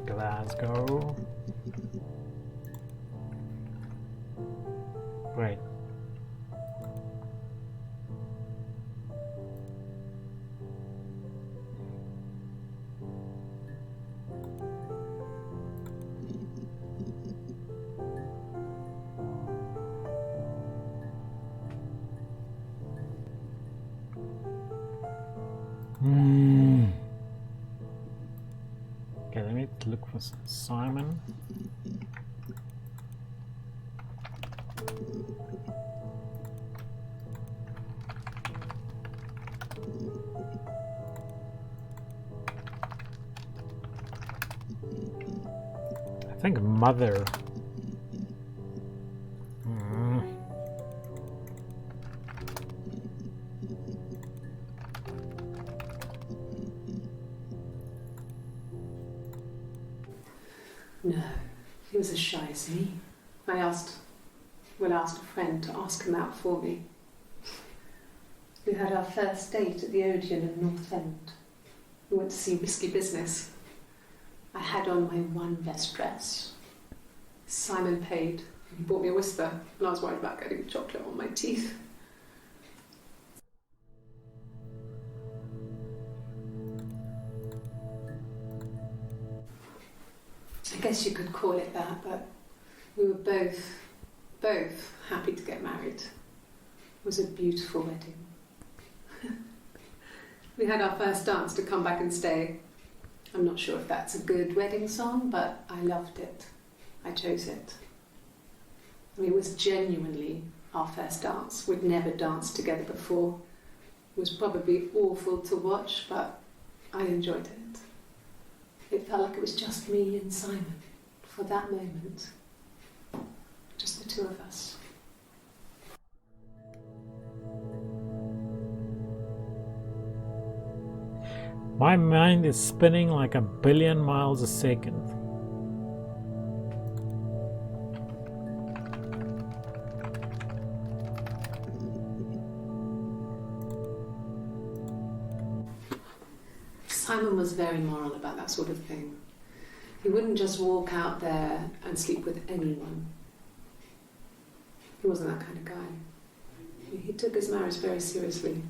Glasgow. Right. Look for Simon. I think mother. No, he was as shy as me. I asked a friend to ask him out for me. We had our first date at the Odeon in North End. We went to see Risky Business. I had on my one best dress. Simon paid. He bought me a whisper, and I was worried about getting chocolate on my teeth. I guess you could call it that, but we were both happy to get married. It was a beautiful wedding. We had our first dance to Come Back and Stay. I'm not sure if that's a good wedding song, but I loved it. I chose it. I mean, it was genuinely our first dance. We'd never danced together before. It was probably awful to watch, but I enjoyed it. It felt like it was just me and Simon for that moment. Just the two of us. My mind is spinning like 1 billion miles a second. Simon was very moral about that sort of thing. He wouldn't just walk out there and sleep with anyone. He wasn't that kind of guy. He took his marriage very seriously.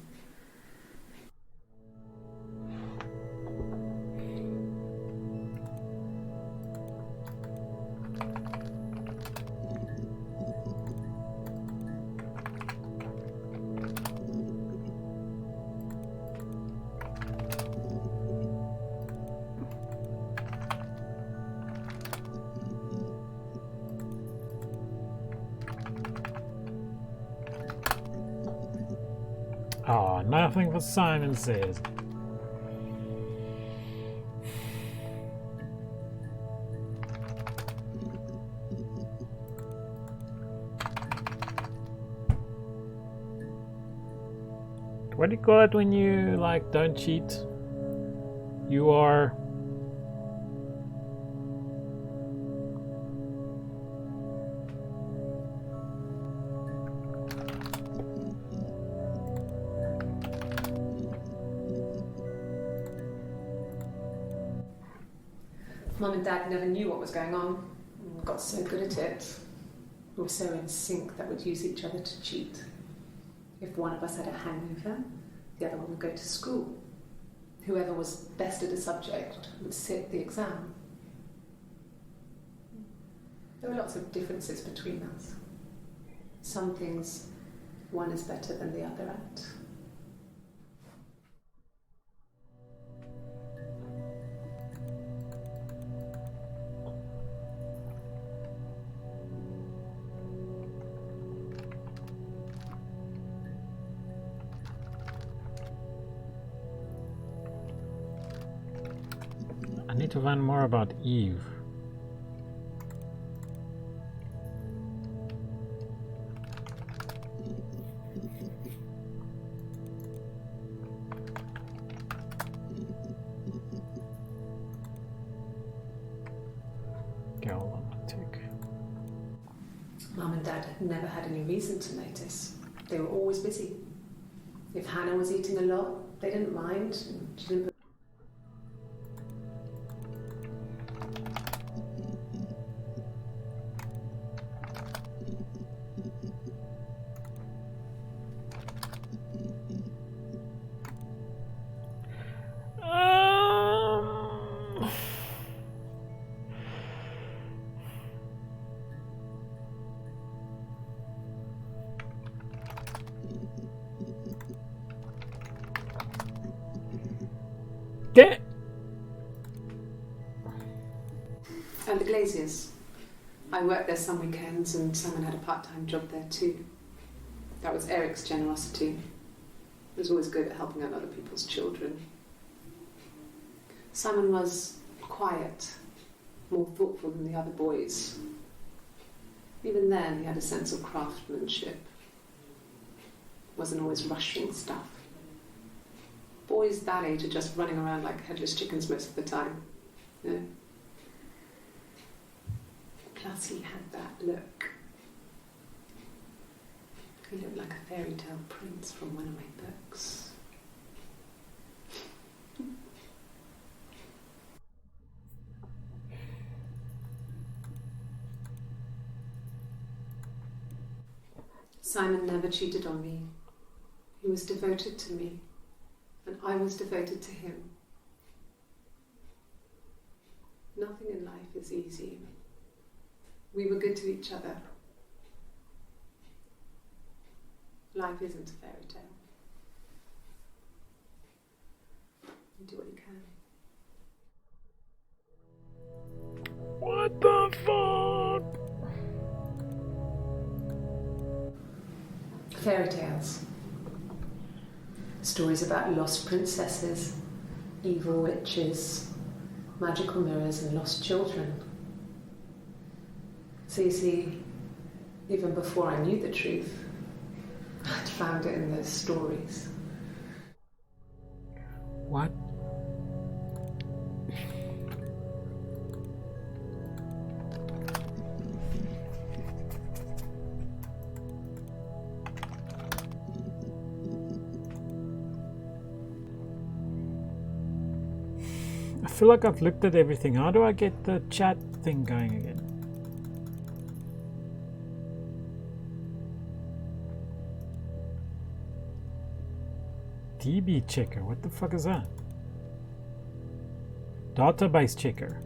Oh, nothing for Simon says. What do you call it when you like don't cheat? You are Mum and Dad never knew what was going on. We got so good at it. We were so in sync that we'd use each other to cheat. If one of us had a hangover, the other one would go to school. Whoever was best at a subject would sit the exam. There were lots of differences between us. Some things one is better than the other at. I need to learn more about Eve. Mum and Dad had never had any reason to notice. They were always busy. If Hannah was eating a lot, they didn't mind. She didn't put And the Glaziers. I worked there some weekends and Simon had a part-time job there too. That was Eric's generosity. He was always good at helping out other people's children. Simon was quiet, more thoughtful than the other boys. Even then, he had a sense of craftsmanship. Wasn't always rushing stuff. Boys that age are just running around like headless chickens most of the time. You know? Plus, he had that look. He looked like a fairy tale prince from one of my books. Simon never cheated on me. He was devoted to me, and I was devoted to him. Nothing in life is easy. We were good to each other. Life isn't a fairy tale. You do what you can. What the fuck? Fairy tales. Stories about lost princesses, evil witches, magical mirrors and lost children. So you see, even before I knew the truth, I'd found it in those stories. What? I feel like I've looked at everything. How do I get the chat thing going again? DB checker, what the fuck is that? Database checker.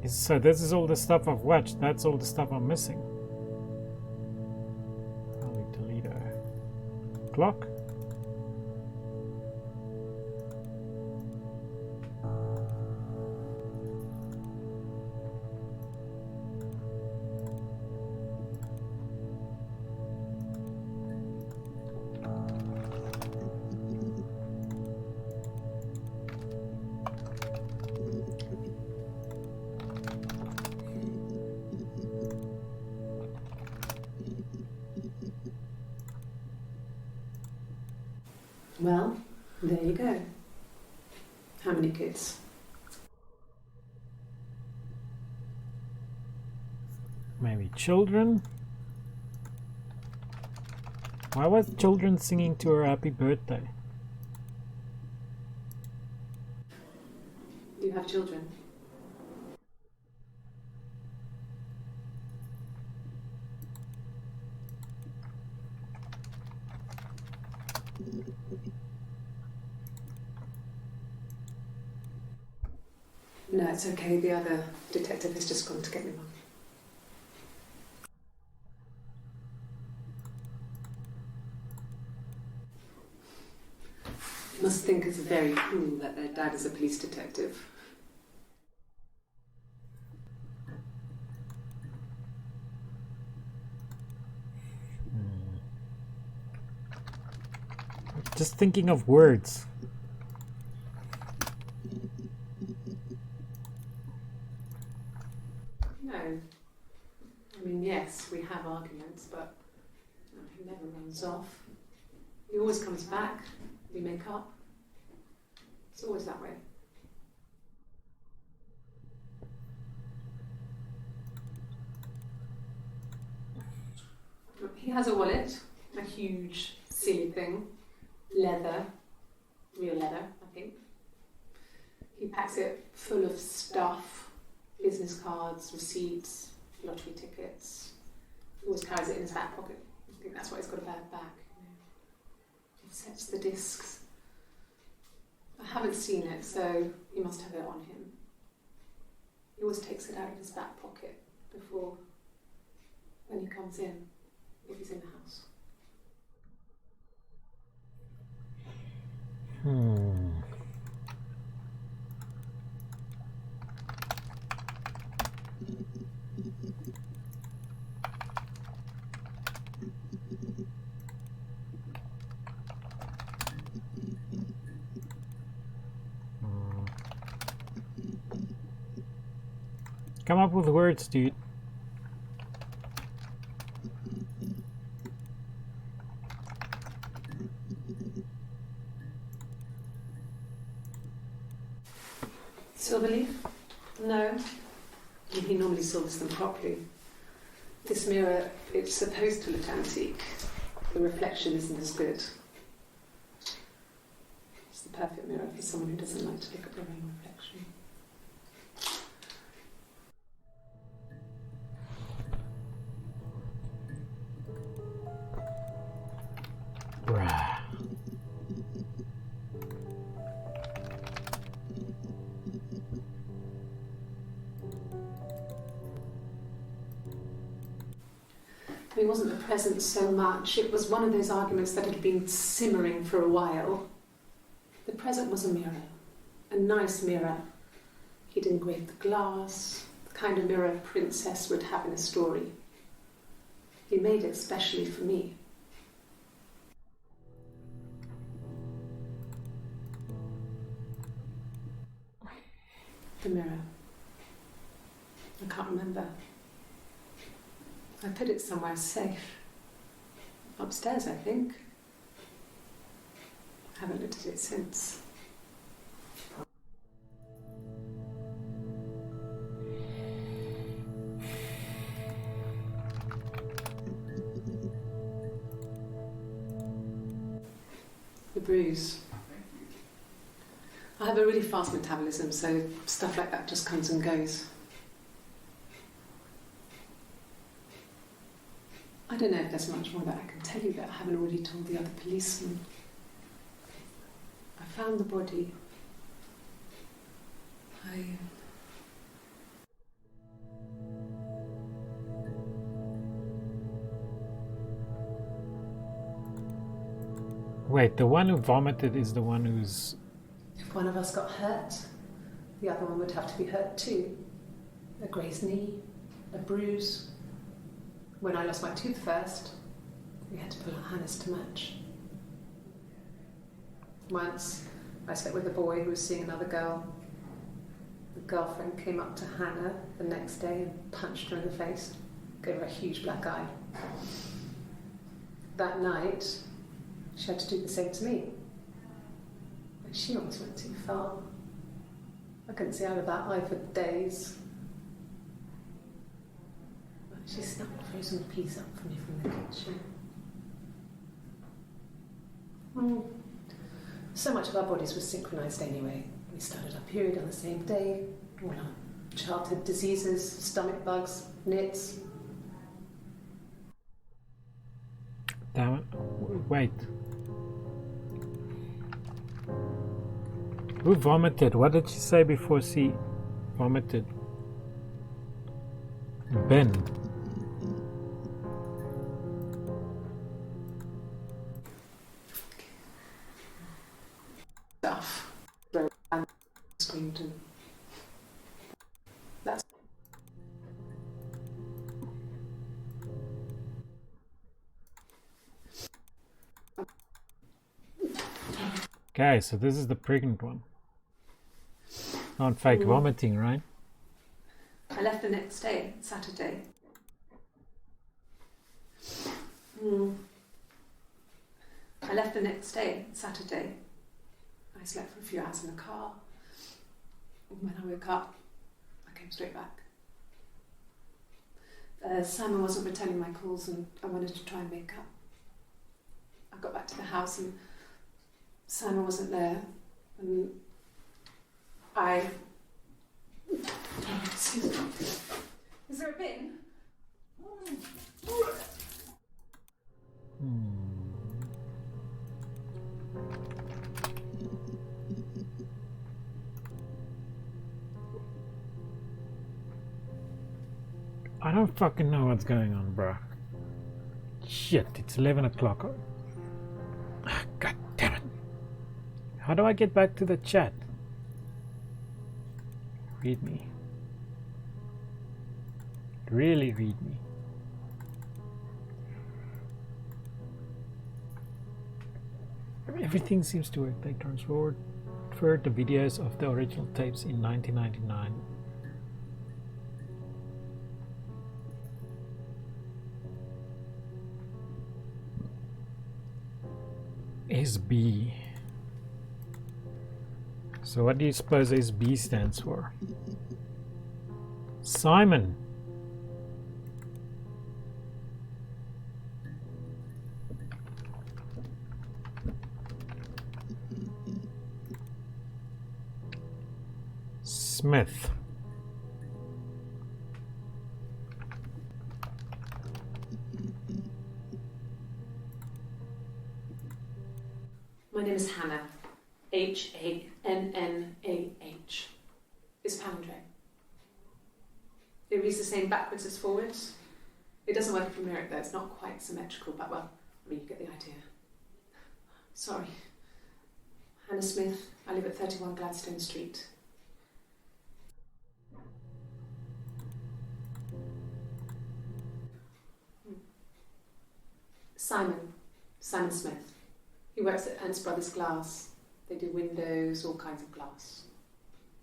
So this is all the stuff I've watched, that's all the stuff I'm missing. Holy Toledo. Clock? Well, there you go. How many kids? Maybe children? Why was children singing to her happy birthday? You have children? No, it's okay. The other detective has just gone to get me one. Must think it's very cool that their dad is a police detective. Just thinking of words. No. I mean, yes, we have arguments, but he never runs off. He always comes back. We make up. It's always that way. He has a wallet, a huge, silly thing, leather, real leather, I think. He packs it full of stuff, business cards, receipts, lottery tickets. He always carries it in his back pocket. I think that's why he's got a bad back. He sets the discs. I haven't seen it, so he must have it on him. He always takes it out of his back pocket before, when he comes in, if he's in the house. Come up with words, dude. Silverleaf? No. He normally silvers them properly. This mirror, it's supposed to look antique. The reflection isn't as good. It's the perfect mirror for someone who doesn't like to look at their own reflection. Bruh. It wasn't the present so much, it was one of those arguments that had been simmering for a while. The present was a mirror, a nice mirror. He'd engraved the glass, the kind of mirror a princess would have in a story. He made it specially for me. The mirror. I can't remember. I put it somewhere safe. Upstairs, I think. I haven't looked at it since. The bruise. I have a really fast metabolism, so stuff like that just comes and goes. I don't know if there's much more that I can tell you that I haven't already told the other policemen. I found the body. Wait, the one who vomited is the one who's... If one of us got hurt, the other one would have to be hurt too. A grazed knee, a bruise. When I lost my tooth first, we had to pull out Hannah's to match. Once, I slept with a boy who was seeing another girl. The girlfriend came up to Hannah the next day and punched her in the face, gave her a huge black eye. That night, she had to do the same to me. But she almost went too far. I couldn't see out of that eye for days. But she snapped a frozen piece up for me from the kitchen. So much of our bodies was synchronised anyway. We started our period on the same day. All our childhood diseases, stomach bugs, nits. Damn it. Wait. Who vomited? What did she say before she vomited? Ben. Stuff. And screamed and that's Okay, so this is the pregnant one. Not fake vomiting, right? I left the next day, Saturday. I left the next day, Saturday. I slept for a few hours in the car. When I woke up, I came straight back. Simon wasn't returning my calls and I wanted to try and make up. I got back to the house and Simon wasn't there and I... Excuse me. Is there a bin? I don't fucking know what's going on, bruh. Shit, it's 11 o'clock. God damn it. How do I get back to the chat? Read me. Really read me. Everything seems to work. They transferred the videos of the original tapes in 1999. SB. So what do you suppose SB stands for? Simon. Smith. My name is Hannah. H-A-N-N-A-H. It's palindrome. It reads the same backwards as forwards. It doesn't work if you mirror it though, it's not quite symmetrical, but well, I mean, you get the idea. Sorry. Hannah Smith, I live at 31 Gladstone Street. Simon Smith. He works at Ernst Brothers Glass. They do windows, all kinds of glass.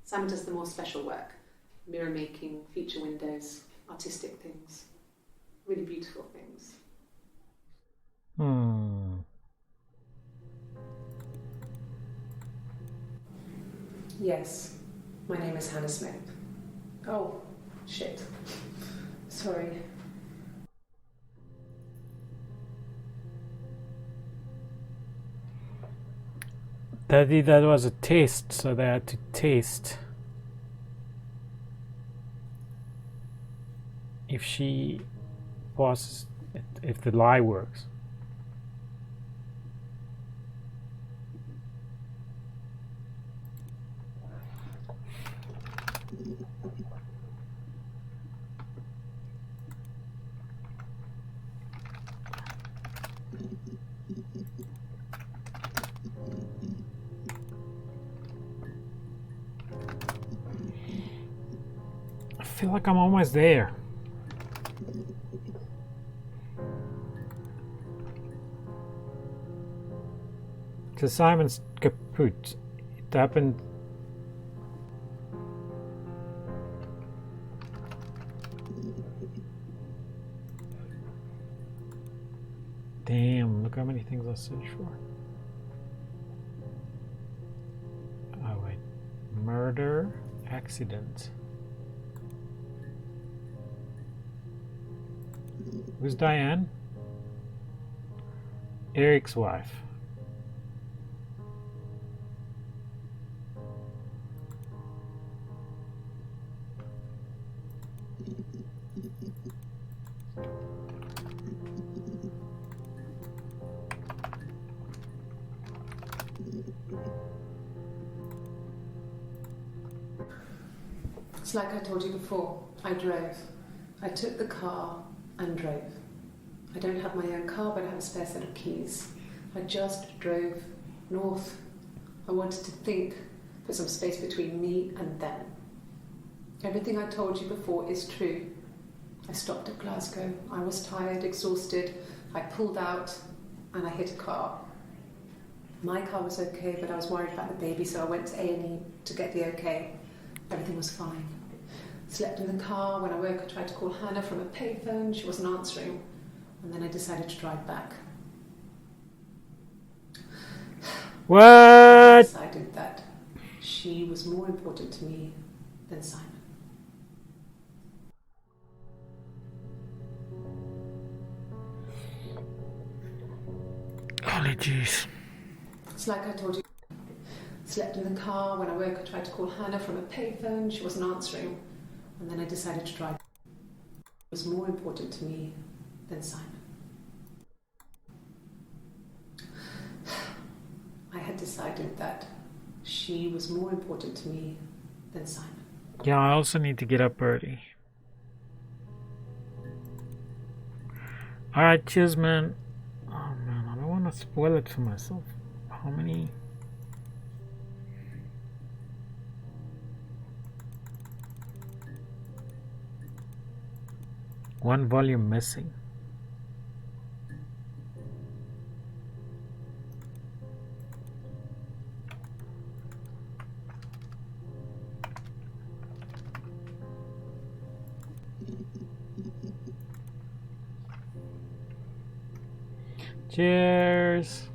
Simon does the more special work, mirror making, feature windows, artistic things, really beautiful things. Yes, my name is Hannah Smith. Oh, shit. Sorry. Daddy, that was a test, so they had to test if she passes, if the lie works. I feel like I'm almost there. So Simon's kaput. It happened. Damn, look how many things I searched for. Oh wait. Murder, accident. Who's Diane? Eric's wife. It's like I told you before, I drove. I took the car and drove. I don't have my own car, but I have a spare set of keys. I just drove north. I wanted to think, put some space between me and them. Everything I told you before is true. I stopped at Glasgow. I was tired, exhausted. I pulled out and I hit a car. My car was okay, but I was worried about the baby, so I went to A&E to get the okay. Everything was fine. Slept in the car. When I woke, I tried to call Hannah from a payphone. She wasn't answering. And then I decided to drive back. What? I decided that she was more important to me than Simon. Holy jeez. It's like I told you. Slept in the car. When I woke, I tried to call Hannah from a payphone. She wasn't answering. And then I decided to drive. It was more important to me than Simon. I had decided that she was more important to me than Simon. Yeah, I also need to get up early. Alright, cheers, man. Oh man, I don't want to spoil it for myself. How many? One volume missing. Cheers.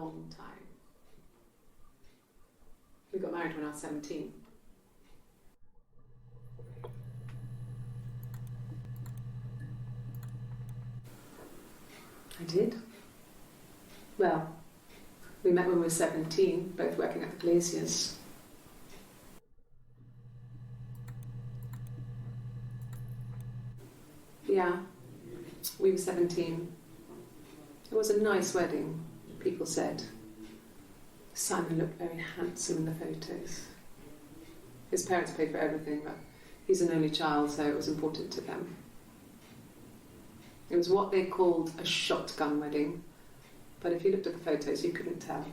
long time. We got married when I was 17. I did. Well, we met when we were 17, both working at the glaziers. Yeah, we were 17. It was a nice wedding, people said. Simon looked very handsome in the photos. His parents paid for everything, but he's an only child, so it was important to them. It was what they called a shotgun wedding, but if you looked at the photos, you couldn't tell.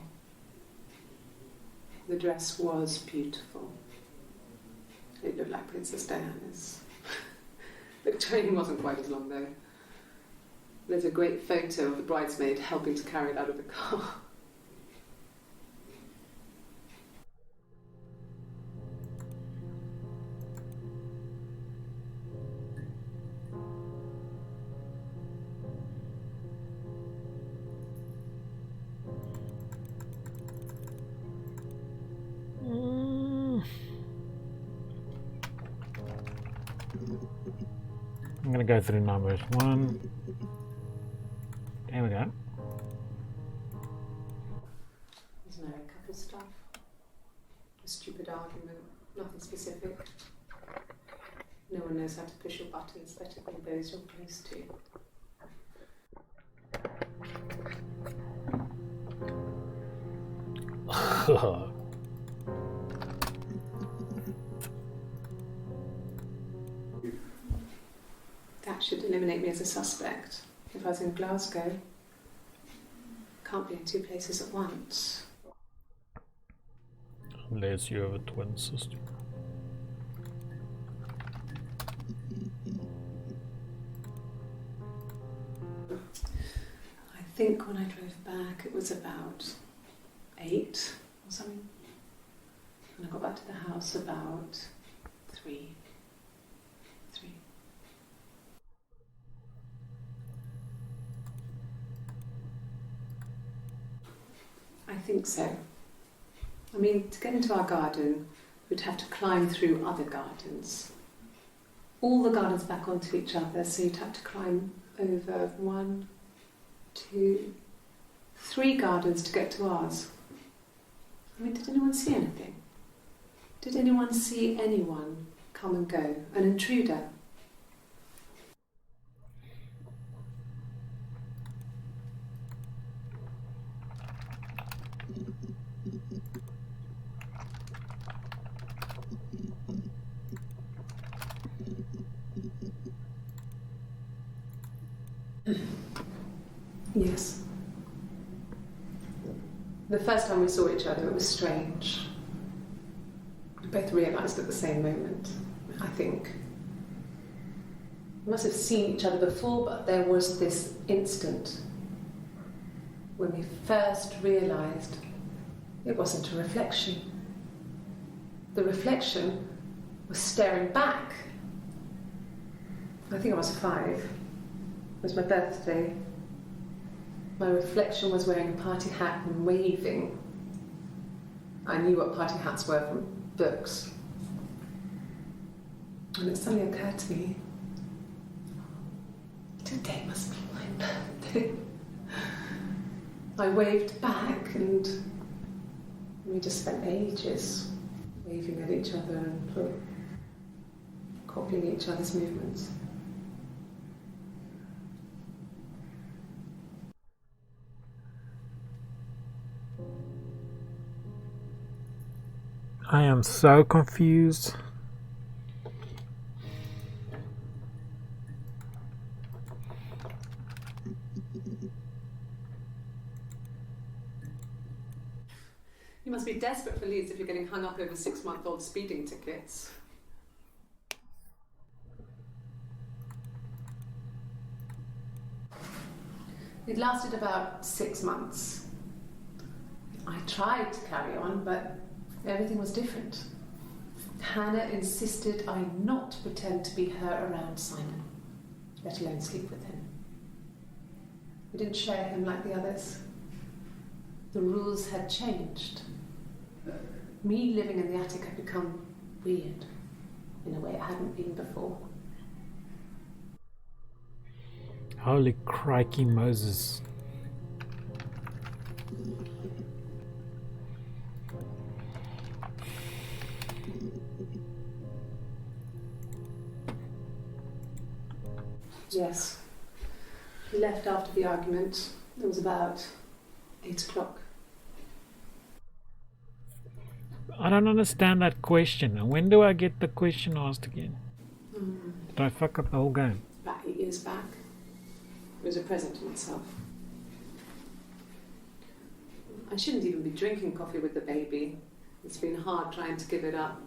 The dress was beautiful. It looked like Princess Diana's. The training wasn't quite as long, though. There's a great photo of the bridesmaid helping to carry it out of the car. I'm going to go through numbers. 1. There we go. There's no couple stuff. A stupid argument, nothing specific. No one knows how to push your buttons better than those you're close to. That should eliminate me as a suspect. If I was in Glasgow, can't be in two places at once. Unless you have a twin sister. I think when I drove back it was about 8 or something. And I got back to the house about 3. I think so. I mean, to get into our garden, we'd have to climb through other gardens. All the gardens back onto each other, so you'd have to climb over 1, 2, 3 gardens to get to ours. I mean, did anyone see anything? Did anyone see anyone come and go? An intruder? Yes. The first time we saw each other, it was strange. We both realised at the same moment, I think. We must have seen each other before, but there was this instant when we first realised it wasn't a reflection. The reflection was staring back. I think I was 5. It was my birthday. My reflection was wearing a party hat and waving. I knew what party hats were from books. And it suddenly occurred to me, today must be my birthday. I waved back and we just spent ages waving at each other and sort of copying each other's movements. I am so confused. You must be desperate for leads if you're getting hung up over 6-month-old speeding tickets. It lasted about 6 months. I tried to carry on, but everything was different. Hannah insisted I not pretend to be her around Simon, let alone sleep with him. We didn't share him like the others. The rules had changed. Me living in the attic had become weird in a way it hadn't been before. Holy crikey Moses. Yes. He left after the argument. It was about 8 o'clock. I don't understand that question. And when do I get the question asked again? Did I fuck up the whole game? About 8 years back. It was a present to myself. I shouldn't even be drinking coffee with the baby. It's been hard trying to give it up.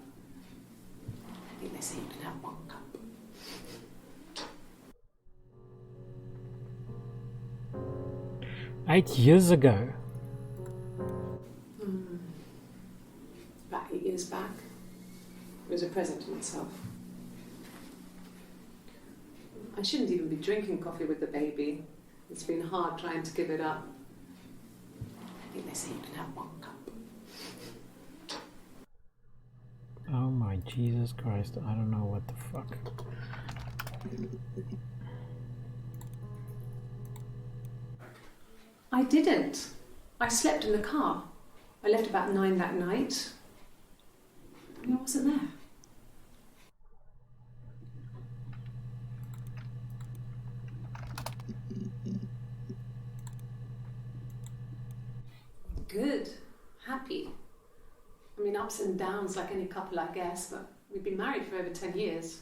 I think they say you can have 1 cup. Eight years ago. About 8 years back. It was a present to myself. I shouldn't even be drinking coffee with the baby. It's been hard trying to give it up. I think they say you can have 1 cup. Oh my Jesus Christ, I don't know what the fuck. I didn't. I slept in the car. I left about 9 that night. I wasn't there. Good. Happy. I mean, ups and downs like any couple, I guess, but we've been married for over 10 years.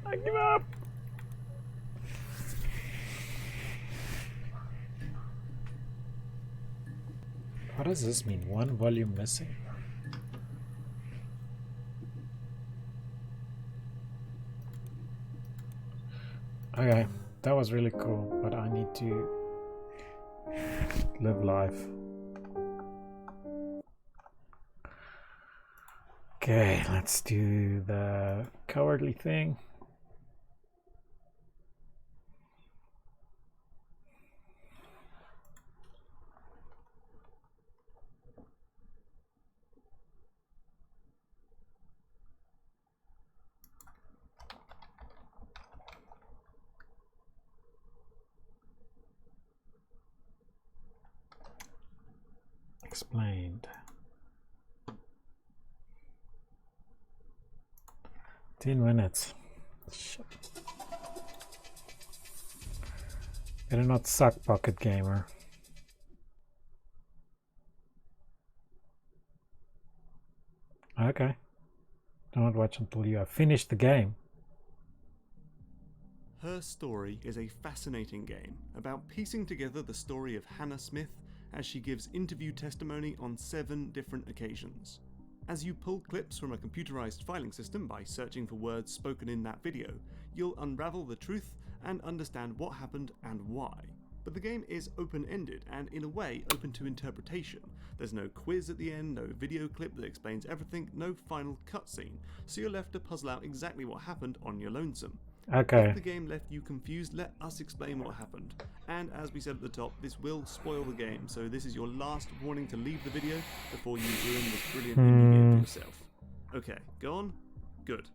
I give up. What does this mean? 1 volume missing? Okay, that was really cool, but I need to live life. Okay, let's do the cowardly thing. Explained. 10 minutes. Shit. Better not suck, Pocket Gamer. Okay. Do not watch until you have finished the game. Her Story is a fascinating game about piecing together the story of Hannah Smith as she gives interview testimony on 7 different occasions. As you pull clips from a computerized filing system by searching for words spoken in that video, you'll unravel the truth and understand what happened and why. But the game is open-ended and in a way open to interpretation. There's no quiz at the end, no video clip that explains everything, no final cutscene, so you're left to puzzle out exactly what happened on your lonesome. Okay. If the game left you confused, let us explain what happened. And as we said at the top, this will spoil the game, so this is your last warning to leave the video before you ruin this brilliant indie game for yourself. Okay, go on? Good.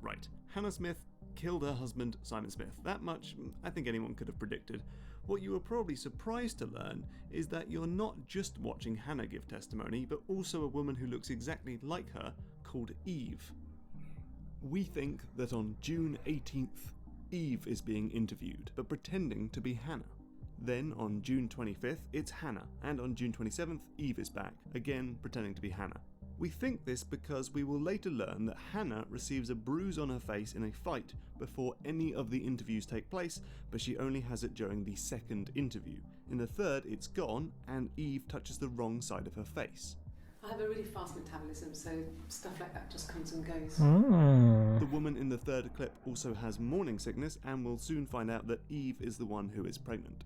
Right. Hannah Smith killed her husband, Simon Smith. That much I think anyone could have predicted. What you were probably surprised to learn is that you're not just watching Hannah give testimony, but also a woman who looks exactly like her, called Eve. We think that on June 18th, Eve is being interviewed, but pretending to be Hannah. Then on June 25th, it's Hannah, and on June 27th, Eve is back, again pretending to be Hannah. We think this because we will later learn that Hannah receives a bruise on her face in a fight before any of the interviews take place, but she only has it during the second interview. In the third, it's gone, and Eve touches the wrong side of her face. I have a really fast metabolism, so stuff like that just comes and goes. The woman in the third clip also has morning sickness, and we'll soon find out that Eve is the one who is pregnant.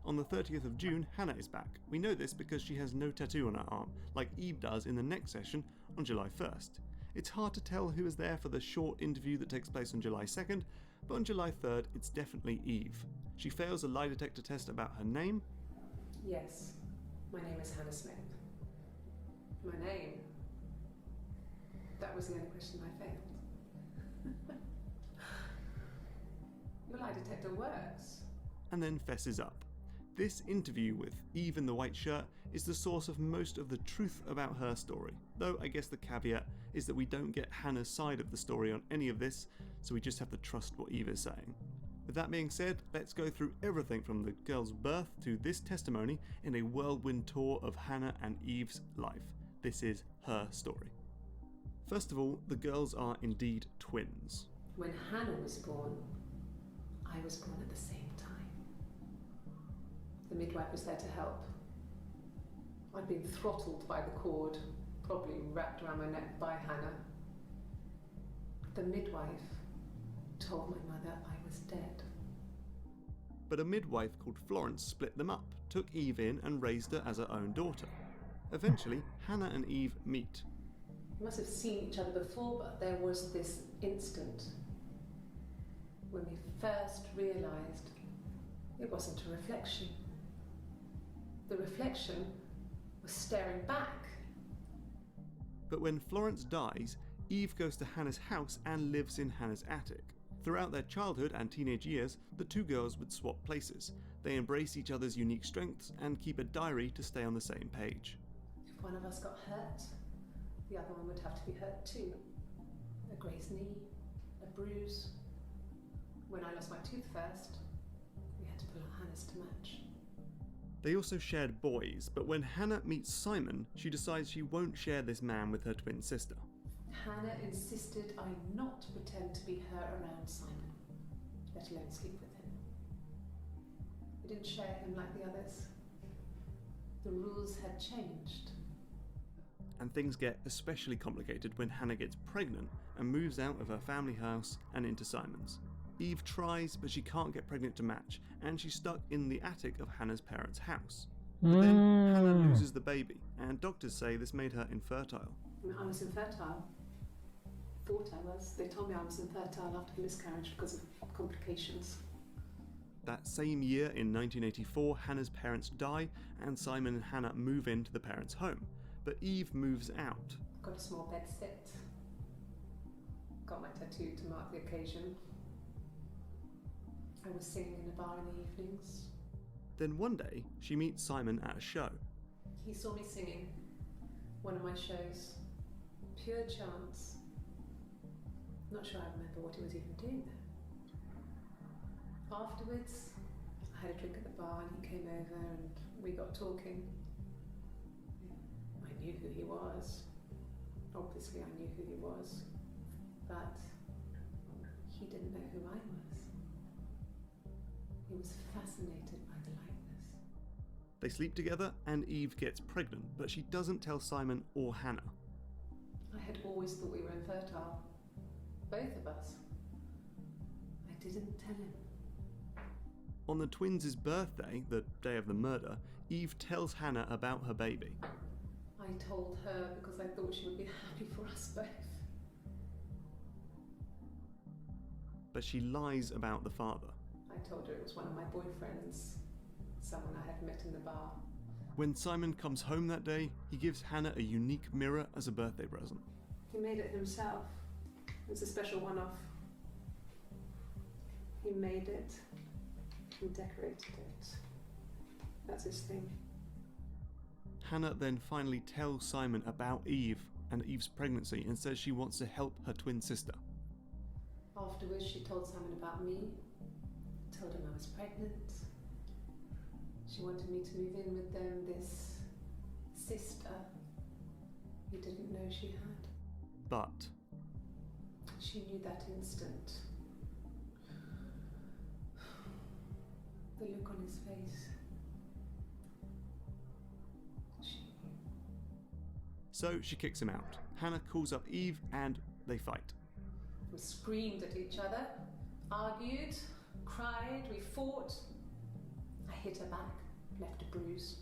On the 30th of June, Hannah is back. We know this because she has no tattoo on her arm, like Eve does in the next session on July 1st. It's hard to tell who is there for the short interview that takes place on July 2nd, but on July 3rd, it's definitely Eve. She fails a lie detector test about her name. Yes, my name is Hannah Smith. My name? That was the only question I failed. Your lie detector works. And then fesses up. This interview with Eve in the white shirt is the source of most of the truth about her story, though I guess the caveat is that we don't get Hannah's side of the story on any of this, so we just have to trust what Eve is saying. With that being said, let's go through everything from the girl's birth to this testimony in a whirlwind tour of Hannah and Eve's life. This is her story. First of all, the girls are indeed twins. When Hannah was born, I was born at the same time. The midwife was there to help. I'd been throttled by the cord, probably wrapped around my neck by Hannah. The midwife told my mother I was dead. But a midwife called Florence split them up, took Eve in and raised her as her own daughter. Eventually, Hannah and Eve meet. We must have seen each other before, but there was this instant when we first realised it wasn't a reflection. The reflection was staring back. But when Florence dies, Eve goes to Hannah's house and lives in Hannah's attic. Throughout their childhood and teenage years, the two girls would swap places. They embrace each other's unique strengths and keep a diary to stay on the same page. If one of us got hurt, the other one would have to be hurt too. A grazed knee, a bruise. When I lost my tooth first, we had to pull our Hannah's to match. They also shared boys, but when Hannah meets Simon, she decides she won't share this man with her twin sister. Hannah insisted I not pretend to be her around Simon, let alone sleep with him. We didn't share him like the others. The rules had changed. And things get especially complicated when Hannah gets pregnant and moves out of her family house and into Simon's. Eve tries, but she can't get pregnant to match, and she's stuck in the attic of Hannah's parents' house. But then Hannah loses the baby, and doctors say this made her infertile. I was infertile. Thought I was. They told me I was infertile after the miscarriage because of complications. That same year, in 1984, Hannah's parents die, and Simon and Hannah move into the parents' home. But Eve moves out. Got a small bed sit. Got my tattoo to mark the occasion. I was singing in a bar in the evenings. Then one day, she meets Simon at a show. He saw me singing one of my shows. Pure chance. Not sure I remember what he was even doing there. Afterwards, I had a drink at the bar and he came over and we got talking. I knew who he was. Obviously I knew who he was. But he didn't know who I was. He was fascinated by the likeness. They sleep together and Eve gets pregnant, but she doesn't tell Simon or Hannah. I had always thought we were infertile. Both of us. I didn't tell him. On the twins' birthday, the day of the murder, Eve tells Hannah about her baby. I told her because I thought she would be happy for us both. But she lies about the father. I told her it was one of my boyfriends, someone I had met in the bar. When Simon comes home that day, he gives Hannah a unique mirror as a birthday present. He made it himself. It was a special one-off. He made it and decorated it. That's his thing. Hannah then finally tells Simon about Eve and Eve's pregnancy and says she wants to help her twin sister. Afterwards, she told Simon about me, told him I was pregnant. She wanted me to move in with them, this sister he didn't know she had. But She knew that instant. The look on his face. She knew. so she kicks him out. Hannah calls up Eve and they fight. We screamed at each other, argued, cried, we fought. I hit her back, left a bruise.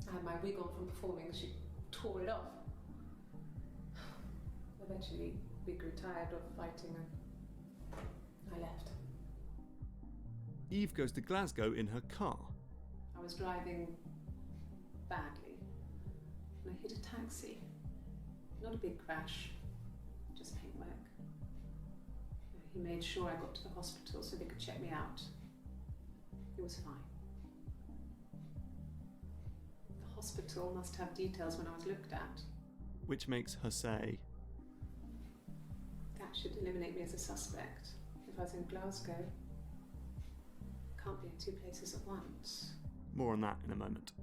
I had my wig on from performing, she tore it off. Eventually, we grew tired of fighting and I left. Eve goes to Glasgow in her car. I was driving badly and I hit a taxi. Not a big crash, just paintwork. He made sure I got to the hospital so they could check me out. It was fine. The hospital must have details when I was looked at. Which makes her say, That should eliminate me as a suspect. If I was in Glasgow, can't be in two places at once. more on that in a moment.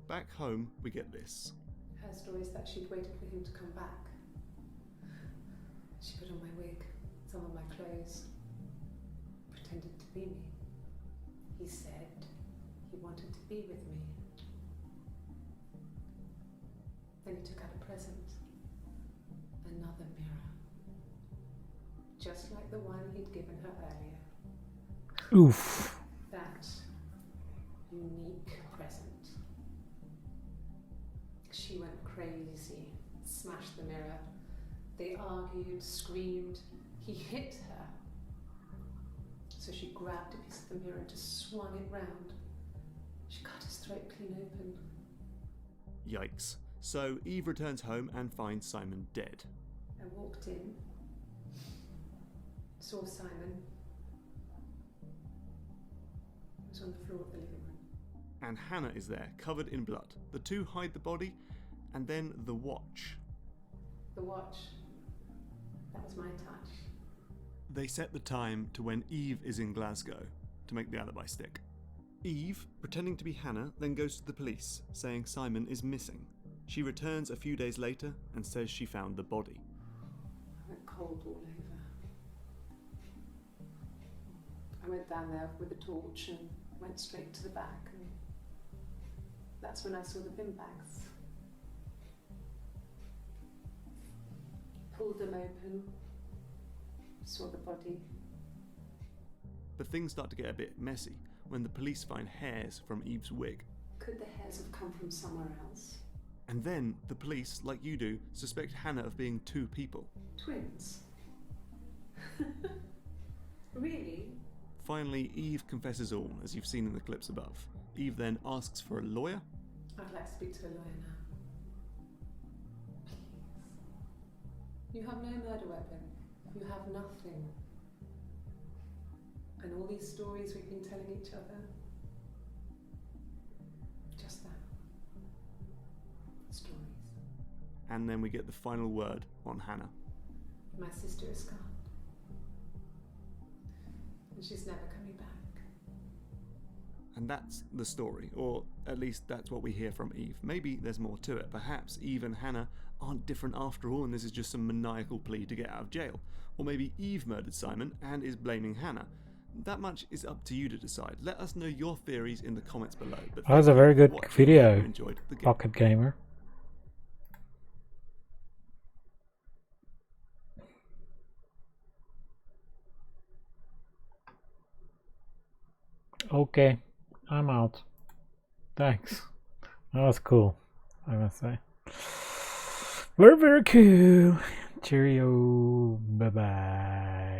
Back home, we get this. Her story is that she'd waited for him to come back. She put on my wig, some of my clothes, pretended to be me. He said he wanted to be with me. Then he took out a present. Another mirror. Just like the one he'd given her earlier. Oof. That unique present. She went crazy, smashed the mirror. They argued, screamed. He hit her. So she grabbed a piece of the mirror and just swung it round. She cut his throat clean open. Yikes. So Eve returns home and finds Simon dead. I walked in, saw Simon. He was on the floor of the living room. And Hannah is there, covered in blood. The two hide the body, and then the watch. The watch. That was my touch. They set the time to when Eve is in Glasgow to make the alibi stick. Eve, pretending to be Hannah, then goes to the police, saying Simon is missing. She returns a few days later and says she found the body. I went cold all over. I went down there with a torch and went straight to the back, and that's when I saw the bin bags. Pulled them open, saw the body. But things start to get a bit messy when the police find hairs from Eve's wig. Could the hairs have come from somewhere else? And then the police, like you do, suspect Hannah of being two people. Twins? Really? Finally, Eve confesses all, as you've seen in the clips above. Eve then asks for a lawyer. I'd like to speak to a lawyer now. Please. You have no murder weapon. You have nothing. And all these stories we've been telling each other. Just that. Stories. And then we get the final word on Hannah. My sister is gone. And she's never coming back. And that's the story, or at least that's what we hear from Eve. Maybe there's more to it. Perhaps Eve and Hannah aren't different after all, and this is just some maniacal plea to get out of jail. Or maybe Eve murdered Simon and is blaming Hannah. That much is up to you to decide. Let us know your theories in the comments below. But That was a very good video, enjoyed the game. Pocket Gamer. Okay, I'm out. Thanks. That was cool, I must say. Very, very cool. Cheerio. Bye-bye.